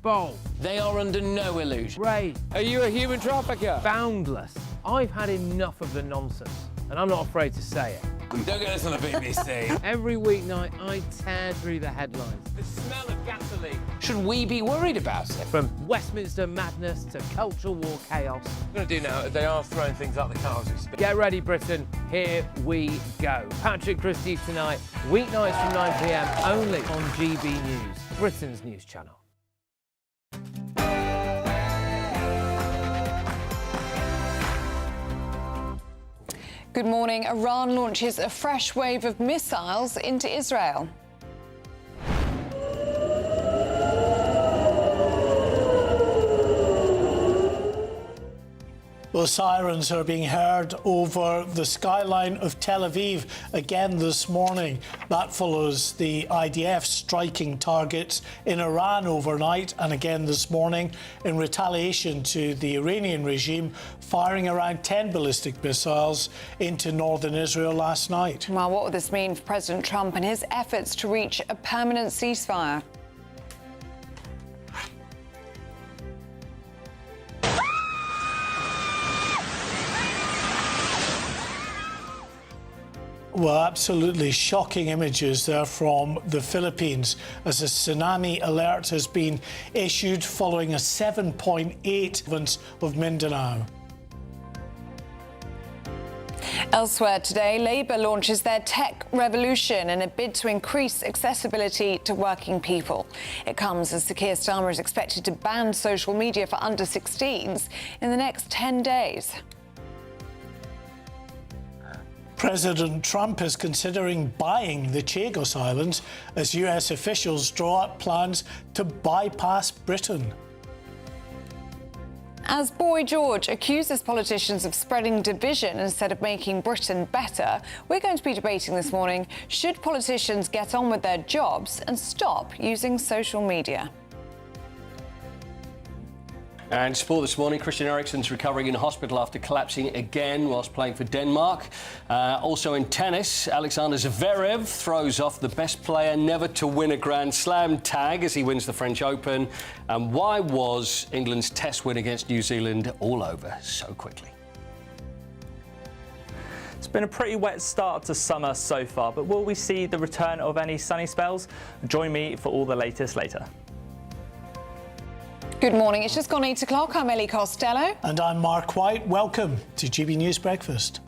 Bold. They are under no illusion. Ray, Are you a human trafficker? Boundless. I've had enough of the nonsense, and I'm not afraid to say it. Don't get us on the BBC. Every weeknight, I tear through the headlines. The smell of gasoline. Should we be worried about it? From Westminster madness to cultural war chaos. What we're going to do now is they are throwing things out the car as we speak. Get ready, Britain. Here we go. Patrick Christie tonight, weeknights from 9 p.m. only on GB News, Britain's news channel. Good morning. Iran launches a fresh wave of missiles into Israel. Well, sirens are being heard over the skyline of Tel Aviv again this morning. That follows the IDF striking targets in Iran overnight and again this morning in retaliation to the Iranian regime firing around 10 ballistic missiles into northern Israel last night. Well, what will this mean for President Trump and his efforts to reach a permanent ceasefire? Well, absolutely shocking images there from the Philippines as a tsunami alert has been issued following a 7.8 province of Mindanao. Elsewhere today, Labour launches their tech revolution in a bid to increase accessibility to working people. It comes as Sir Keir Starmer is expected to ban social media for under 16s in the next 10 days. President Trump is considering buying the Chagos Islands as US officials draw up plans to bypass Britain. As Boy George accuses politicians of spreading division instead of making Britain better, we're going to be debating this morning, should politicians get on with their jobs and stop using social media? And sport this morning, Christian Eriksen's recovering in hospital after collapsing again whilst playing for Denmark. Also in tennis, Alexander Zverev throws off the best player never to win a Grand Slam tag as he wins the French Open. And why was England's test win against New Zealand all over so quickly? It's been a pretty wet start to summer so far, but will we see the return of any sunny spells? Join me for all the latest later. Good morning. It's just gone 8 o'clock. I'm Ellie Costello. And I'm Mark White. Welcome to GB News Breakfast.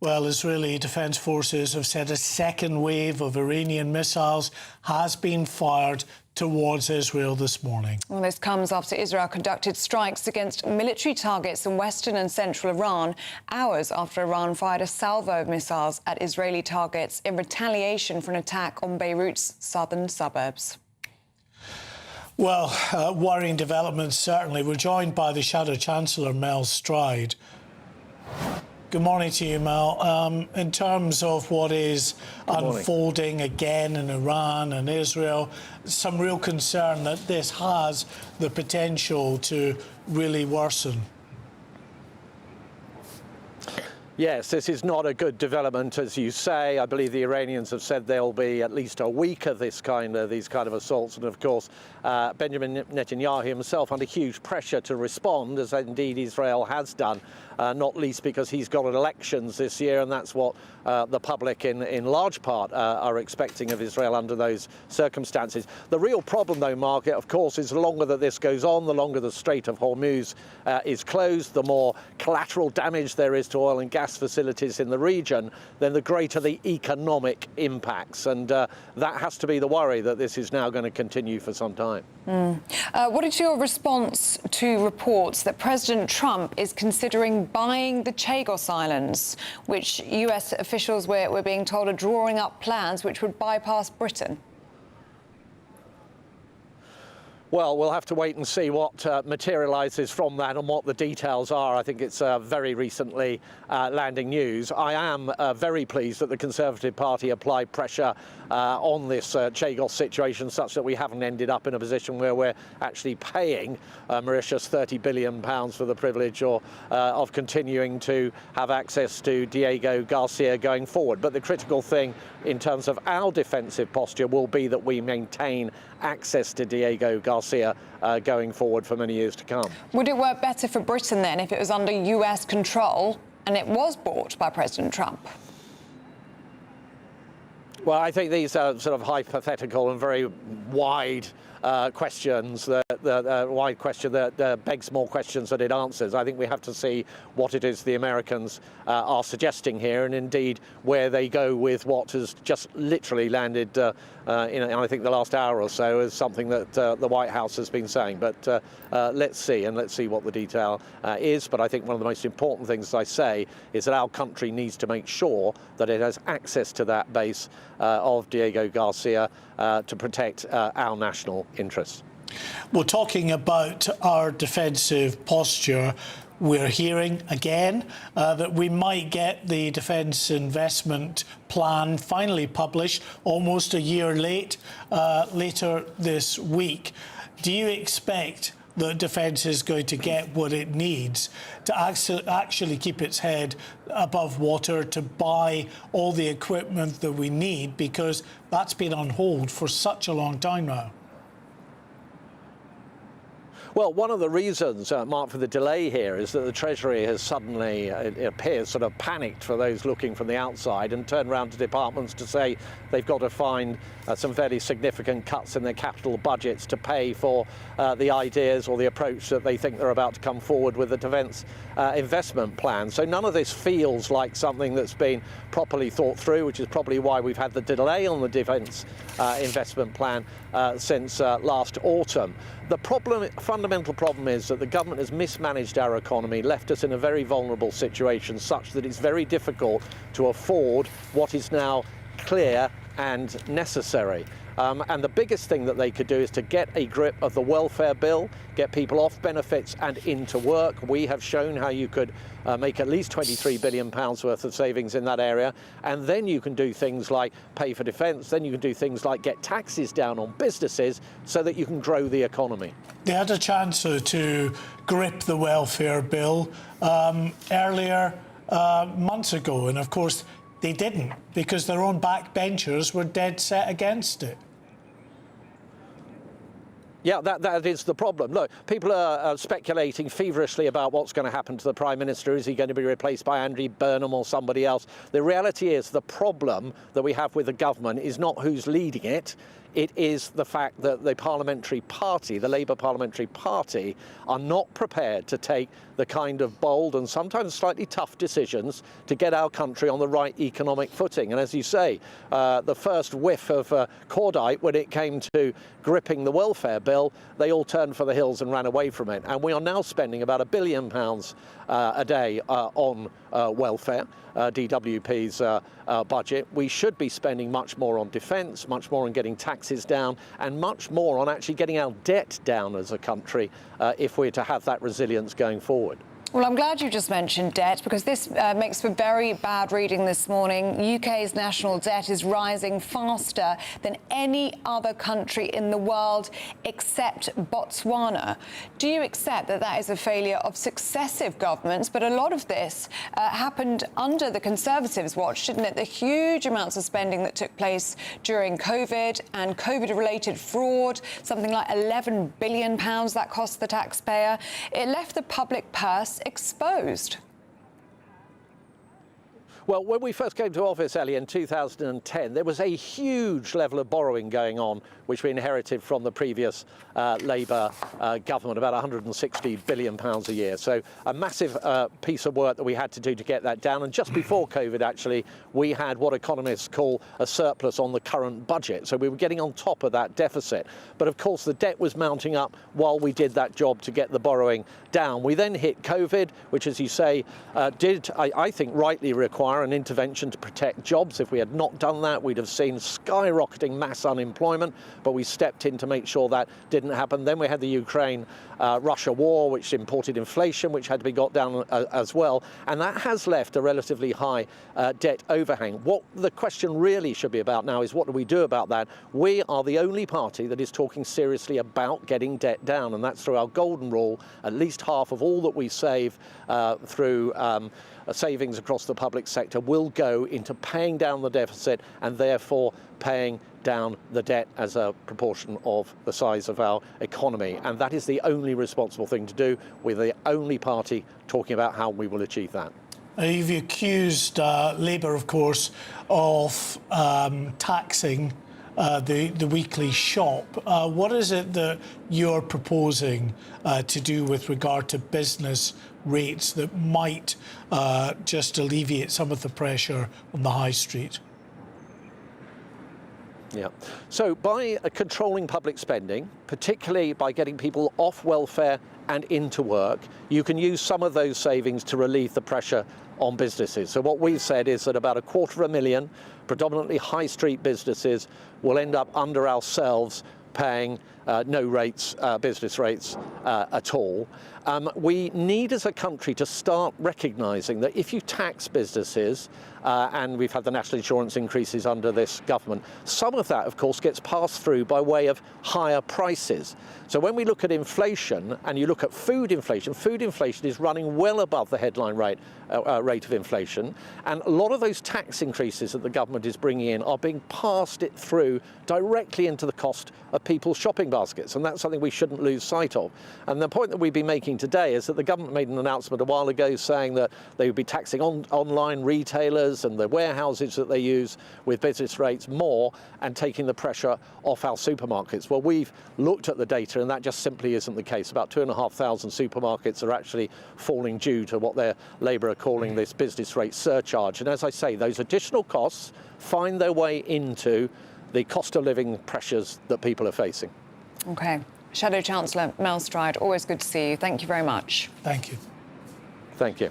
Well, Israeli Defence Forces have said a second wave of Iranian missiles has been fired towards Israel this morning. Well, this comes after Israel conducted strikes against military targets in western and central Iran, hours after Iran fired a salvo of missiles at Israeli targets in retaliation for an attack on Beirut's southern suburbs. Well, worrying developments, certainly. We're joined by the Shadow Chancellor, Mel Stride. Good morning to you, Mel. In terms of what is unfolding again in Iran and Israel, some real concern that this has the potential to really worsen. Yes, this is not a good development, as you say. I believe the Iranians have said there'll be at least a week of these kind of assaults, and of course Benjamin Netanyahu himself under huge pressure to respond, as indeed Israel has done, not least because he's got elections this year, and that's what the public in large part are expecting of Israel under those circumstances. The real problem, though, Margaret, of course, is the longer that this goes on, the longer the Strait of Hormuz is closed, the more collateral damage there is to oil and gas facilities in the region, then the greater the economic impacts. And that has to be the worry, that this is now going to continue for some time. What is your response to reports that President Trump is considering buying the Chagos Islands, which US officials, we're being told, are drawing up plans which would bypass Britain? Well, we'll have to wait and see what materialises from that and what the details are. I think it's very recently landing news. I am very pleased that the Conservative Party applied pressure on this Chagos situation such that we haven't ended up in a position where we're actually paying Mauritius £30 billion for the privilege of continuing to have access to Diego Garcia going forward. But the critical thing in terms of our defensive posture will be that we maintain access to Diego Garcia going forward for many years to come. Would it work better for Britain then if it was under US control and it was bought by President Trump? Well, I think these are sort of hypothetical and very wide questions, wide question that begs more questions than it answers. I think we have to see what it is the Americans are suggesting here, and indeed where they go with what has just literally landed in I think the last hour or so is something that the White House has been saying. But let's see what the detail is. But I think one of the most important things, as I say, is that our country needs to make sure that it has access to that base of Diego Garcia to protect our national interests. Well, talking about our defensive posture, we're hearing again that we might get the defence investment plan finally published almost a year late, later this week. Do you expect that defence is going to get what it needs to actually keep its head above water, to buy all the equipment that we need, because that's been on hold for such a long time now? Well, one of the reasons, Mark, for the delay here is that the Treasury has suddenly, it appears, sort of panicked for those looking from the outside and turned around to departments to say they've got to find some fairly significant cuts in their capital budgets to pay for the ideas or the approach that they think they're about to come forward with the defence investment plan. So none of this feels like something that's been properly thought through, which is probably why we've had the delay on the defence investment plan since last autumn. The fundamental problem is that the government has mismanaged our economy, left us in a very vulnerable situation such that it's very difficult to afford what is now clear and necessary. And the biggest thing that they could do is to get a grip of the welfare bill, get people off benefits and into work. We have shown how you could make at least £23 billion worth of savings in that area. And then you can do things like pay for defence. Then you can do things like get taxes down on businesses so that you can grow the economy. They had a chance to grip the welfare bill earlier, months ago. And of course, they didn't, because their own backbenchers were dead set against it. Yeah, that is the problem. Look, people are speculating feverishly about what's going to happen to the Prime Minister. Is he going to be replaced by Andy Burnham or somebody else? The reality is the problem that we have with the government is not who's leading it. It is the fact that the parliamentary party, the Labour parliamentary party, are not prepared to take the kind of bold and sometimes slightly tough decisions to get our country on the right economic footing. And as you say, the first whiff of cordite when it came to gripping the welfare bill, they all turned for the hills and ran away from it. And we are now spending about £1 billion a day on welfare, DWP's budget. We should be spending much more on defence, much more on getting taxes down, and much more on actually getting our debt down as a country if we're to have that resilience going forward. Well, I'm glad you just mentioned debt, because this makes for very bad reading this morning. UK's national debt is rising faster than any other country in the world except Botswana. Do you accept that that is a failure of successive governments? But a lot of this happened under the Conservatives' watch, didn't it? The huge amounts of spending that took place during COVID and COVID-related fraud, something like £11 billion that cost the taxpayer. It left the public purse exposed. Well, when we first came to office, Ellie, in 2010, there was a huge level of borrowing going on, which we inherited from the previous Labour government, about £160 billion a year. So a massive piece of work that we had to do to get that down. And just before COVID, actually, we had what economists call a surplus on the current budget. So we were getting on top of that deficit. But of course, the debt was mounting up while we did that job to get the borrowing down. We then hit COVID, which, as you say, did, I think, rightly require an intervention to protect jobs. If we had not done that, we'd have seen skyrocketing mass unemployment, but we stepped in to make sure that didn't happen. Then we had the Ukraine-Russia war, which imported inflation, which had to be got down as well, and that has left a relatively high debt overhang. What the question really should be about now is, what do we do about that? We are the only party that is talking seriously about getting debt down, and that's through our golden rule. At least half of all that we save through savings across the public sector will go into paying down the deficit and therefore paying down the debt as a proportion of the size of our economy. And that is the only responsible thing to do. We're the only party talking about how we will achieve that. You've accused Labour, of course, of taxing the weekly shop. What is it that you're proposing to do with regard to business rates that might just alleviate some of the pressure on the high street? Yeah. So by controlling public spending, particularly by getting people off welfare and into work, you can use some of those savings to relieve the pressure on businesses. So what we've said is that about 250,000 predominantly high street businesses will end up under ourselves paying no rates, business rates at all. We need as a country to start recognising that if you tax businesses, and we've had the national insurance increases under this government, some of that, of course, gets passed through by way of higher prices. So when we look at inflation and you look at food inflation is running well above the headline rate of inflation. And a lot of those tax increases that the government is bringing in are being passed it through directly into the cost of people's shopping baskets. And that's something we shouldn't lose sight of. And the point that we've been making today is that the government made an announcement a while ago saying that they would be taxing online retailers and the warehouses that they use with business rates more and taking the pressure off our supermarkets. Well, we've looked at the data and that just simply isn't the case. About 2,500 supermarkets are actually falling due to what their Labour are calling this business rate surcharge. And as I say, those additional costs find their way into the cost of living pressures that people are facing. OK. Shadow Chancellor Mel Stride, always good to see you. Thank you very much. Thank you. Thank you.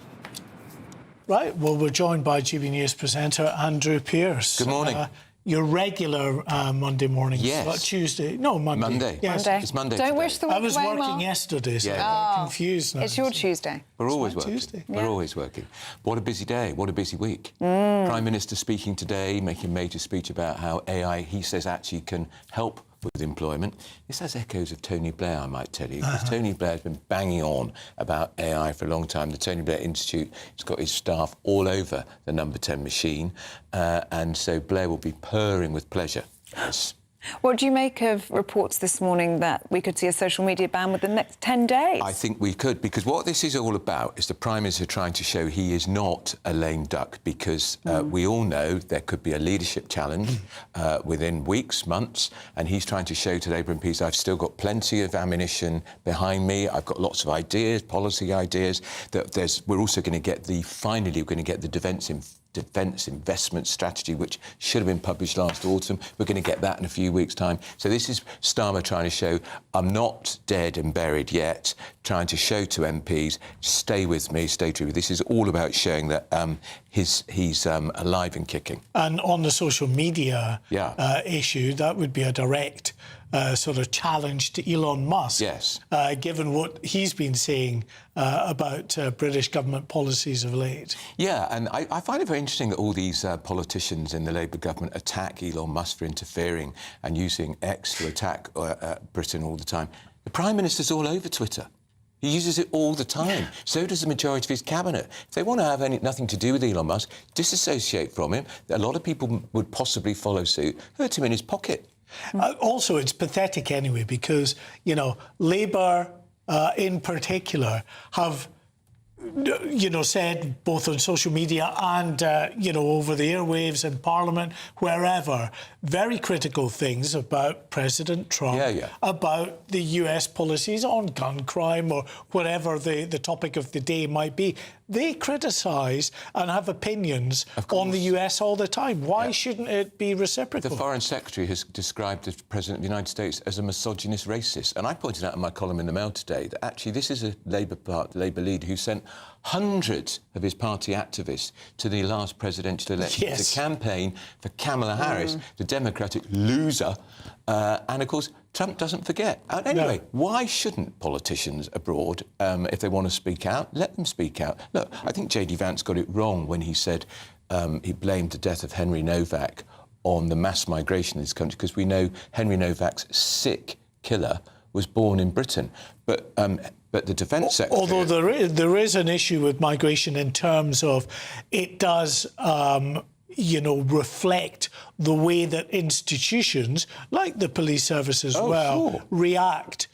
Right, well, we're joined by GB News presenter Andrew Pearce. Good morning. Your regular Monday morning. Yes. Tuesday. No, Monday. Monday. Yes. Monday. It's Monday Don't today. wish the week I was away, working Mark. yesterday, so Yeah. I'm confused now. It's your Tuesday. We're always my working. Tuesday. We're Yeah. always working. What a busy day. What a busy week. Prime Minister speaking today, making a major speech about how AI, he says, actually can help with employment. This has echoes of Tony Blair, I might tell you, because Tony Blair's been banging on about AI for a long time. The Tony Blair Institute has got his staff all over the number 10 machine, and so Blair will be purring with pleasure. Yes. What do you make of reports this morning that we could see a social media ban within the next 10 days? I think we could, because what this is all about is the Prime Minister trying to show he is not a lame duck, because we all know there could be a leadership challenge within weeks, months, and he's trying to show to Labour MPs, I've still got plenty of ammunition behind me, I've got lots of ideas, policy ideas, that we're also going to get finally we're going to get the defence investment strategy, which should have been published last autumn. We're going to get that in a few weeks' time. So this is Starmer trying to show I'm not dead and buried yet, trying to show to MPs, stay with me, stay true. This is all about showing that he's alive and kicking. And on the social media issue, that would be a direct sort of challenge to Elon Musk. Yes. Given what he's been saying about British government policies of late. Yeah, and I find it very interesting that all these politicians in the Labour government attack Elon Musk for interfering and using X to attack Britain all the time. The Prime Minister's all over Twitter. He uses it all the time. So does the majority of his cabinet. If they want to have nothing to do with Elon Musk, disassociate from him. A lot of people would possibly follow suit. Hurt him in his pocket. Also, it's pathetic anyway, because, you know, Labour in particular have, you know, said both on social media and, you know, over the airwaves in Parliament, wherever, very critical things about President Trump, about the US policies on gun crime or whatever the topic of the day might be. They criticise and have opinions on the US all the time. Why shouldn't it be reciprocal? The Foreign Secretary has described the President of the United States as a misogynist racist. And I pointed out in my column in the Mail today that actually this is a Labour leader who sent hundreds of his party activists to the last presidential election to campaign for Kamala Harris, the Democratic loser. And, of course, Trump doesn't forget. Anyway, why shouldn't politicians abroad, if they want to speak out, let them speak out? Look, I think J.D. Vance got it wrong when he said he blamed the death of Henry Novak on the mass migration in this country, because we know Henry Novak's sick killer was born in Britain. But the Defence Secretary... Although there is an issue with migration in terms of it does... you know, reflect the way that institutions, like the police service as react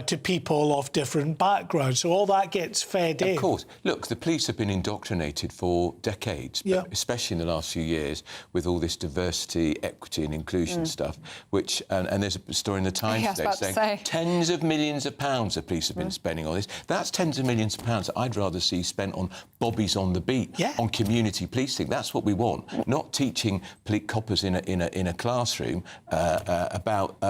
to people of different backgrounds. So all that gets fed in. Of course. Look, the police have been indoctrinated for decades, but especially in the last few years, with all this diversity, equity and inclusion stuff, which... And there's a story in the Times today saying tens of millions of pounds the police have been spending on this. That's tens of millions of pounds that I'd rather see spent on bobbies on the beat, on community policing. That's what we want. Not teaching coppers in a classroom about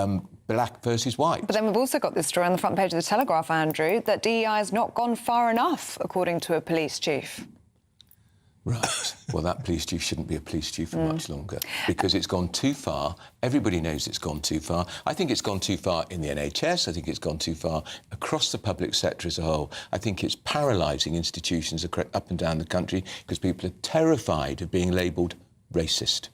black versus white. But then we've also got this story on the front page of the Telegraph, Andrew, that DEI has not gone far enough, according to a police chief. Right. Well, that police chief shouldn't be a police chief for much longer, because it's gone too far. Everybody knows it's gone too far. I think it's gone too far in the NHS. I think it's gone too far across the public sector as a whole. I think it's paralysing institutions up and down the country because people are terrified of being labelled racist.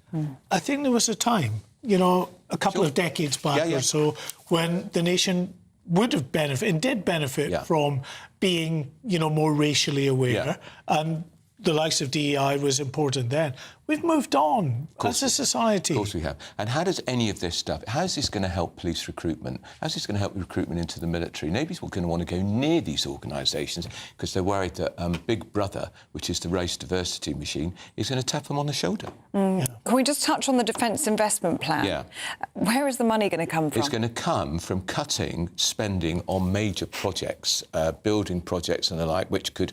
I think there was a time, you know, a couple of decades back or so, when the nation would have benefited and did benefit from being, you know, more racially aware, and the likes of DEI was important then. We've moved on as a society. Of course we have. And how does any of this stuff, how is this going to help police recruitment? How's this going to help recruitment into the military? Nobody's going to want to go near these organisations because they're worried that Big Brother, which is the race diversity machine, is going to tap them on the shoulder. Can we just touch on the Defence Investment Plan? Yeah. Where is the money going to come from? It's going to come from cutting spending on major projects, building projects and the like, which could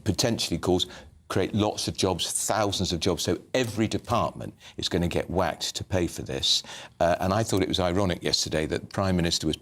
potentially create lots of jobs, thousands of jobs. So every department is going to get whacked to pay for this. And I thought it was ironic yesterday that the Prime Minister was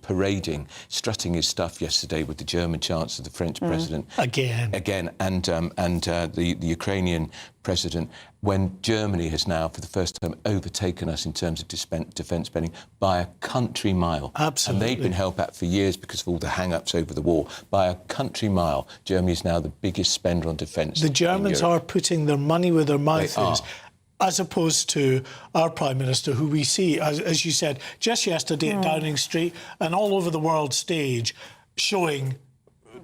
strutting his stuff yesterday with the German Chancellor, the French President. Again. And the Ukrainian President, when Germany has now, for the first time, overtaken us in terms of defence spending by a country mile. Absolutely. And they've been held back for years because of all the hang-ups over the war. By a country mile, Germany is now the biggest spender on defence. The Germans are putting their money where their mouth is, as opposed to our Prime Minister, who we see, as you said, just yesterday at Downing Street and all over the world stage, showing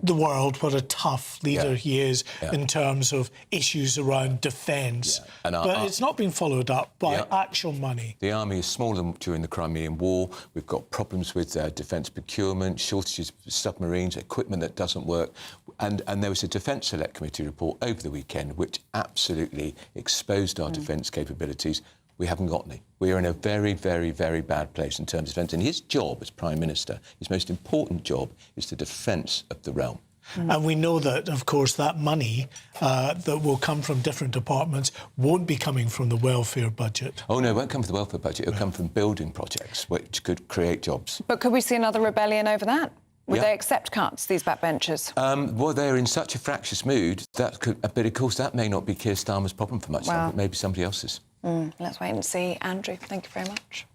the world what a tough leader he is in terms of issues around defence. But it's not been followed up by actual money. The army is smaller than during the Crimean War. We've got problems with defence procurement, shortages of submarines, equipment that doesn't work. And there was a Defence Select Committee report over the weekend which absolutely exposed our defence capabilities. We haven't got any. We are in a very, very, very bad place in terms of defence. And his job as Prime Minister, his most important job, is the defence of the realm. And we know that, of course, that money that will come from different departments won't be coming from the welfare budget. Oh, no, it won't come from the welfare budget. It'll come from building projects, which could create jobs. But could we see another rebellion over that? Would they accept cuts, these backbenchers? Well, they're in such a fractious mood that could, but of course that may not be Keir Starmer's problem for much longer. It may be somebody else's. Let's wait and see. Andrew, thank you very much.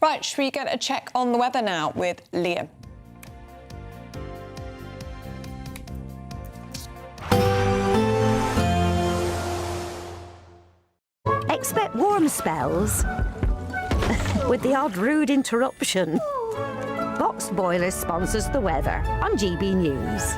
Right, should we get a check on the weather now with Liam? Expect warm spells with the odd rude interruption. Boxed Boilers sponsors the weather on GB News.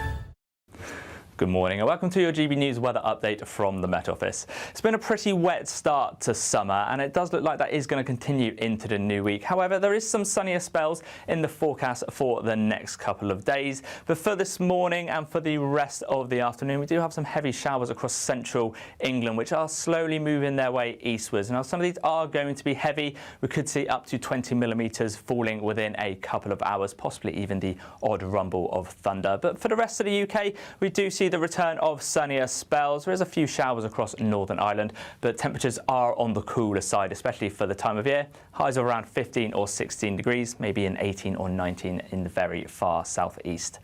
Good morning and welcome to your GB News weather update from the Met Office. It's been a pretty wet start to summer and it does look like that is going to continue into the new week. However, there is some sunnier spells in the forecast for the next couple of days. But for this morning and for the rest of the afternoon, we do have some heavy showers across central England, which are slowly moving their way eastwards. Now, some of these are going to be heavy. We could see up to 20 millimetres falling within a couple of hours, possibly even the odd rumble of thunder. But for the rest of the UK, we do see the return of sunnier spells. There is a few showers across Northern Ireland, but temperatures are on the cooler side, especially for the time of year. Highs of around 15 or 16 degrees, maybe an 18 or 19 in the very far southeast.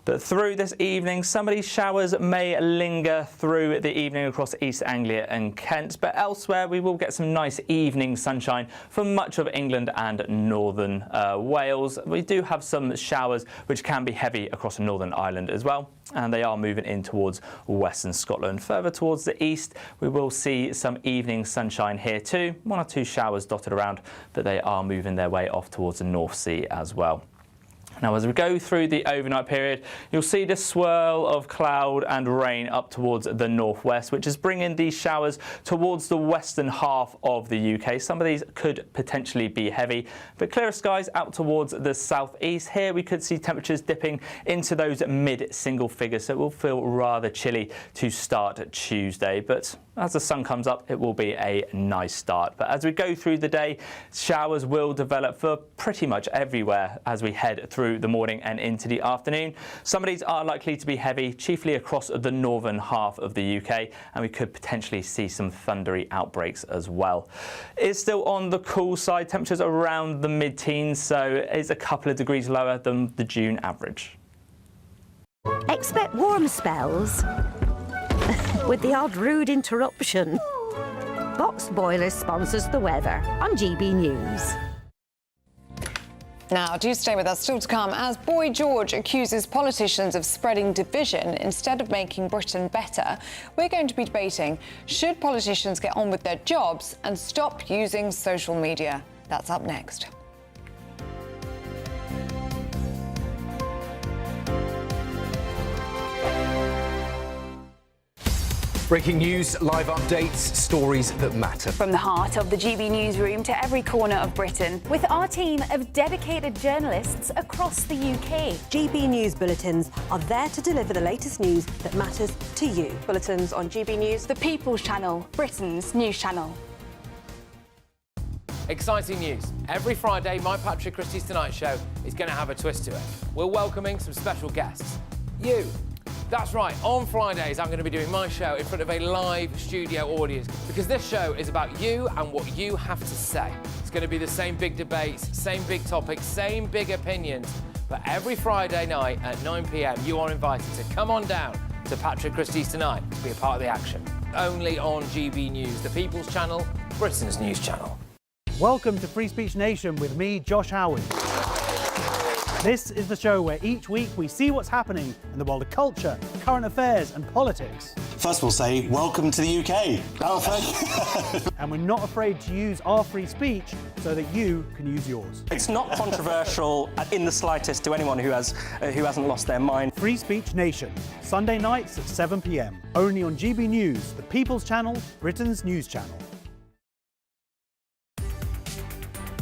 But through this evening, some of these showers may linger through the evening across East Anglia and Kent, but elsewhere we will get some nice evening sunshine for much of England and northern Wales. We do have some showers which can be heavy across Northern Ireland as well, and they are moving in towards western Scotland. Further towards the east, we will see some evening sunshine here too. 1 or 2 showers dotted around, but they are moving their way off towards the North Sea as well. Now, as we go through the overnight period, you'll see the swirl of cloud and rain up towards the northwest, which is bringing these showers towards the western half of the UK. Some of these could potentially be heavy, but clearer skies out towards the southeast. Here we could see temperatures dipping into those mid-single figures, so it will feel rather chilly to start Tuesday. But as the sun comes up, it will be a nice start. But as we go through the day, showers will develop for pretty much everywhere as we head through the morning and into the afternoon. Some of these are likely to be heavy, chiefly across the northern half of the UK, and we could potentially see some thundery outbreaks as well. It's still on the cool side, temperatures around the mid-teens, so it's a couple of degrees lower than the June average. Expect warm spells with the odd rude interruption. Boxed Boilers sponsors the weather on GB News. Now, do stay with us. Still to come, as Boy George accuses politicians of spreading division instead of making Britain better, we're going to be debating, should politicians get on with their jobs and stop using social media? That's up next. Breaking news, live updates, stories that matter. From the heart of the GB newsroom to every corner of Britain, with our team of dedicated journalists across the UK. GB News bulletins are there to deliver the latest news that matters to you. Bulletins on GB News, The People's Channel, Britain's news channel. Exciting news. Every Friday, my Patrick Christie's Tonight Show is going to have a twist to it. We're welcoming some special guests. You. That's right, on Fridays I'm going to be doing my show in front of a live studio audience because this show is about you and what you have to say. It's going to be the same big debates, same big topics, same big opinions, but every Friday night at 9 p.m. you are invited to come on down to Patrick Christie's Tonight to be a part of the action. Only on GB News, the People's Channel, Britain's news channel. Welcome to Free Speech Nation with me, Josh Howard. This is the show where each week we see what's happening in the world of culture, current affairs and politics. For first of all say welcome to the UK. Oh, thank you. And we're not afraid to use our free speech so that you can use yours. It's not controversial in the slightest to anyone who hasn't lost their mind. Free Speech Nation, Sunday nights at 7 p.m. Only on GB News, the People's Channel, Britain's news channel.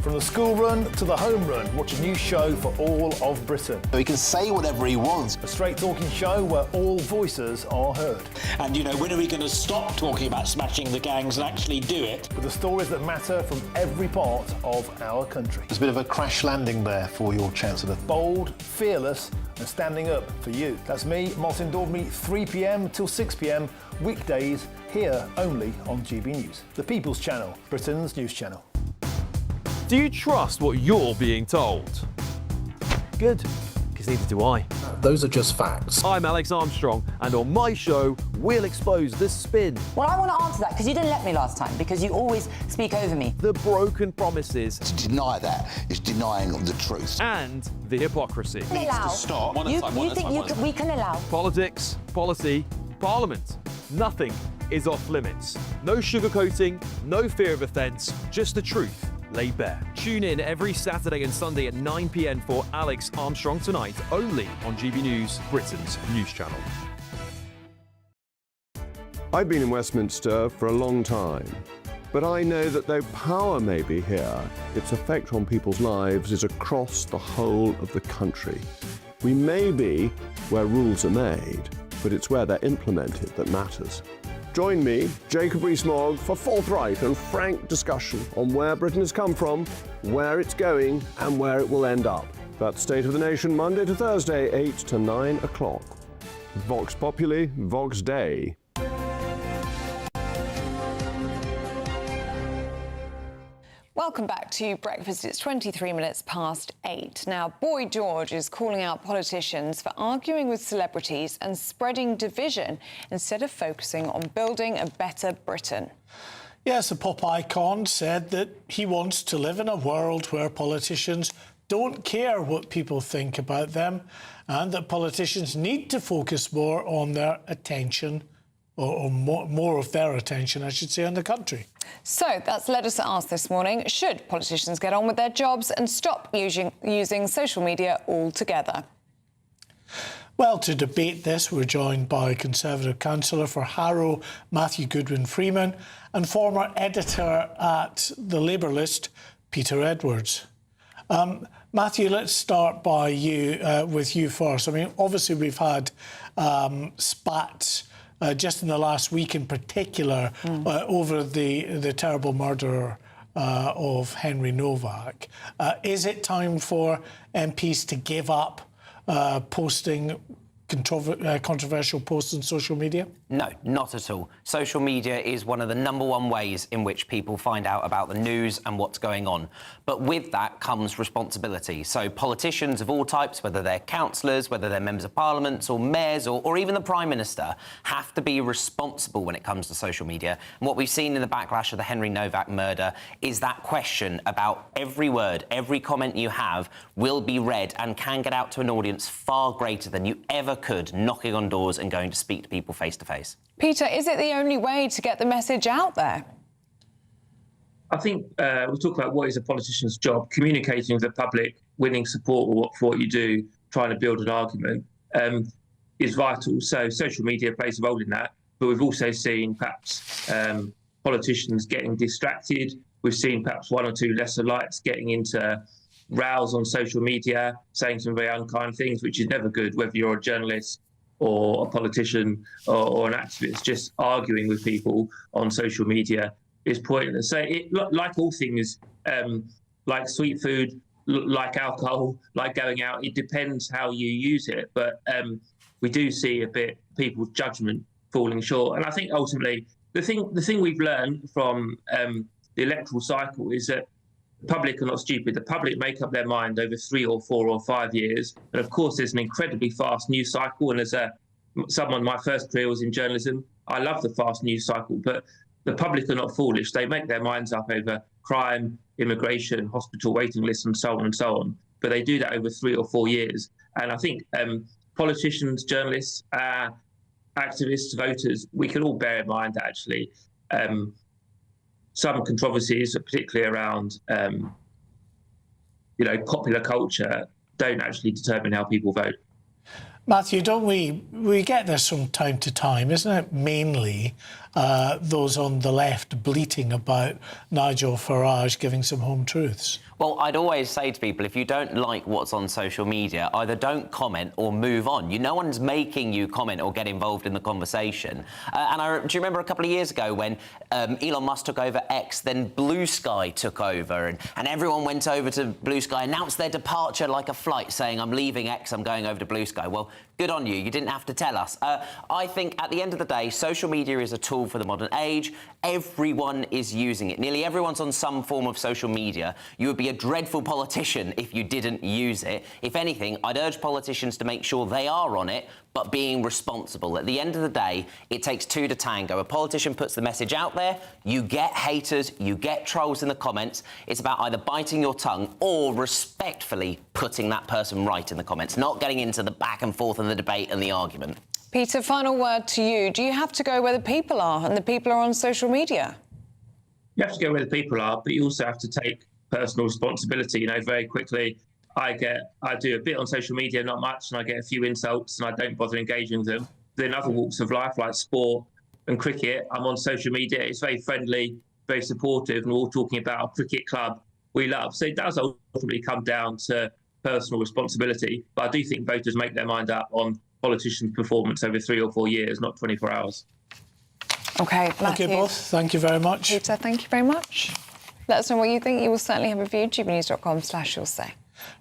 From the school run to the home run, watch a new show for all of Britain. He can say whatever he wants. A straight talking show where all voices are heard. And, you know, when are we going to stop talking about smashing the gangs and actually do it? With the stories that matter from every part of our country. There's a bit of a crash landing there for your Chancellor. Bold, fearless and standing up for you. That's me, Martin Daubney, 3 p.m. till 6 p.m. weekdays here only on GB News. The People's Channel, Britain's news channel. Do you trust what you're being told? Good, because neither do I. Those are just facts. I'm Alex Armstrong, and on my show, we'll expose the spin. Well, I want to answer that, because you didn't let me last time, because you always speak over me. The broken promises. To deny that is denying the truth. And the hypocrisy. Needs to stop. You think we can allow? Politics, policy, parliament. Nothing is off limits. No sugarcoating, no fear of offence, just the truth laid bare. Tune in every Saturday and Sunday at 9 p.m. for Alex Armstrong Tonight, only on GB News, Britain's news channel. I've been in Westminster for a long time, but I know that though power may be here, its effect on people's lives is across the whole of the country. We may be where rules are made, but it's where they're implemented that matters. Join me, Jacob Rees-Mogg, for forthright and frank discussion on where Britain has come from, where it's going, and where it will end up. That's State of the Nation, Monday to Thursday, 8 to 9 o'clock. Vox Populi, Vox Dei. Welcome back to Breakfast. It's 23 minutes past 8. Now, Boy George is calling out politicians for arguing with celebrities and spreading division instead of focusing on building a better Britain. Yes, the pop icon said that he wants to live in a world where politicians don't care what people think about them and that politicians need to focus more on their attention or more of their attention, I should say, on the country. So that's led us to ask this morning, should politicians get on with their jobs and stop using social media altogether? Well, to debate this, we're joined by Conservative Councillor for Harrow, Matthew Goodwin-Freeman, and former editor at the Labour List, Peter Edwards. Matthew, let's start by you, with you first. I mean, obviously we've had spats just in the last week in particular over the terrible murder of Henry Novak. Is it time for MPs to give up posting controversial posts on social media? No, not at all. Social media is one of the #1 ways in which people find out about the news and what's going on. But with that comes responsibility. So politicians of all types, whether they're councillors, whether they're members of parliament or mayors or even the Prime Minister, have to be responsible when it comes to social media. And what we've seen in the backlash of the Henry Novak murder is that question about every word, every comment you have will be read and can get out to an audience far greater than you ever could knocking on doors and going to speak to people face to face. Peter, is it the only way to get the message out there? I think we talk about what is a politician's job, communicating with the public, winning support for what you do, trying to build an argument is vital. So social media plays a role in that. But we've also seen perhaps politicians getting distracted. We've seen perhaps one or two lesser lights getting into rows on social media, saying some very unkind things, which is never good, whether you're a journalist or a politician or an activist. Just arguing with people on social media is pointless. So, like all things, like sweet food, like alcohol, like going out, it depends how you use it. But we do see a bit people's judgment falling short. And I think ultimately the thing we've learned from the electoral cycle is that the public are not stupid. The public make up their mind over 3 or 4 or 5 years. And of course, there's an incredibly fast news cycle. And as someone, my first career was in journalism, I love the fast news cycle. But the public are not foolish. They make their minds up over crime, immigration, hospital waiting lists, and so on and so on. But they do that over 3 or 4 years. And I think politicians, journalists, activists, voters, we can all bear in mind that actually some controversies, particularly around popular culture, don't actually determine how people vote. Matthew, don't we get this from time to time? Isn't it mainly those on the left bleating about Nigel Farage giving some home truths? Well, I'd always say to people, if you don't like what's on social media, either don't comment or move on. No one's making you comment or get involved in the conversation. Do you remember a couple of years ago when Elon Musk took over X, then Blue Sky took over, and everyone went over to Blue Sky, announced their departure like a flight, saying, I'm leaving X, I'm going over to Blue Sky. Well, good on you. You didn't have to tell us. I think at the end of the day, social media is a tool for the modern age. Everyone is using it. Nearly everyone's on some form of social media. You would be a dreadful politician if you didn't use it. If anything, I'd urge politicians to make sure they are on it, but being responsible. At the end of the day, it takes two to tango. A politician puts the message out there, you get haters, you get trolls in the comments. It's about either biting your tongue or respectfully putting that person right in the comments, not getting into the back and forth and the debate and the argument. Peter, final word to you. Do you have to go where the people are, and the people are on social media? You have to go where the people are, but you also have to take personal responsibility. Very quickly, I do a bit on social media, not much, and I get a few insults, and I don't bother engaging with them. Then other walks of life, like sport and cricket, I'm on social media. It's very friendly, very supportive, and we're all talking about a cricket club we love. So it does ultimately come down to personal responsibility. But I do think voters make their mind up on politicians' performance over 3 or 4 years, not 24 hours. OK, Matthew. OK, both. Thank you very much. Peter, thank you very much. Let us know what you think. You will certainly have a view. gbnews.com/you'll say.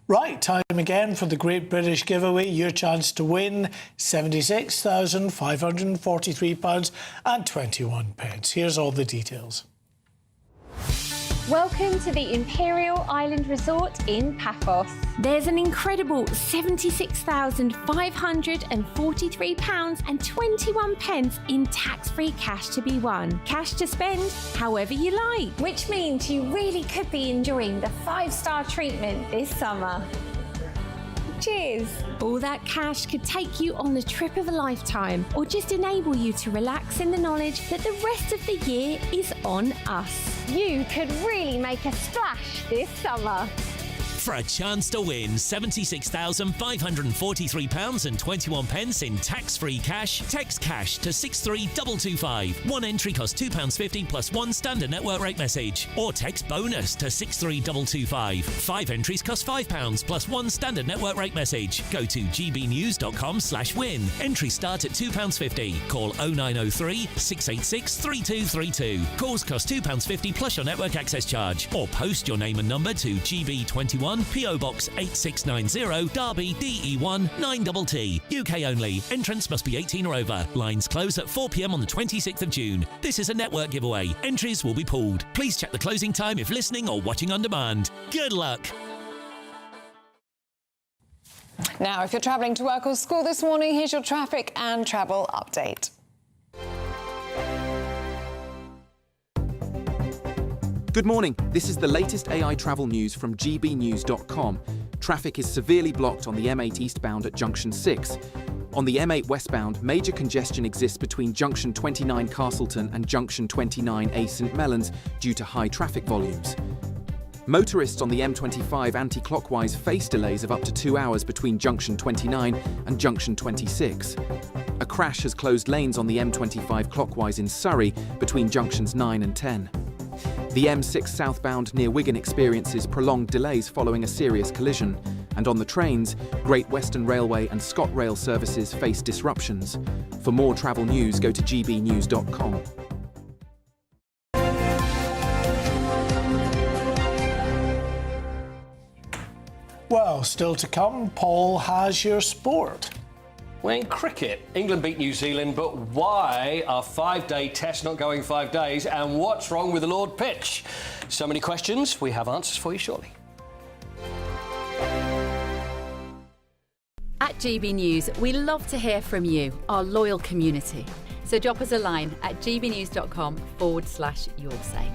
Right, time again for the Great British Giveaway. Your chance to win £76,543.21. Here's all the details. Welcome to the Imperial Island Resort in Paphos. There's an incredible £76,543.21 in tax-free cash to be won. Cash to spend however you like, which means you really could be enjoying the 5-star treatment this summer. Cheers! All that cash could take you on the trip of a lifetime, or just enable you to relax in the knowledge that the rest of the year is on us. You could really make a splash this summer. For a chance to win £76,543.21 in tax-free cash, text cash to 63225. One entry costs £2.50 plus one standard network rate message. Or text bonus to 63225. 5 entries cost £5 plus one standard network rate message. Go to gbnews.com/win. Entries start at £2.50. Call 0903 686 3232. Calls cost £2.50 plus your network access charge. Or post your name and number to GB21 PO Box 8690 Derby DE1 9TT. UK only. Entrance must be 18 or over. Lines close at 4 p.m. on the 26th of June. This is a network giveaway. Entries will be pulled. Please check the closing time if listening or watching on demand. Good luck. Now, if you're travelling to work or school this morning, here's your traffic and travel update. Good morning. This is the latest AI travel news from gbnews.com. Traffic is severely blocked on the M8 eastbound at Junction 6. On the M8 westbound, major congestion exists between Junction 29 Castleton and Junction 29A St Mellons due to high traffic volumes. Motorists on the M25 anti-clockwise face delays of up to 2 hours between Junction 29 and Junction 26. A crash has closed lanes on the M25 clockwise in Surrey between Junctions 9 and 10. The M6 southbound near Wigan experiences prolonged delays following a serious collision. And on the trains, Great Western Railway and ScotRail services face disruptions. For more travel news, go to gbnews.com. Well, still to come, Paul has your sport. Well, in cricket, England beat New Zealand, but why are 5-day tests not going 5 days, and what's wrong with the Lord pitch? So many questions, we have answers for you shortly. At GB News, we love to hear from you, our loyal community. So drop us a line at gbnews.com/you'll say.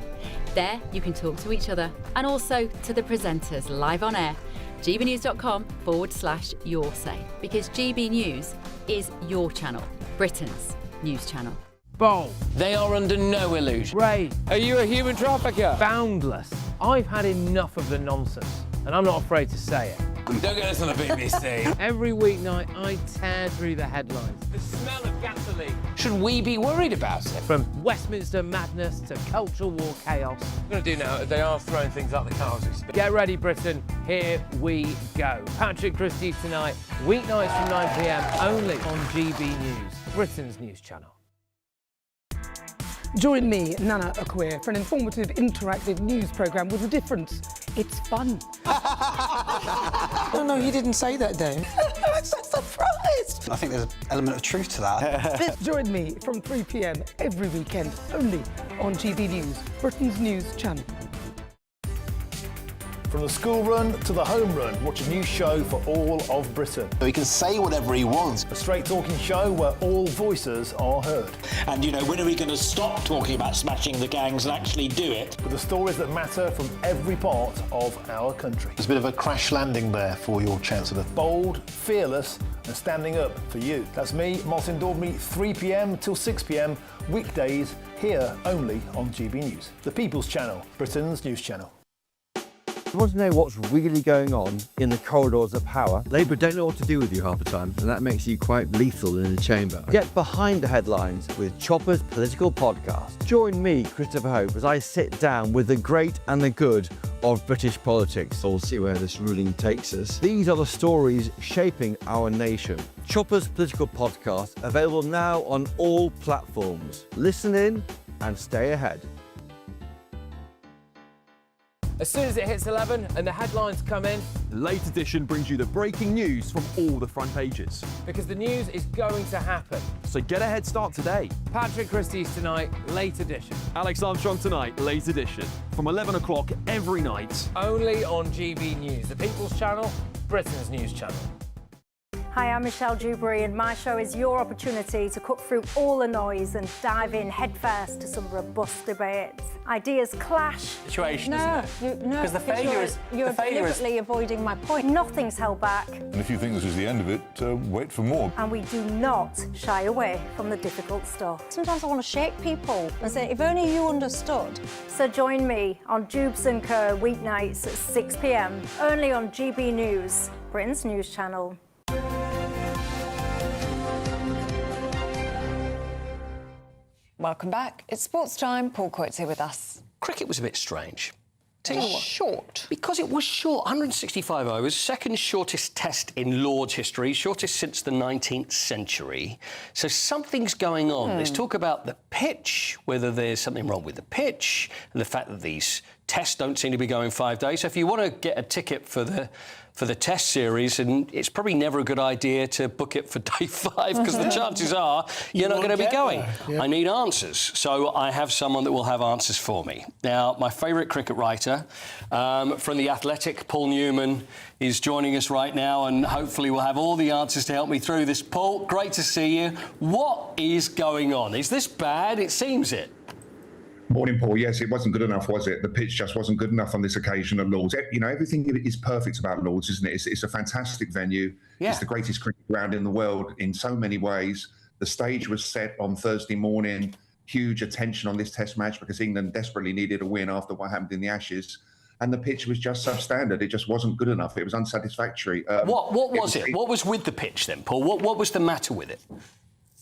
There you can talk to each other and also to the presenters live on air. gbnews.com/you'll say, because GB News is your channel. Britain's news channel. Bold. They are under no illusion. Ray. Are you a human trafficker? Boundless. I've had enough of the nonsense, and I'm not afraid to say it. Don't get this on the BBC. Every weeknight, I tear through the headlines. The smell of gasoline. Should we be worried about it? From Westminster madness to cultural war chaos. I'm going to do now, they are throwing things out the car as we speak. Get ready, Britain. Here we go. Patrick Christie's tonight, weeknights from 9 p.m, only on GB News, Britain's news channel. Join me, Nana Okoye, for an informative, interactive news programme with a difference. It's fun. No, he didn't say that, Dave. I'm so surprised. I think there's an element of truth to that. Join me from 3 p.m. every weekend, only on GB News, Britain's news channel. From the school run to the home run, watch a new show for all of Britain. So he can say whatever he wants. A straight-talking show where all voices are heard. And, you know, when are we going to stop talking about smashing the gangs and actually do it? With the stories that matter from every part of our country. There's a bit of a crash landing there for your Chancellor. Bold, fearless and standing up for you. That's me, Martin Daubney, 3 p.m. till 6 p.m, weekdays, here only on GB News. The People's Channel, Britain's news channel. You want to know what's really going on in the corridors of power? Labour don't know what to do with you half the time, and that makes you quite lethal in the chamber. Get behind the headlines with Chopper's Political Podcast. Join me, Christopher Hope, as I sit down with the great and the good of British politics. We'll see where this ruling takes us. These are the stories shaping our nation. Chopper's Political Podcast, available now on all platforms. Listen in and stay ahead. As soon as it hits 11 and the headlines come in, The Late Edition brings you the breaking news from all the front pages. because the news is going to happen. So get a head start today. Patrick Christie's tonight, Late Edition. Alex Armstrong tonight, Late Edition. From 11 o'clock every night. Only on GB News, the People's Channel, Britain's news channel. Hi, I'm Michelle Dewberry, and my show is your opportunity to cut through all the noise and dive in headfirst to some robust debates. Ideas clash. Situation, No, isn't it? no, 'Cause the because failure is- you're the failure is- deliberately avoiding my point. Nothing's held back, And if you think this is the end of it, wait for more. and we do not shy away from the difficult stuff. Sometimes I want to shake people and say, if only you understood. So join me on Jubes & Co. weeknights at 6 p.m, only on GB News, Britain's news channel. Welcome back. It's sports time. Paul Coates here with us. Cricket was a bit strange. Short. Because it was short, 165 overs, second shortest test in Lord's history, shortest since the 19th century. So something's going on. There's talk about the pitch, whether there's something wrong with the pitch, and the fact that these tests don't seem to be going 5 days. So if you want to get a ticket for the test series, and it's probably never a good idea to book it for day 5 because the chances are you're not going to be going. I need answers. So I have someone that will have answers for me. Now, my favourite cricket writer from The Athletic, Paul Newman, is joining us right now, and hopefully we'll have all the answers to help me through this. Paul, great to see you. What is going on? Is this bad? It seems it. Morning, Paul. Yes, it wasn't good enough, was it? The pitch just wasn't good enough on this occasion at Lord's. You know, everything is perfect about Lord's, isn't it? It's a fantastic venue. Yeah. It's the greatest cricket ground in the world in so many ways. The stage was set on Thursday morning. Huge attention on this test match because England desperately needed a win after what happened in the Ashes. And the pitch was just substandard. It just wasn't good enough. It was unsatisfactory. What was it? What was with the pitch then, Paul? What was the matter with it?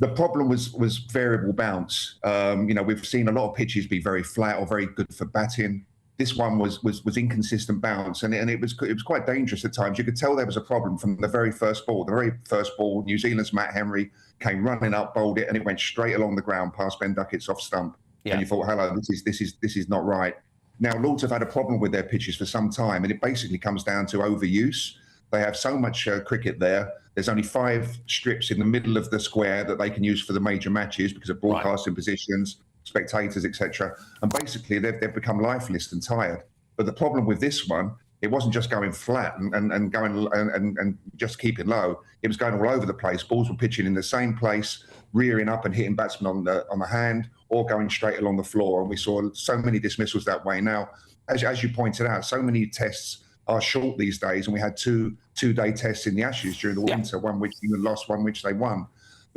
The problem was variable bounce. You know, we've seen a lot of pitches be very flat or very good for batting. This one was inconsistent bounce, and it was quite dangerous at times. You could tell there was a problem from the very first ball. The very first ball, New Zealand's Matt Henry came running up, bowled it, and it went straight along the ground past Ben Duckett's off stump. Yeah. And you thought, hello, this is not right. Now, Lords have had a problem with their pitches for some time, and it basically comes down to overuse. They have so much cricket there. There's only 5 strips in the middle of the square that they can use for the major matches because of broadcasting positions, spectators, etc. And basically, they've become lifeless and tired. But the problem with this one, it wasn't just going flat and going and just keeping low. It was going all over the place. Balls were pitching in the same place, rearing up and hitting batsmen on the hand, or going straight along the floor. And we saw so many dismissals that way. Now, as you pointed out, so many tests are short these days, and we had two-day tests in the Ashes during the winter, one which England lost, one which they won.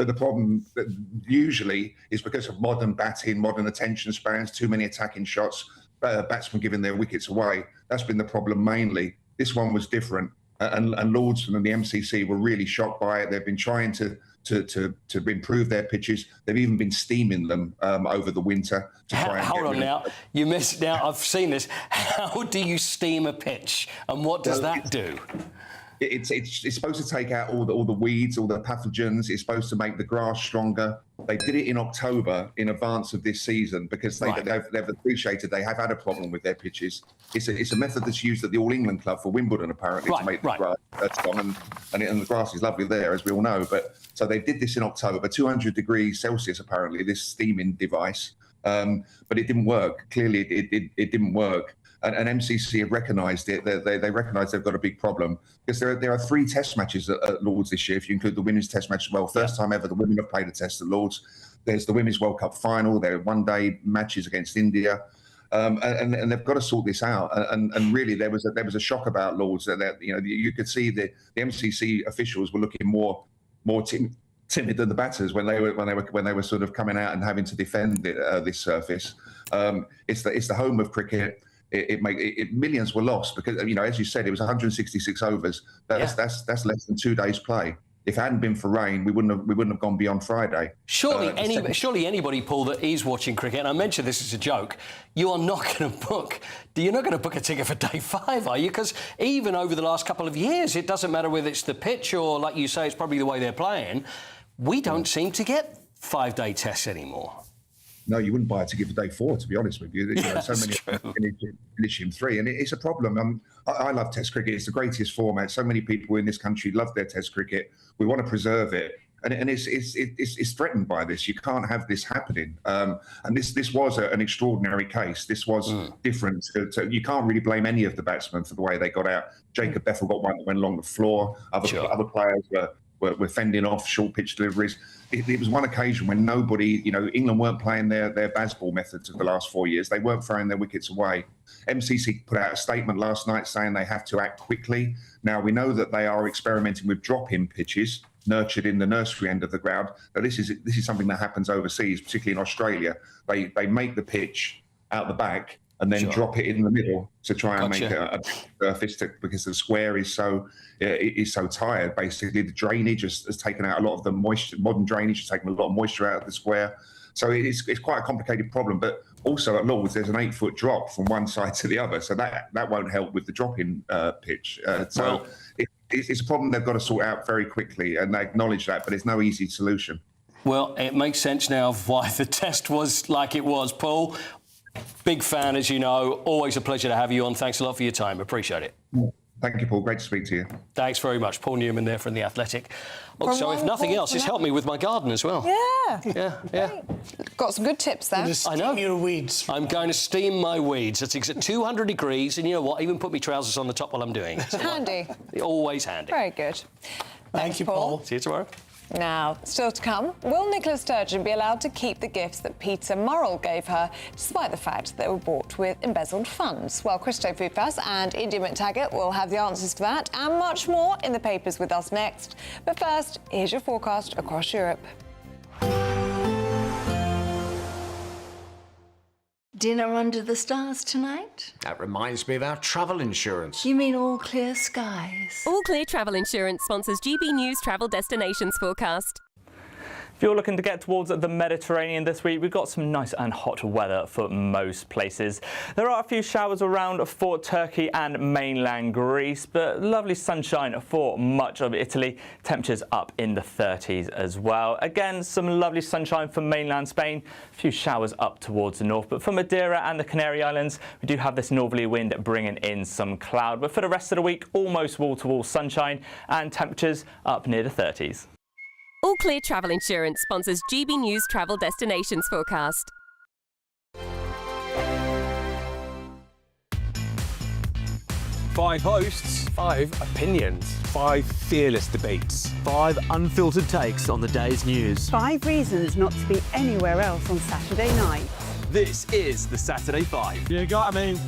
But the problem usually is because of modern batting, modern attention spans, too many attacking shots, batsmen giving their wickets away. That's been the problem mainly. This one was different. And Lords and the MCC were really shocked by it. They've been trying to improve their pitches. They've even been steaming them over the winter to try and Hold on now. You missed. Now, I've seen this. How do you steam a pitch? And what does that do? It's supposed to take out all the weeds, all the pathogens. It's supposed to make the grass stronger. They did it in October in advance of this season because they've appreciated they have had a problem with their pitches. It's a method that's used at the All England Club for Wimbledon apparently to make the grass strong, and the grass is lovely there, as we all know. But so they did this in October, 200 degrees Celsius apparently, this steaming device, but it didn't work. Clearly, it didn't work. And MCC have recognised it. They recognise they've got a big problem because there are 3 Test matches at Lords this year, if you include the Women's Test match as well. First time ever the women have played a Test at Lords. There's the Women's World Cup final. There are one-day matches against India, and they've got to sort this out. And really, there was a shock about Lords that you could see the MCC officials were looking more timid than the batters when they were sort of coming out and having to defend this surface. It's the home of cricket. Millions were lost because, as you said, it was 166 overs. That's less than 2 days' play. If it hadn't been for rain, we wouldn't have gone beyond Friday. Surely anybody, Paul, that is watching cricket, and I mentioned this as a joke, you're not going to book a ticket for day 5, are you? Because even over the last couple of years, it doesn't matter whether it's the pitch or, like you say, it's probably the way they're playing. We don't seem to get 5-day tests anymore. No, you wouldn't buy a ticket for day 4, to be honest with you. So many finishing 3, and it's a problem. I love Test cricket. It's the greatest format. So many people in this country love their Test cricket. We want to preserve it, and it's threatened by this. You can't have this happening. And this was an extraordinary case. This was different. You can't really blame any of the batsmen for the way they got out. Jacob Bethel got one that went along the floor. Other players were fending off short pitch deliveries. It was one occasion when nobody, England weren't playing their Bazball methods of the last 4 years. They weren't throwing their wickets away. MCC put out a statement last night saying they have to act quickly. Now, we know that they are experimenting with drop-in pitches, nurtured in the nursery end of the ground. Now, this is something that happens overseas, particularly in Australia. They make the pitch out the back and then drop it in the middle to try and make a surface because the square is so tired. Basically, the drainage has taken out a lot of the moisture. Modern drainage has taken a lot of moisture out of the square. So it's quite a complicated problem. But also at Lords, there's an 8-foot drop from one side to the other. So that won't help with the drop-in pitch. It's a problem they've got to sort out very quickly, and they acknowledge that, but it's no easy solution. Well, it makes sense now of why the test was like it was, Paul. Big fan, as you know. Always a pleasure to have you on. Thanks a lot for your time. Appreciate it. Thank you, Paul. Great to speak to you. Thanks very much. Paul Newman there from The Athletic. Look, so if nothing else, it's helped me with my garden as well. Yeah. Got some good tips there. I know. Your weeds. I'm going to steam my weeds. It's at 200 degrees, and you know what? Even put my trousers on the top while I'm doing it. Handy. Always handy. Very good. Thank you, Paul. See you tomorrow. Now, still to come, will Nicola Sturgeon be allowed to keep the gifts that Peter Murrell gave her, despite the fact they were bought with embezzled funds? Well, Christo Fupas and India McTaggart will have the answers to that and much more in the papers with us next. But first, here's your forecast across Europe. Dinner under the stars tonight? That reminds me of our travel insurance. You mean all clear skies? All Clear Travel Insurance sponsors GB News Travel Destinations Forecast. If you're looking to get towards the Mediterranean this week, we've got some nice and hot weather for most places. There are a few showers around for Turkey and mainland Greece, but lovely sunshine for much of Italy. Temperatures up in the 30s as well. Again, some lovely sunshine for mainland Spain. A few showers up towards the north, but for Madeira and the Canary Islands, we do have this northerly wind bringing in some cloud. But for the rest of the week, almost wall-to-wall sunshine and temperatures up near the 30s. All Clear Travel Insurance sponsors GB News Travel Destinations Forecast. 5 hosts, 5 opinions, 5 fearless debates, 5 unfiltered takes on the day's news. 5 reasons not to be anywhere else on Saturday night. This is the Saturday Five. You got me.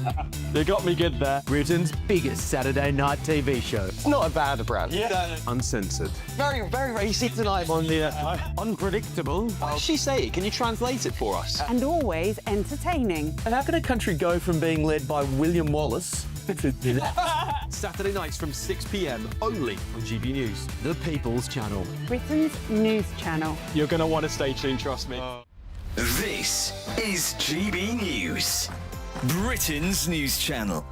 You got me good there. Britain's biggest Saturday night TV show. It's not a bad brand. Yeah. Uncensored. Very, very racist tonight. On the unpredictable. What did she say? Can you translate it for us? And always entertaining. And how can a country go from being led by William Wallace Saturday nights from 6 p.m. only on GB News, the People's Channel. Britain's news channel. You're going to want to stay tuned, trust me. This is GB News, Britain's news channel.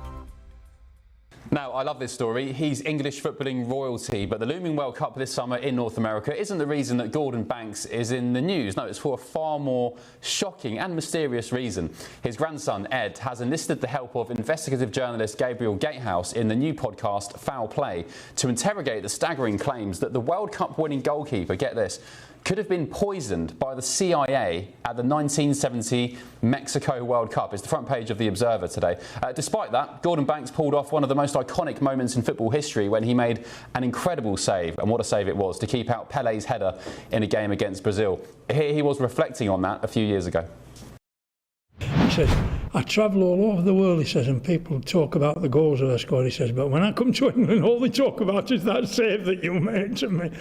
Now, I love this story. He's English footballing royalty, but the looming World Cup this summer in North America isn't the reason that Gordon Banks is in the news. No, it's for a far more shocking and mysterious reason. His grandson, Ed, has enlisted the help of investigative journalist Gabriel Gatehouse in the new podcast Foul Play to interrogate the staggering claims that the World Cup winning goalkeeper, get this, could have been poisoned by the CIA at the 1970 Mexico World Cup. It's the front page of The Observer today. Despite that, Gordon Banks pulled off one of the most iconic moments in football history when he made an incredible save, and what a save it was, to keep out Pele's header in a game against Brazil. Here he was reflecting on that a few years ago. He says, I travel all over the world, he says, and people talk about the goals that I scored, he says, but when I come to England, all they talk about is that save that you made to me.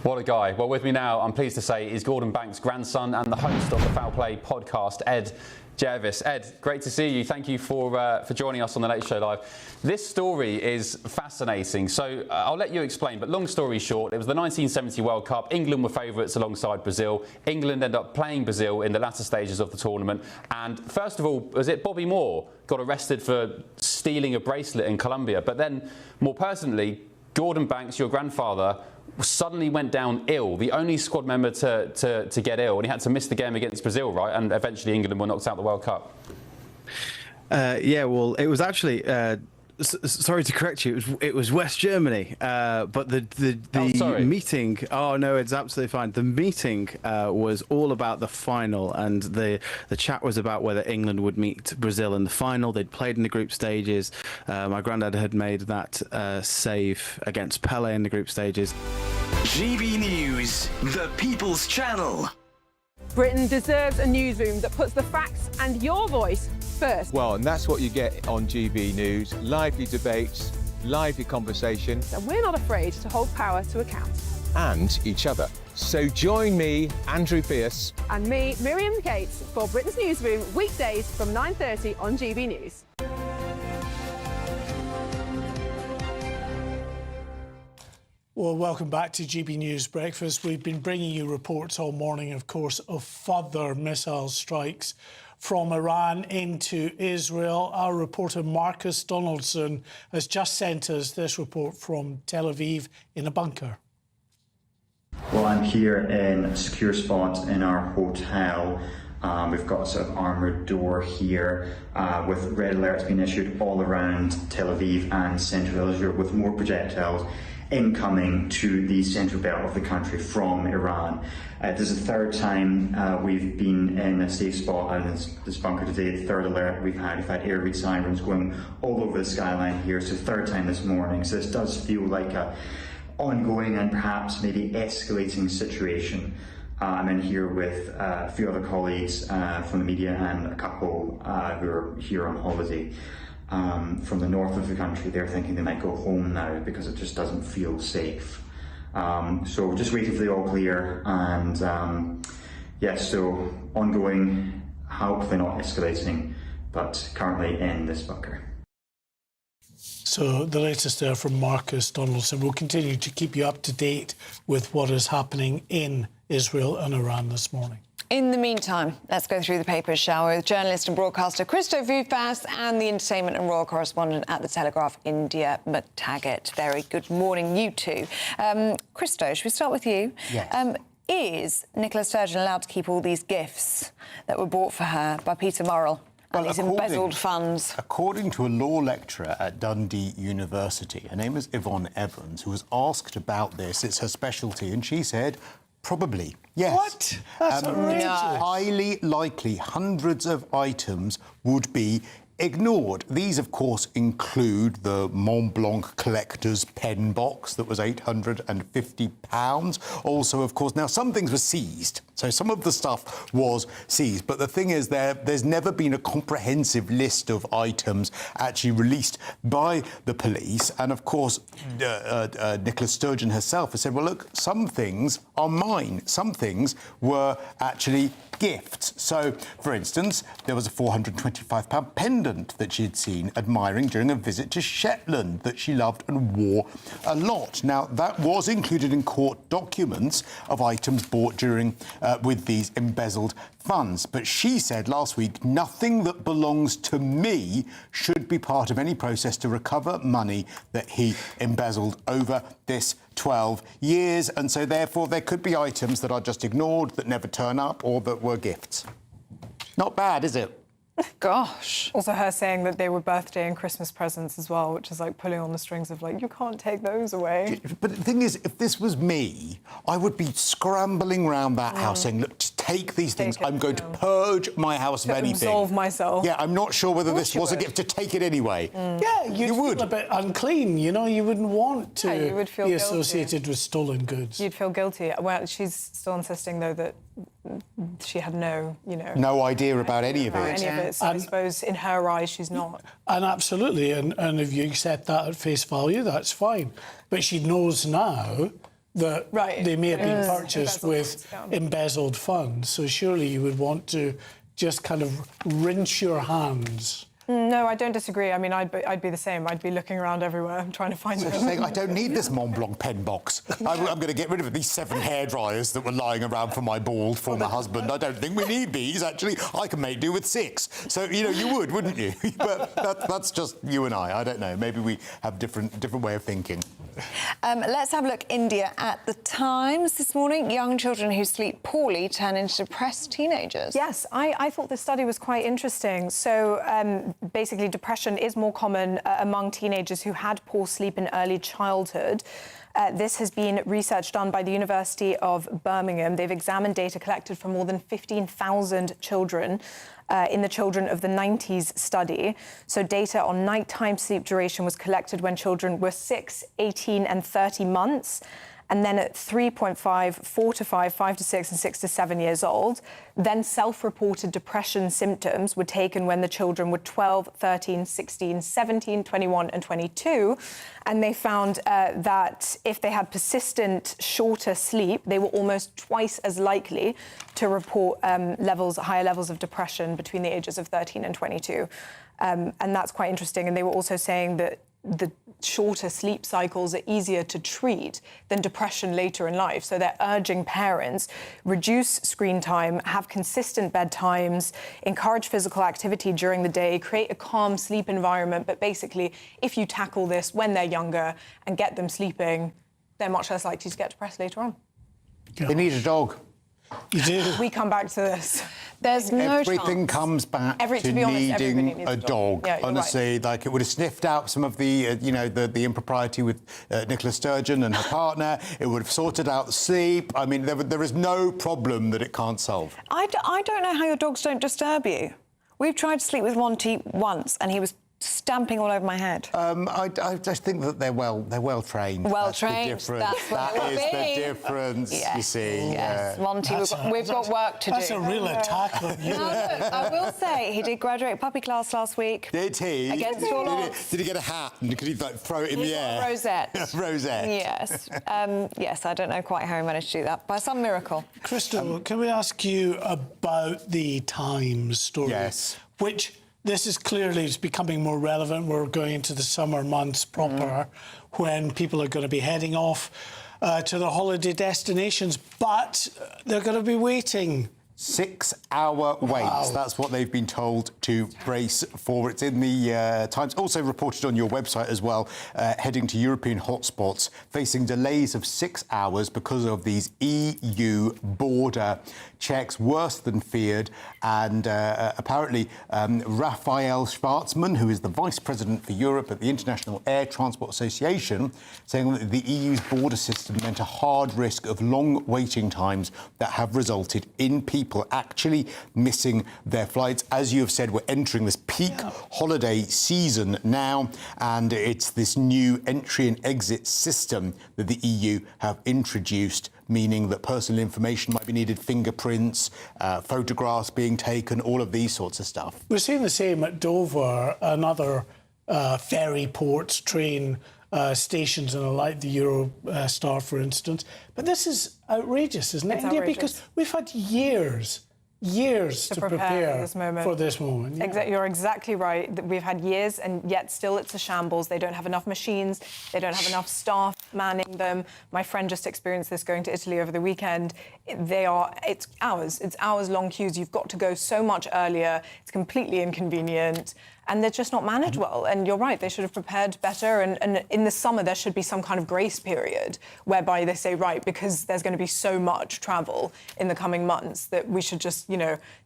What a guy. Well, with me now, I'm pleased to say, is Gordon Banks' grandson and the host of the Foul Play podcast, Ed Jervis. Ed, great to see you. Thank you for joining us on the Late Show Live. This story is fascinating, so I'll let you explain, but long story short, it was the 1970 World Cup. England were favourites alongside Brazil. England ended up playing Brazil in the latter stages of the tournament, and first of all, was it Bobby Moore got arrested for stealing a bracelet in Colombia, but then, more personally, Gordon Banks, your grandfather, suddenly went down ill, the only squad member to get ill, and he had to miss the game against Brazil, right? And eventually England were knocked out of the World Cup. Yeah, well, it was actually... sorry to correct you. It was West Germany, but the meeting. Oh no, it's absolutely fine. The meeting was all about the final, and the chat was about whether England would meet Brazil in the final. They'd played in the group stages. My granddad had made that save against Pele in the group stages. GB News, the People's Channel. Britain deserves a newsroom that puts the facts and your voice first. Well, and that's what you get on GB News. Lively debates, lively conversation. And we're not afraid to hold power to account. And each other. So join me, Andrew Pearce. And me, Miriam Gates, for Britain's Newsroom, weekdays from 9:30 on GB News. Well, welcome back to GB News Breakfast. We've been bringing you reports all morning, of course, of further missile strikes from Iran into Israel. Our reporter Marcus Donaldson has just sent us this report from Tel Aviv in a bunker. Well, I'm here in a secure spot in our hotel. We've got a sort of armoured door here with red alerts being issued all around Tel Aviv and central Israel, with more projectiles incoming to the central belt of the country from Iran. This is the third time we've been in a safe spot in this bunker today. The third alert we've had air raid sirens going all over the skyline here. So third time this morning. So this does feel like a ongoing and perhaps maybe escalating situation. I'm in here with a few other colleagues from the media and a couple who are here on holiday. From the north of the country, they're thinking they might go home now because it just doesn't feel safe. So we're just waiting for the all clear, and yes, so ongoing, hopefully not escalating, but currently in this bunker. So the latest there from Marcus Donaldson. We'll continue to keep you up to date with what is happening in Israel and Iran this morning. In the meantime, let's go through the papers, shall we, with journalist and broadcaster Christo Vufas and the entertainment and royal correspondent at The Telegraph, India McTaggart. Very good morning, you two. Christo, should we start with you? Yes. Is Nicola Sturgeon allowed to keep all these gifts that were bought for her by Peter Murrell and these embezzled funds? According to a law lecturer at Dundee University, her name is Yvonne Evans, who was asked about this, it's her specialty, and she said, probably, yes. What? That's outrageous. Highly likely hundreds of items would be ignored. These, of course, include the Mont Blanc collector's pen box that was £850. Also, of course, now some things were seized. So some of the stuff was seized. But the thing is, there's never been a comprehensive list of items actually released by the police. And, of course, Nicola Sturgeon herself has said, well, look, some things are mine. Some things were actually gifts. So, for instance, there was a £425 pendant that she had seen admiring during a visit to Shetland that she loved and wore a lot. Now, that was included in court documents of items bought during with these embezzled funds. But she said last week, nothing that belongs to me should be part of any process to recover money that he embezzled over this 12 years. And so, therefore, there could be items that are just ignored, that never turn up, or that were gifts. Not bad, is it? Gosh. Also her saying that they were birthday and Christmas presents as well, which is like pulling on the strings of like, you can't take those away. But the thing is, if this was me, I would be scrambling around that house saying, look, just take these things. I'm going to purge my house of anything. Absolve myself. Yeah, I'm not sure whether this was a gift to take it anyway. Yeah, you would. Feel a bit unclean, you know, you wouldn't want to you would feel be guilty. associated with stolen goods. You'd feel guilty. Well, she's still insisting, though, that she had no idea about any of it. So I suppose in her eyes, she's not. And absolutely, and if you accept that at face value, that's fine. But she knows now that they may have been purchased with embezzled funds. So surely you would want to just kind of rinse your hands. No, I don't disagree. I mean, I'd be the same. I'd be looking around everywhere trying to find them. Saying, I don't need this Mont Blanc pen box. I'm going to get rid of these 7 hairdryers that were lying around for my bald former husband. I don't think we need these. Actually, I can make do with 6. So, you know, you would, wouldn't you? But that's just you and I. I don't know. Maybe we have different way of thinking. Let's have a look. India at the Times this morning. Young children who sleep poorly turn into depressed teenagers. Yes, I thought this study was quite interesting. So basically, depression is more common among teenagers who had poor sleep in early childhood. This has been research done by the University of Birmingham. They've examined data collected from more than 15,000 children in the Children of the 90s study. So data on nighttime sleep duration was collected when children were 6, 18 and 30 months. And then at 3.5, 4 to 5, 5 to 6 and 6 to 7 years old. Then self-reported depression symptoms were taken when the children were 12, 13, 16, 17, 21 and 22. And they found that if they had persistent shorter sleep, they were almost twice as likely to report higher levels of depression between the ages of 13 and 22. And that's quite interesting. And they were also saying that the shorter sleep cycles are easier to treat than depression later in life. So they're urging parents, reduce screen time, have consistent bedtimes, encourage physical activity during the day, create a calm sleep environment. But basically, if you tackle this when they're younger and get them sleeping, they're much less likely to get depressed later on. They need a dog. You do. We come back to this. There's no Everything comes back to needing a dog. Yeah, honestly, like it would have sniffed out some of the, the impropriety with Nicola Sturgeon and her partner. It would have sorted out sleep. I mean, there is no problem that it can't solve. I don't know how your dogs don't disturb you. We've tried to sleep with Monty once, and he was stamping all over my head. I just think that they're well trained. Well That's trained. The difference. That's what That is it the difference. Yes. You see. Yes, Monty, we've got work to do. That's a real attack on you. No, I will say he did graduate puppy class last week. Did he? Against all odds. Did he get a hat? And could he like throw it in the air? Rosette. Rosette. Yes. Yes, I don't know quite how he managed to do that. By some miracle. Crystal, can we ask you about the Times story? Yes. Which... This is clearly becoming more relevant. We're going into the summer months proper, when people are going to be heading off to their holiday destinations, but they're going to be waiting. 6-hour waits. That's what they've been told to brace for. It's in the Times. Also reported on your website as well, heading to European hotspots, facing delays of 6 hours because of these EU border checks, worse than feared. And apparently, Raphael Schwarzman, who is the Vice President for Europe at the International Air Transport Association, saying that the EU's border system meant a hard risk of long waiting times that have resulted in people people actually missing their flights. As you have said, we're entering this peak holiday season now, and it's this new entry and exit system that the EU have introduced, meaning that personal information might be needed, fingerprints, photographs being taken, all of these sorts of stuff. We're seeing the same at Dover and other ferry ports, train stations and the like, the Eurostar, for instance. But this is outrageous, isn't it, India? Because we've had years to prepare for this moment. Yeah. You're exactly right. We've had years, and yet still it's a shambles. They don't have enough machines. They don't have enough staff manning them. My friend just experienced this going to Italy over the weekend. It's hours-long queues. You've got to go so much earlier. It's completely inconvenient. And they're just not managed well. And you're right, they should have prepared better. And in the summer, there should be some kind of grace period whereby they say, right, because there's going to be so much travel in the coming months that we should just,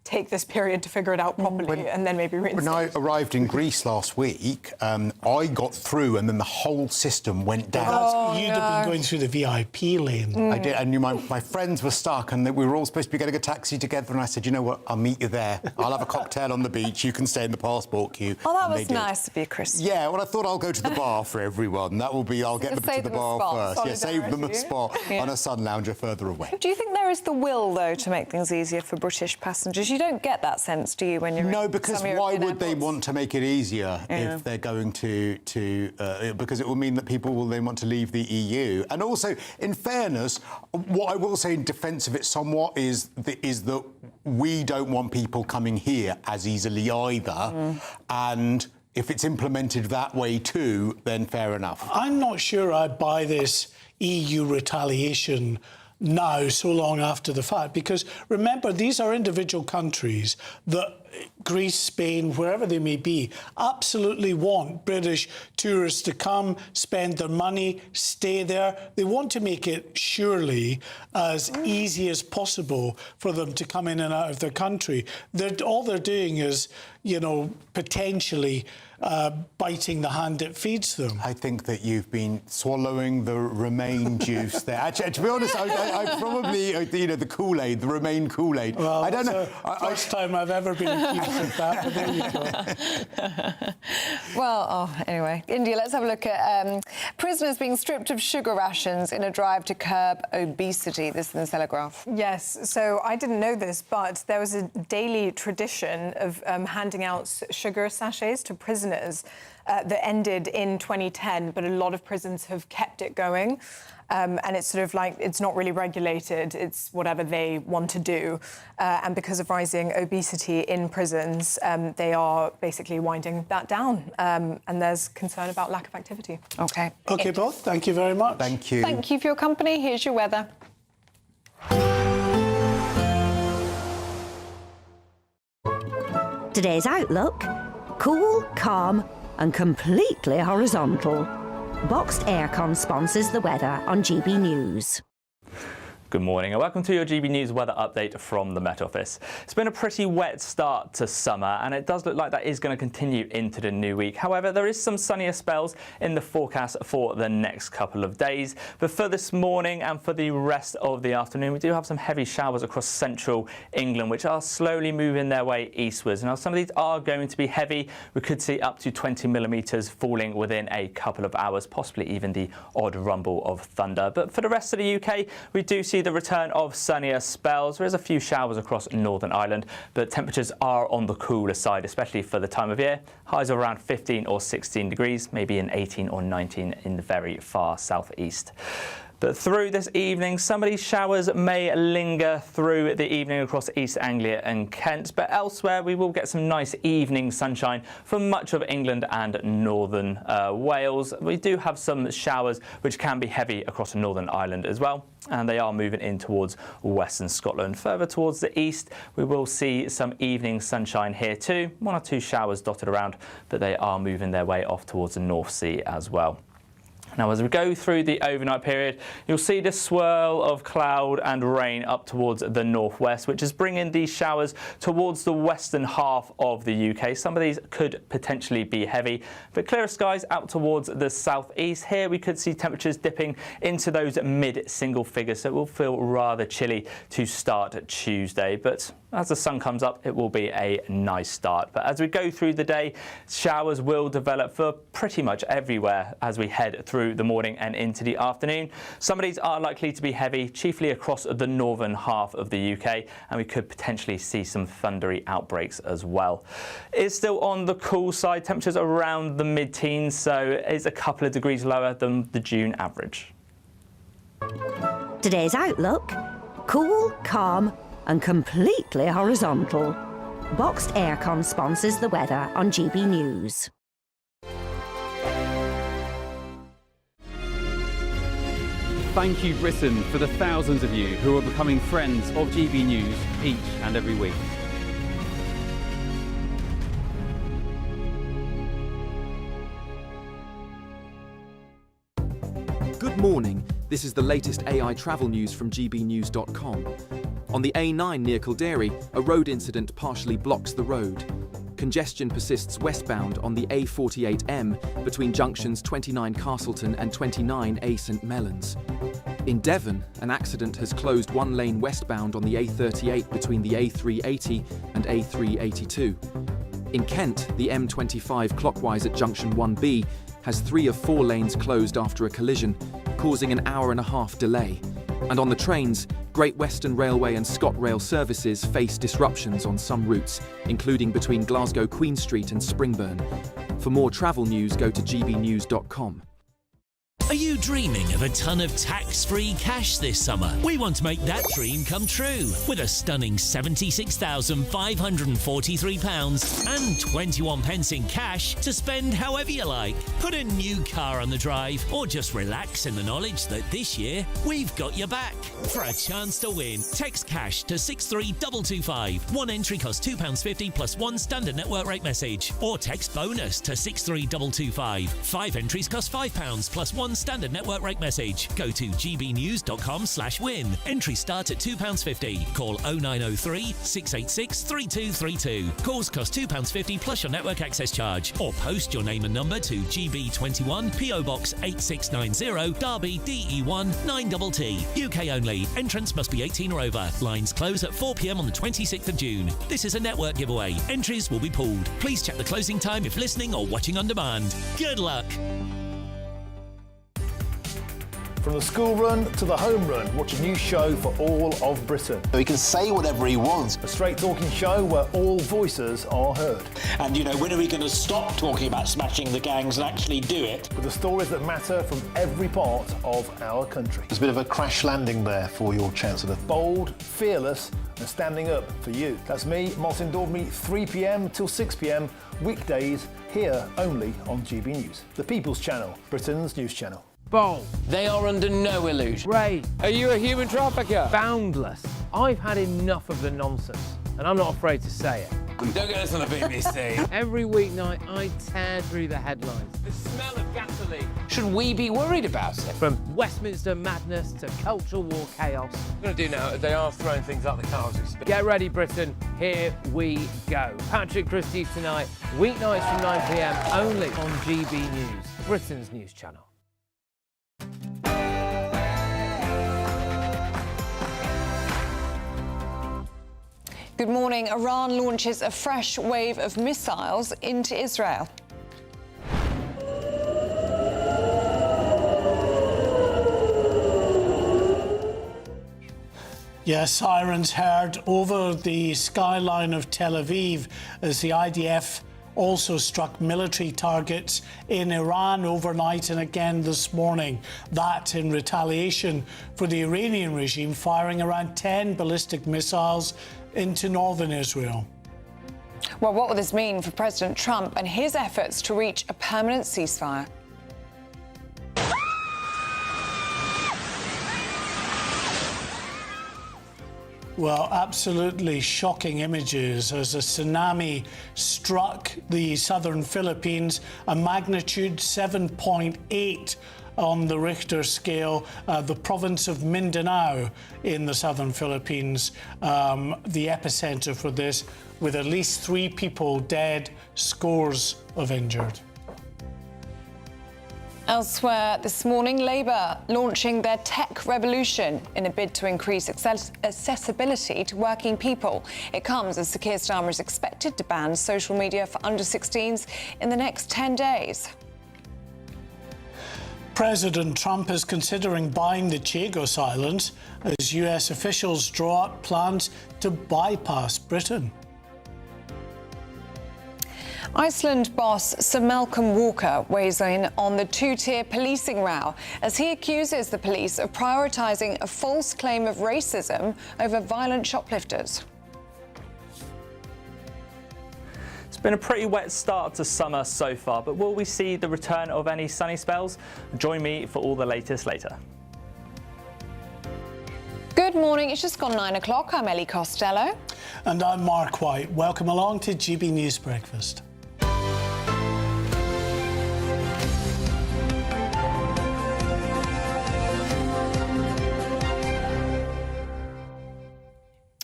take this period to figure it out properly and then maybe reinstate. When I arrived in Greece last week, I got through and then the whole system went down. You'd have been going through the VIP lane. I did, and my friends were stuck, and we were all supposed to be getting a taxi together, and I said, you know what, I'll meet you there. I'll have a cocktail on the beach, you can stay in the passport queue. Oh, that was nice of you, Chris. Yeah, well, I thought I'll go to the bar for everyone. That will be, I'll get them to the bar first. Yeah, save them a spot on a sun lounger further away. Do you think there is the will, though, to make things easier for British passengers? You don't get that sense, do you, when you're No, because why would they want to make it easier if they're going to because it will mean that people will then want to leave the EU. And also, in fairness, what I will say in defence of it somewhat is that we don't want people coming here as easily either. And if it's implemented that way too, then fair enough. I'm not sure I buy this EU retaliation now, so long after the fact, because remember, these are individual countries that Greece, Spain, wherever they may be, absolutely want British tourists to come, spend their money, stay there. They want to make it surely as easy as possible for them to come in and out of their country. All they're doing is, potentially biting the hand that feeds them. I think that you've been swallowing the Remain juice there. Actually, to be honest, I probably, the Kool-Aid, the Remain Kool-Aid. Well, I don't know. First time I've ever been accused of that, but there you go. Well, anyway, India, let's have a look at prisoners being stripped of sugar rations in a drive to curb obesity. This is in the Telegraph. Yes, so I didn't know this, but there was a daily tradition of handing out sugar sachets to prisoners that ended in 2010, but a lot of prisons have kept it going. And it's sort of like, it's not really regulated, it's whatever they want to do. And because of rising obesity in prisons, they are basically winding that down. And there's concern about lack of activity. OK. OK, both, thank you very much. Thank you. Thank you for your company. Here's your weather. Today's outlook: cool, calm and completely horizontal. Boxed Aircon sponsors the weather on GB News. Good morning and welcome to your GB News weather update from the Met Office. It's been a pretty wet start to summer and it does look like that is going to continue into the new week. However, there is some sunnier spells in the forecast for the next couple of days. But for this morning and for the rest of the afternoon, we do have some heavy showers across central England, which are slowly moving their way eastwards. Now, some of these are going to be heavy. We could see up to 20 millimetres falling within a couple of hours, possibly even the odd rumble of thunder. But for the rest of the UK, we do see the return of sunnier spells. There is a few showers across Northern Ireland, but temperatures are on the cooler side, especially for the time of year. Highs of around 15 or 16 degrees, maybe an 18 or 19 in the very far southeast. But through this evening, some of these showers may linger through the evening across East Anglia and Kent, but elsewhere we will get some nice evening sunshine for much of England and northern Wales. We do have some showers which can be heavy across Northern Ireland as well, and they are moving in towards western Scotland. Further towards the east, we will see some evening sunshine here too. 1 or 2 showers dotted around, but they are moving their way off towards the North Sea as well. Now, as we go through the overnight period, you'll see this swirl of cloud and rain up towards the northwest, which is bringing these showers towards the western half of the UK. Some of these could potentially be heavy, but clearer skies out towards the southeast. Here we could see temperatures dipping into those mid-single figures, so it will feel rather chilly to start Tuesday. But as the sun comes up, it will be a nice start. But as we go through the day, showers will develop for pretty much everywhere as we head through the morning and into the afternoon. Some of these are likely to be heavy, chiefly across the northern half of the UK, and we could potentially see some thundery outbreaks as well. It's still on the cool side, temperatures around the mid-teens, so it's a couple of degrees lower than the June average. Today's outlook: cool, calm and completely horizontal. Boxed Aircon sponsors the weather on GB News. Thank you, Britain, for the thousands of you who are becoming friends of GB News each and every week. Good morning. This is the latest AI travel news from gbnews.com. On the A9 near Kildare, a road incident partially blocks the road. Congestion persists westbound on the A48M between junctions 29 Castleton and 29A St Mellons. In Devon, an accident has closed one lane westbound on the A38 between the A380 and A382. In Kent, the M25 clockwise at junction 1B has 3 of 4 lanes closed after a collision, causing an hour-and-a-half delay. And on the trains, Great Western Railway and ScotRail services face disruptions on some routes, including between Glasgow Queen Street and Springburn. For more travel news, go to gbnews.com. Are you dreaming of a ton of tax-free cash this summer? We want to make that dream come true with a stunning £76,543 and 21 pence in cash to spend however you like. Put a new car on the drive or just relax in the knowledge that this year we've got your back. For a chance to win, text cash to 63225. One entry costs £2.50 plus one standard network rate message. Or text bonus to 63225. 5 entries cost £5 plus one standard network rate message. Go to gbnews.com/win. Entries start at £2.50. Call 0903 686 3232. Calls cost £2.50 plus your network access charge. Or post your name and number to GB21 PO Box 8690 Derby DE1 9TT. UK only. Entrance must be 18 or over. Lines close at 4 p.m. on the 26th of June. This is a network giveaway. Entries will be pulled. Please check the closing time if listening or watching on demand. Good luck. From the school run to the home run, watch a new show for all of Britain. He can say whatever he wants. A straight-talking show where all voices are heard. And, you know, when are we going to stop talking about smashing the gangs and actually do it? With the stories that matter from every part of our country. There's a bit of a crash landing there for your Chancellor. Bold, fearless and standing up for you. That's me, Martin Daubney, 3 p.m. till 6 p.m, weekdays, here only on GB News. The People's Channel, Britain's news channel. Bold. They are under no illusion. Ray. Are you a human trafficker? Boundless. I've had enough of the nonsense, and I'm not afraid to say it. Don't get us on the BBC. Every weeknight, I tear through the headlines. The smell of gasoline. Should we be worried about it? From Westminster madness to cultural war chaos. What we're going to do now, they are throwing things out the car as we speak. Get ready, Britain. Here we go. Patrick Christie's tonight, weeknights from 9 p.m, only on GB News, Britain's news channel. Good morning. Iran launches a fresh wave of missiles into Israel. Yes, sirens heard over the skyline of Tel Aviv as the IDF also struck military targets in Iran overnight and again this morning. That in retaliation for the Iranian regime firing around 10 ballistic missiles into northern Israel. Well, what will this mean for President Trump and his efforts to reach a permanent ceasefire? Well, absolutely shocking images as a tsunami struck the southern Philippines, a magnitude 7.8 on the Richter scale. The province of Mindanao in the southern Philippines, the epicenter for this, with at least 3 people dead, scores of injured. Elsewhere this morning, Labour launching their tech revolution in a bid to increase accessibility to working people. It comes as Sir Keir Starmer is expected to ban social media for under-16s in the next 10 days. President Trump is considering buying the Chagos Islands as US officials draw up plans to bypass Britain. Iceland boss Sir Malcolm Walker weighs in on the 2-tier policing row as he accuses the police of prioritising a false claim of racism over violent shoplifters. It's been a pretty wet start to summer so far, but will we see the return of any sunny spells? Join me for all the latest later. Good morning, it's just gone 9 o'clock. I'm Ellie Costello. And I'm Mark White. Welcome along to GB News Breakfast.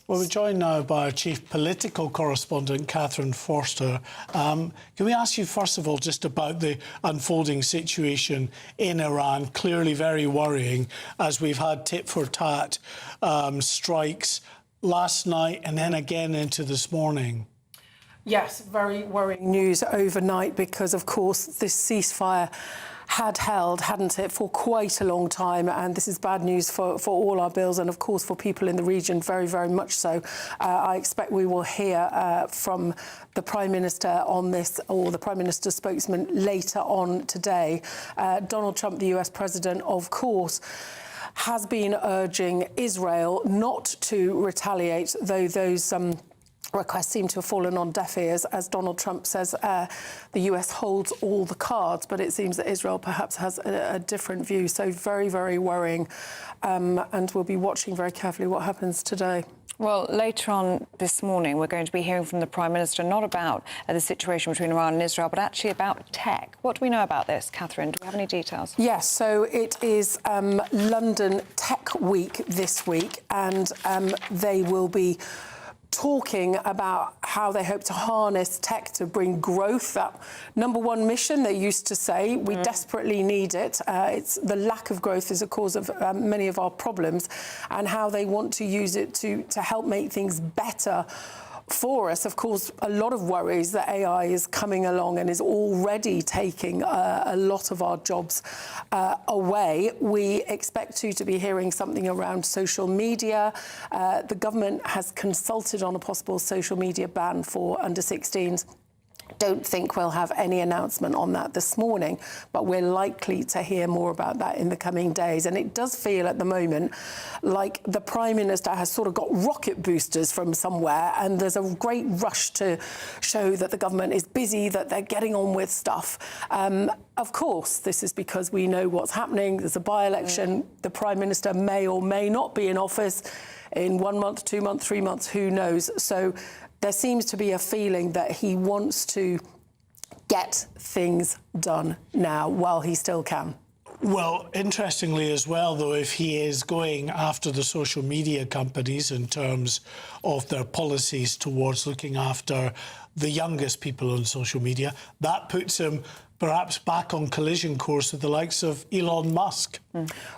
Well, we're joined now by our chief political correspondent, Catherine Forster. Can we ask you, first of all, just about the unfolding situation in Iran? Clearly very worrying, as we've had tit-for-tat strikes last night and then again into this morning. Yes, very worrying news overnight because, of course, this ceasefire had held, hadn't it, for quite a long time, and this is bad news for all our bills and, of course, for people in the region, very, very much so. I expect we will hear from the Prime Minister on this, or the Prime Minister's spokesman later on today. Donald Trump, the US President, of course, has been urging Israel not to retaliate, though those requests seem to have fallen on deaf ears. As Donald Trump says, the US holds all the cards, but it seems that Israel perhaps has a different view. So very, very worrying. And we'll be watching very carefully what happens today. Well, later on this morning, we're going to be hearing from the Prime Minister not about the situation between Iran and Israel, but actually about tech. What do we know about this, Catherine? Do we have any details? Yes, so it is London Tech Week this week, and they will be talking about how they hope to harness tech to bring growth. That #1 mission, they used to say, we desperately need it. It's the lack of growth is a cause of many of our problems, and how they want to use it to help make things better for us. Of course, a lot of worries that AI is coming along and is already taking a lot of our jobs away. We expect to be hearing something around social media. The government has consulted on a possible social media ban for under-16s. Don't think we'll have any announcement on that this morning, but we're likely to hear more about that in the coming days. And it does feel at the moment like the Prime Minister has sort of got rocket boosters from somewhere, and there's a great rush to show that the government is busy, that they're getting on with stuff. Of course, this is because we know what's happening. There's a by-election. The Prime Minister may or may not be in office in 1 month, 2 months, 3 months, who knows? So there seems to be a feeling that he wants to get things done now while he still can. Well, interestingly as well, though, if he is going after the social media companies in terms of their policies towards looking after the youngest people on social media, that puts him perhaps back on collision course with the likes of Elon Musk.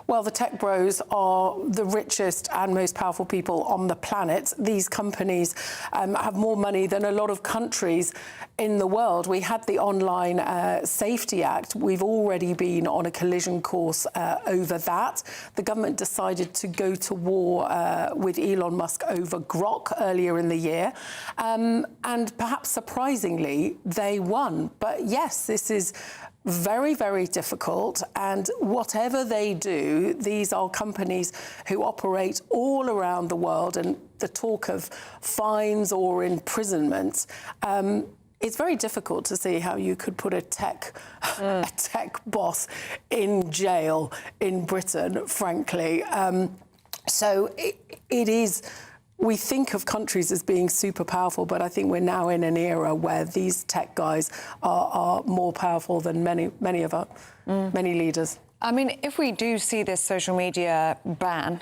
Well, the tech bros are the richest and most powerful people on the planet. These companies have more money than a lot of countries in the world. We had the Online Safety Act. We've already been on a collision course over that. The government decided to go to war with Elon Musk over Grok earlier in the year. And perhaps surprisingly, they won. But yes, this is very, very difficult. And whatever they do, these are companies who operate all around the world. And the talk of fines or imprisonment, it's very difficult to see how you could put a tech boss in jail in Britain, frankly. So it is. We think of countries as being super powerful, but I think we're now in an era where these tech guys are more powerful than many leaders. I mean, if we do see this social media ban,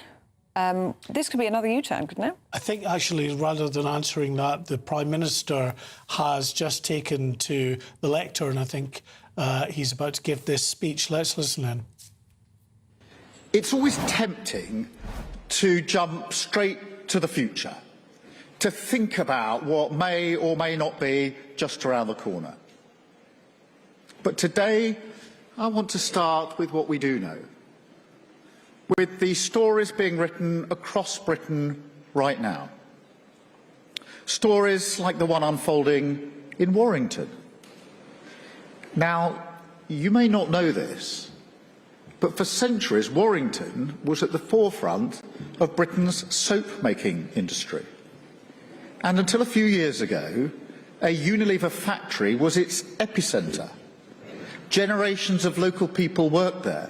this could be another U-turn, couldn't it? I think, actually, rather than answering that, the Prime Minister has just taken to the lectern. I think he's about to give this speech. Let's listen in. It's always tempting to jump straight to the future, to think about what may or may not be just around the corner. But today, I want to start with what we do know, with the stories being written across Britain right now. Stories like the one unfolding in Warrington. Now, you may not know this, but for centuries, Warrington was at the forefront of Britain's soap-making industry. And until a few years ago, a Unilever factory was its epicentre. Generations of local people worked there.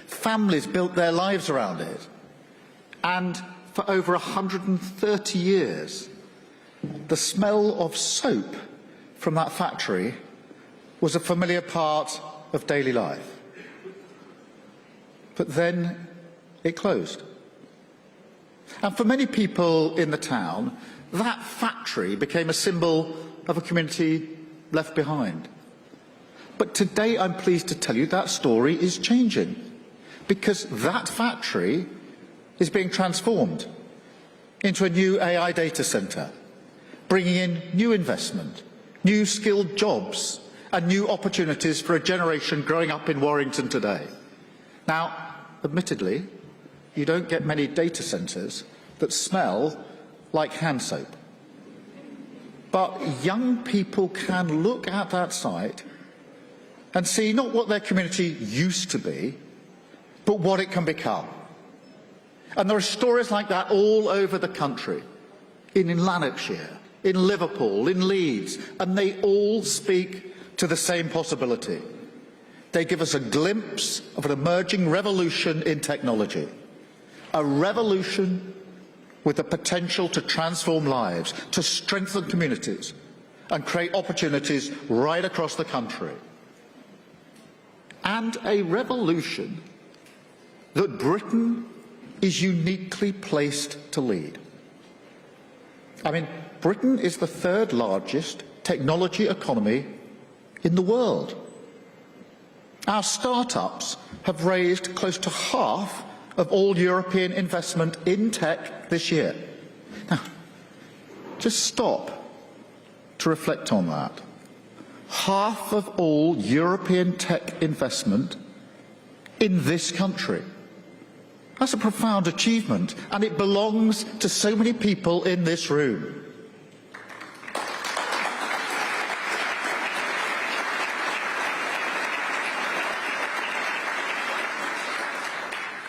Families built their lives around it. And for over 130 years, the smell of soap from that factory was a familiar part of daily life. But then it closed. And for many people in the town, that factory became a symbol of a community left behind. But today I'm pleased to tell you that story is changing, because that factory is being transformed into a new AI data centre, bringing in new investment, new skilled jobs and new opportunities for a generation growing up in Warrington today. Now, admittedly, you don't get many data centres that smell like hand soap. But young people can look at that site and see not what their community used to be, but what it can become. And there are stories like that all over the country, in Lanarkshire, in Liverpool, in Leeds, and they all speak to the same possibility. They give us a glimpse of an emerging revolution in technology, a revolution with the potential to transform lives, to strengthen communities, and create opportunities right across the country. And a revolution that Britain is uniquely placed to lead. I mean, Britain is the third largest technology economy in the world. Our startups have raised close to half of all European investment in tech this year. Now, just stop to reflect on that. Half of all European tech investment in this country. That's a profound achievement, and it belongs to so many people in this room.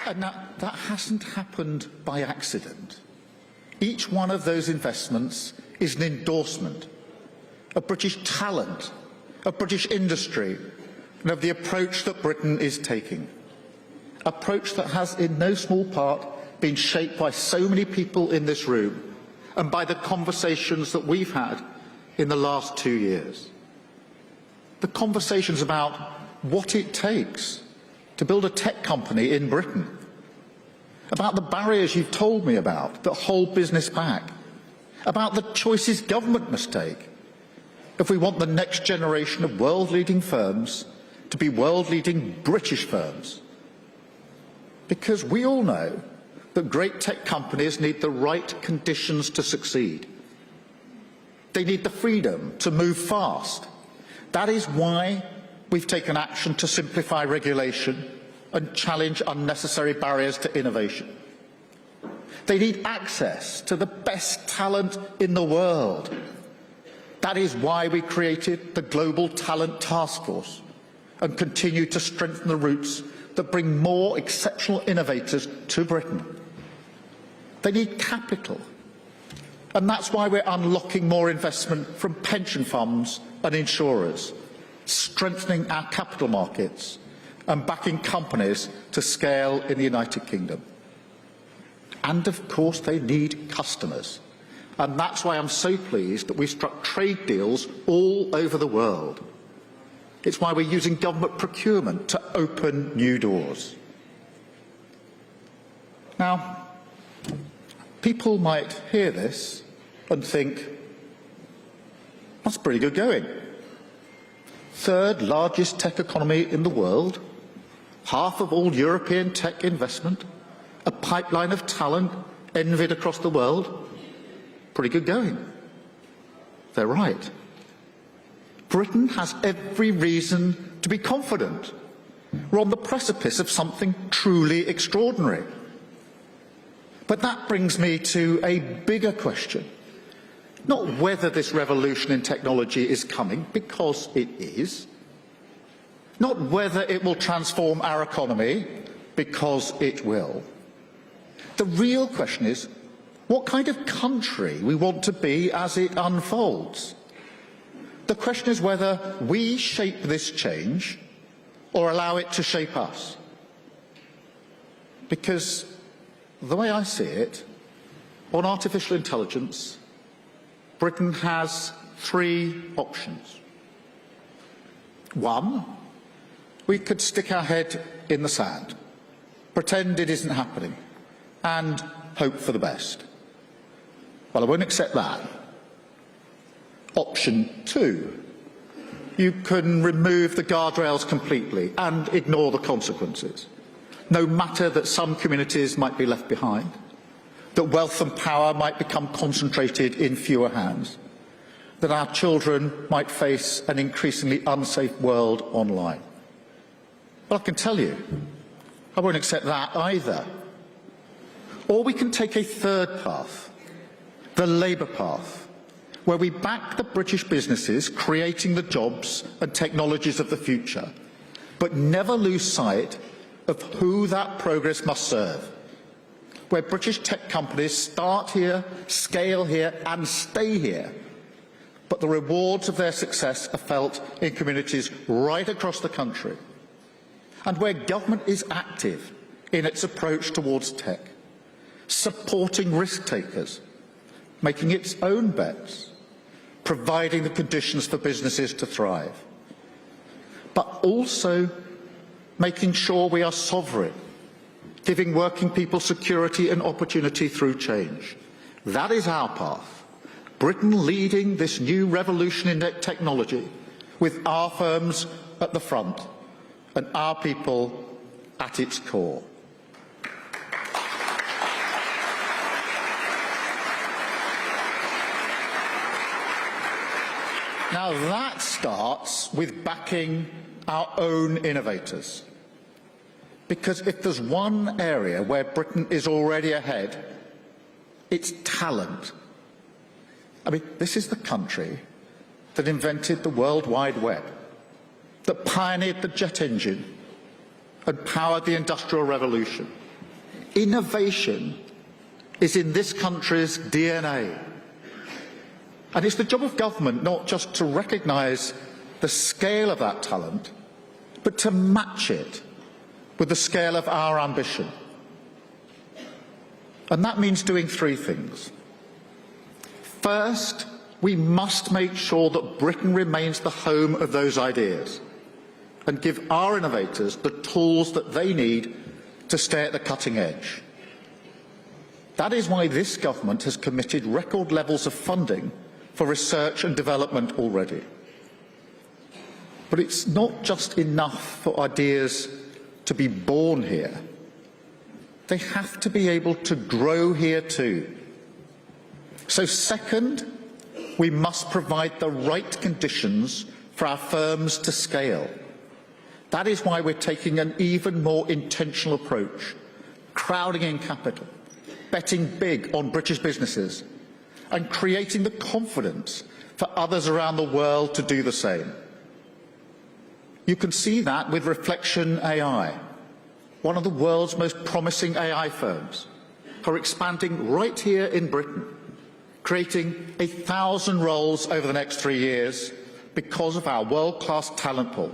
And that hasn't happened by accident. Each one of those investments is an endorsement of British talent, of British industry, and of the approach that Britain is taking. Approach that has in no small part been shaped by so many people in this room and by the conversations that we've had in the last 2 years. The conversations about what it takes to build a tech company in Britain, about the barriers you've told me about that hold business back, about the choices government must take if we want the next generation of world-leading firms to be world-leading British firms. Because we all know that great tech companies need the right conditions to succeed. They need the freedom to move fast. That is why we've taken action to simplify regulation and challenge unnecessary barriers to innovation. They need access to the best talent in the world. That is why we created the Global Talent Task Force and continue to strengthen the routes that bring more exceptional innovators to Britain. They need capital. And that's why we're unlocking more investment from pension funds and insurers, strengthening our capital markets and backing companies to scale in the United Kingdom. And of course they need customers. And that's why I'm so pleased that we've struck trade deals all over the world. It's why we're using government procurement to open new doors. Now, people might hear this and think, that's pretty good going. Third largest tech economy in the world, half of all European tech investment, a pipeline of talent envied across the world. Pretty good going. They're right. Britain has every reason to be confident. We're on the precipice of something truly extraordinary. But that brings me to a bigger question. Not whether this revolution in technology is coming, because it is. Not whether it will transform our economy, because it will. The real question is what kind of country we want to be as it unfolds. The question is whether we shape this change or allow it to shape us. Because the way I see it, on artificial intelligence, Britain has three options. One, we could stick our head in the sand, pretend it isn't happening, and hope for the best. Well, I won't accept that. Option two, you can remove the guardrails completely and ignore the consequences, no matter that some communities might be left behind, that wealth and power might become concentrated in fewer hands, that our children might face an increasingly unsafe world online. Well, I can tell you, I won't accept that either. Or we can take a third path, the Labour path, where we back the British businesses creating the jobs and technologies of the future, but never lose sight of who that progress must serve, where British tech companies start here, scale here and stay here, but the rewards of their success are felt in communities right across the country, and where government is active in its approach towards tech, supporting risk takers, making its own bets, providing the conditions for businesses to thrive, but also making sure we are sovereign, giving working people security and opportunity through change. That is our path. Britain leading this new revolution in technology, with our firms at the front and our people at its core. Now that starts with backing our own innovators. Because if there's one area where Britain is already ahead, it's talent. I mean, this is the country that invented the World Wide Web, that pioneered the jet engine and powered the Industrial Revolution. Innovation is in this country's DNA. And it's the job of government not just to recognise the scale of that talent, but to match it with the scale of our ambition. And that means doing three things. First, we must make sure that Britain remains the home of those ideas and give our innovators the tools that they need to stay at the cutting edge. That is why this government has committed record levels of funding for research and development already. But it's not just enough for ideas to be born here. They have to be able to grow here too. So second, we must provide the right conditions for our firms to scale. That is why we're taking an even more intentional approach, crowding in capital, betting big on British businesses, and creating the confidence for others around the world to do the same. You can see that with Reflection AI, one of the world's most promising AI firms, who are expanding right here in Britain, creating 1,000 roles over the next 3 years because of our world-class talent pool.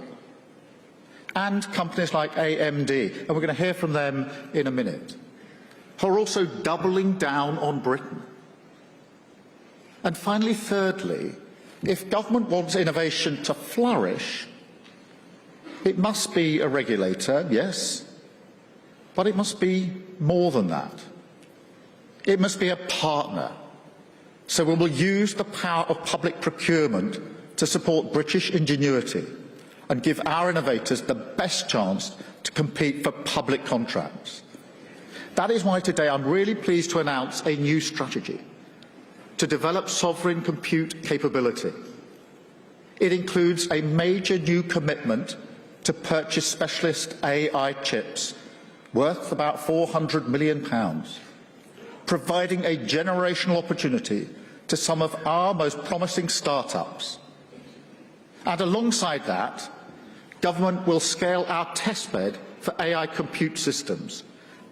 And companies like AMD, and we're going to hear from them in a minute, who are also doubling down on Britain. And finally, thirdly, if government wants innovation to flourish, It must be a regulator, yes, but it must be more than that. It must be a partner. So we will use the power of public procurement to support British ingenuity and give our innovators the best chance to compete for public contracts. That is why today I'm really pleased to announce a new strategy to develop sovereign compute capability. It includes a major new commitment to purchase specialist AI chips worth about £400 million, providing a generational opportunity to some of our most promising startups. And alongside that, government will scale our testbed for AI compute systems,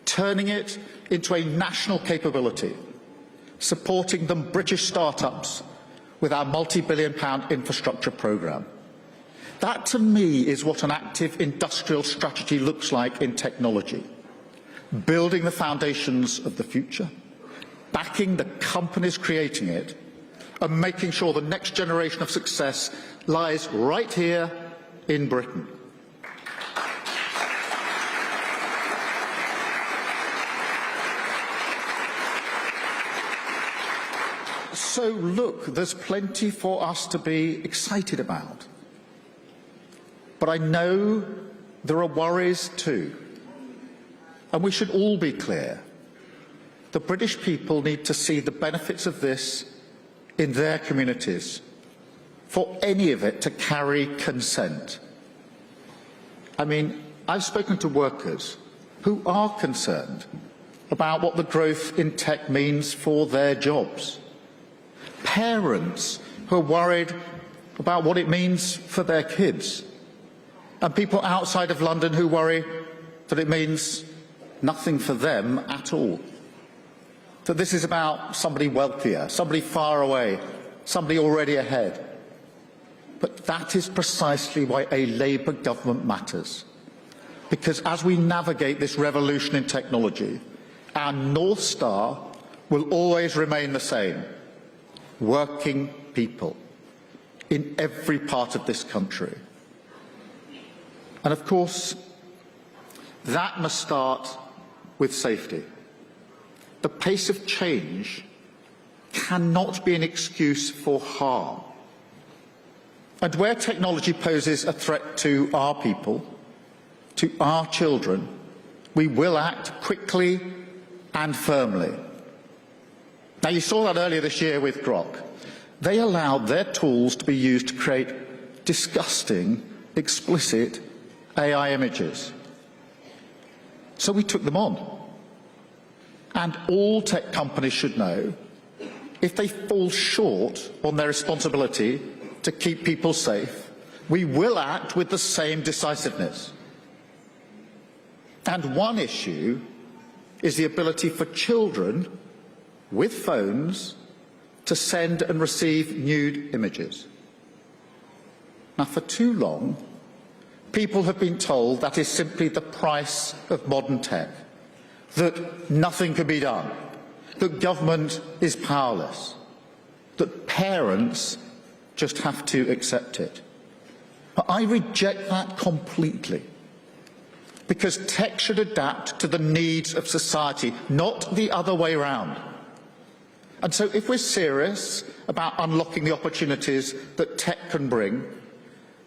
turning it into a national capability, supporting the British startups with our multi-billion-pound infrastructure programme. That, to me, is what an active industrial strategy looks like in technology. Building the foundations of the future, backing the companies creating it, and making sure the next generation of success lies right here in Britain. So look, there's plenty for us to be excited about. But I know there are worries too. And we should all be clear. The British people need to see the benefits of this in their communities, for any of it to carry consent. I mean, I've spoken to workers who are concerned about what the growth in tech means for their jobs. Parents who are worried about what it means for their kids. And people outside of London who worry that it means nothing for them at all. That this is about somebody wealthier, somebody far away, somebody already ahead. But that is precisely why a Labour government matters. Because as we navigate this revolution in technology, our North Star will always remain the same: working people in every part of this country. And of course, that must start with safety. The pace of change cannot be an excuse for harm. And where technology poses a threat to our people, to our children, we will act quickly and firmly. Now, you saw that earlier this year with Grok. They allowed their tools to be used to create disgusting, explicit AI images. So we took them on. And all tech companies should know, if they fall short on their responsibility to keep people safe, we will act with the same decisiveness. And one issue is the ability for children with phones to send and receive nude images. Now, for too long, people have been told that is simply the price of modern tech, that nothing can be done, that government is powerless, that parents just have to accept it. But I reject that completely, because tech should adapt to the needs of society, not the other way around. And so if we're serious about unlocking the opportunities that tech can bring,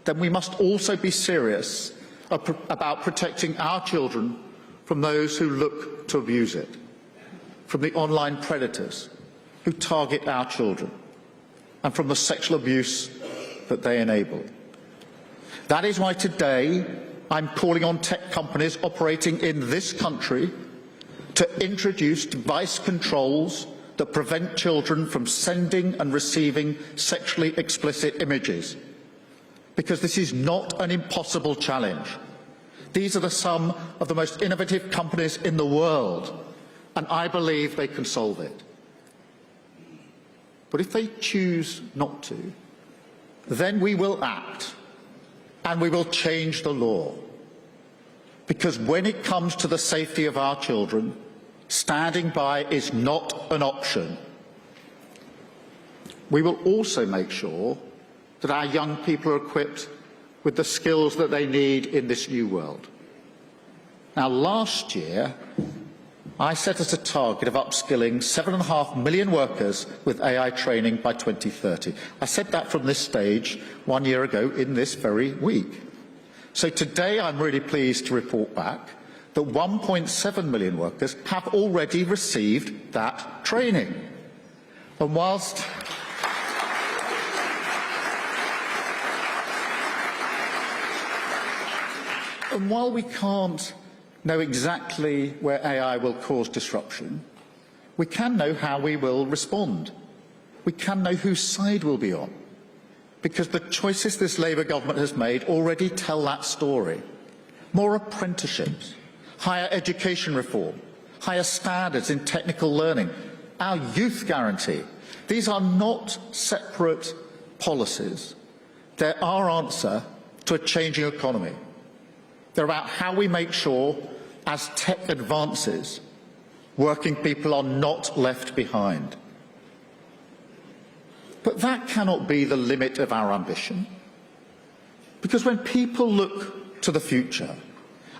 then we must also be serious about protecting our children from those who look to abuse it, from the online predators who target our children, and from the sexual abuse that they enable. That is why today I'm calling on tech companies operating in this country to introduce device controls that prevent children from sending and receiving sexually explicit images. Because this is not an impossible challenge. These are some of the most innovative companies in the world, and I believe they can solve it. But if they choose not to, then we will act, and we will change the law. Because when it comes to the safety of our children, standing by is not an option. We will also make sure that our young people are equipped with the skills that they need in this new world. Now, last year, I set us a target of upskilling 7.5 million workers with AI training by 2030. I said that from this stage 1 year ago in this very week. So today I'm really pleased to report back that 1.7 million workers have already received that training. And while we can't know exactly where AI will cause disruption, we can know how we will respond. We can know whose side we'll be on, because the choices this Labour government has made already tell that story. More apprenticeships, higher education reform, higher standards in technical learning, our youth guarantee. These are not separate policies. They're our answer to a changing economy. They're about how we make sure, as tech advances, working people are not left behind. But that cannot be the limit of our ambition. Because when people look to the future,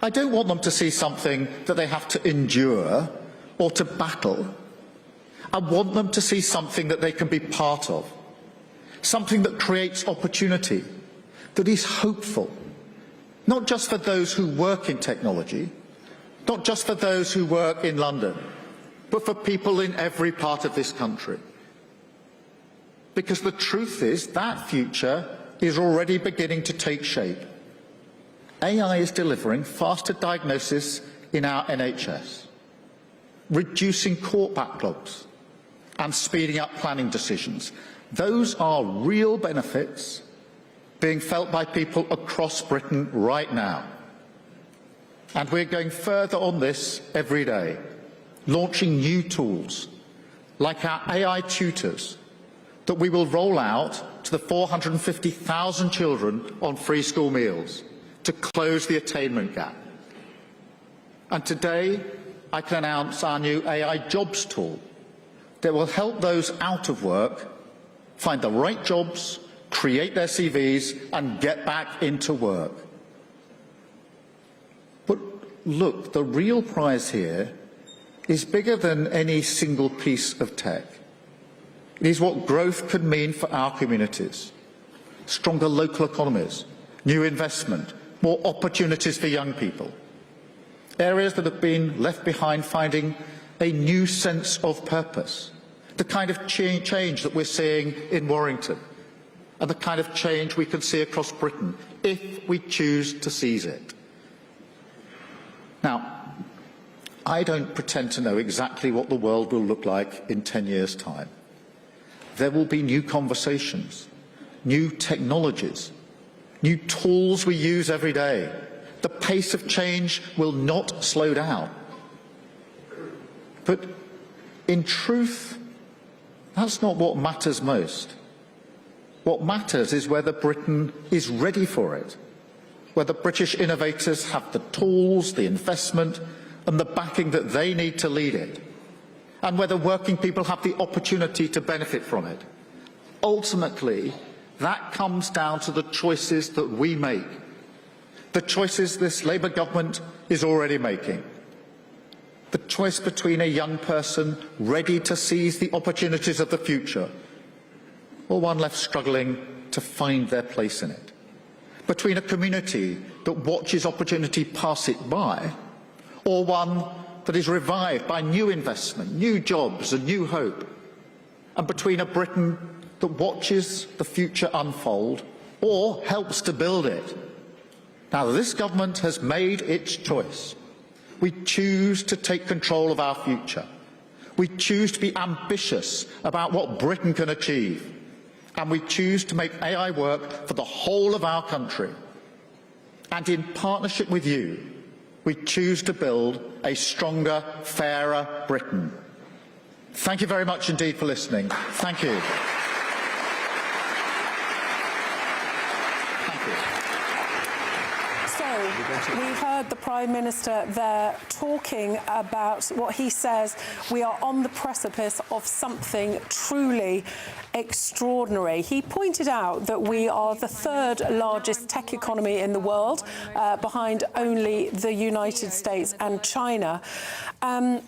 I don't want them to see something that they have to endure or to battle. I want them to see something that they can be part of, something that creates opportunity, that is hopeful, not just for those who work in technology, not just for those who work in London, but for people in every part of this country. Because the truth is that future is already beginning to take shape. AI is delivering faster diagnosis in our NHS, reducing court backlogs and speeding up planning decisions. Those are real benefits being felt by people across Britain right now. And we're going further on this every day, launching new tools like our AI tutors that we will roll out to the 450,000 children on free school meals to close the attainment gap. And today, I can announce our new AI jobs tool that will help those out of work find the right jobs, create their CVs, and get back into work. But look, the real prize here is bigger than any single piece of tech. It is what growth could mean for our communities. Stronger local economies, new investment, more opportunities for young people. Areas that have been left behind finding a new sense of purpose. The kind of change that we're seeing in Warrington, and the kind of change we can see across Britain if we choose to seize it. Now, I don't pretend to know exactly what the world will look like in 10 years' time. There will be new conversations, new technologies, new tools we use every day. The pace of change will not slow down. But in truth, that's not what matters most. What matters is whether Britain is ready for it, whether British innovators have the tools, the investment, and the backing that they need to lead it, and whether working people have the opportunity to benefit from it. Ultimately, that comes down to the choices that we make, the choices this Labour government is already making. The choice between a young person ready to seize the opportunities of the future, or one left struggling to find their place in it. Between a community that watches opportunity pass it by, or one that is revived by new investment, new jobs and new hope. And between a Britain that watches the future unfold, or helps to build it. Now, this government has made its choice. We choose to take control of our future. We choose to be ambitious about what Britain can achieve. And we choose to make AI work for the whole of our country. And in partnership with you, we choose to build a stronger, fairer Britain. Thank you very much indeed for listening. Thank you. So we heard the Prime Minister there talking about what he says we are on the precipice of something truly extraordinary. He pointed out that we are the third largest tech economy in the world, behind only the United States and China. And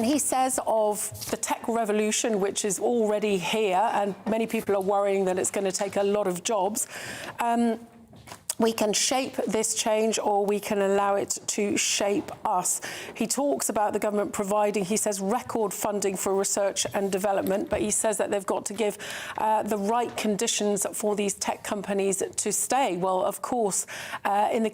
he says of the tech revolution, which is already here, and many people are worrying that it's going to take a lot of jobs, we can shape this change or we can allow it to shape us. He talks about the government providing, he says, record funding for research and development, but he says that they've got to give the right conditions for these tech companies to stay. Well, of course, in the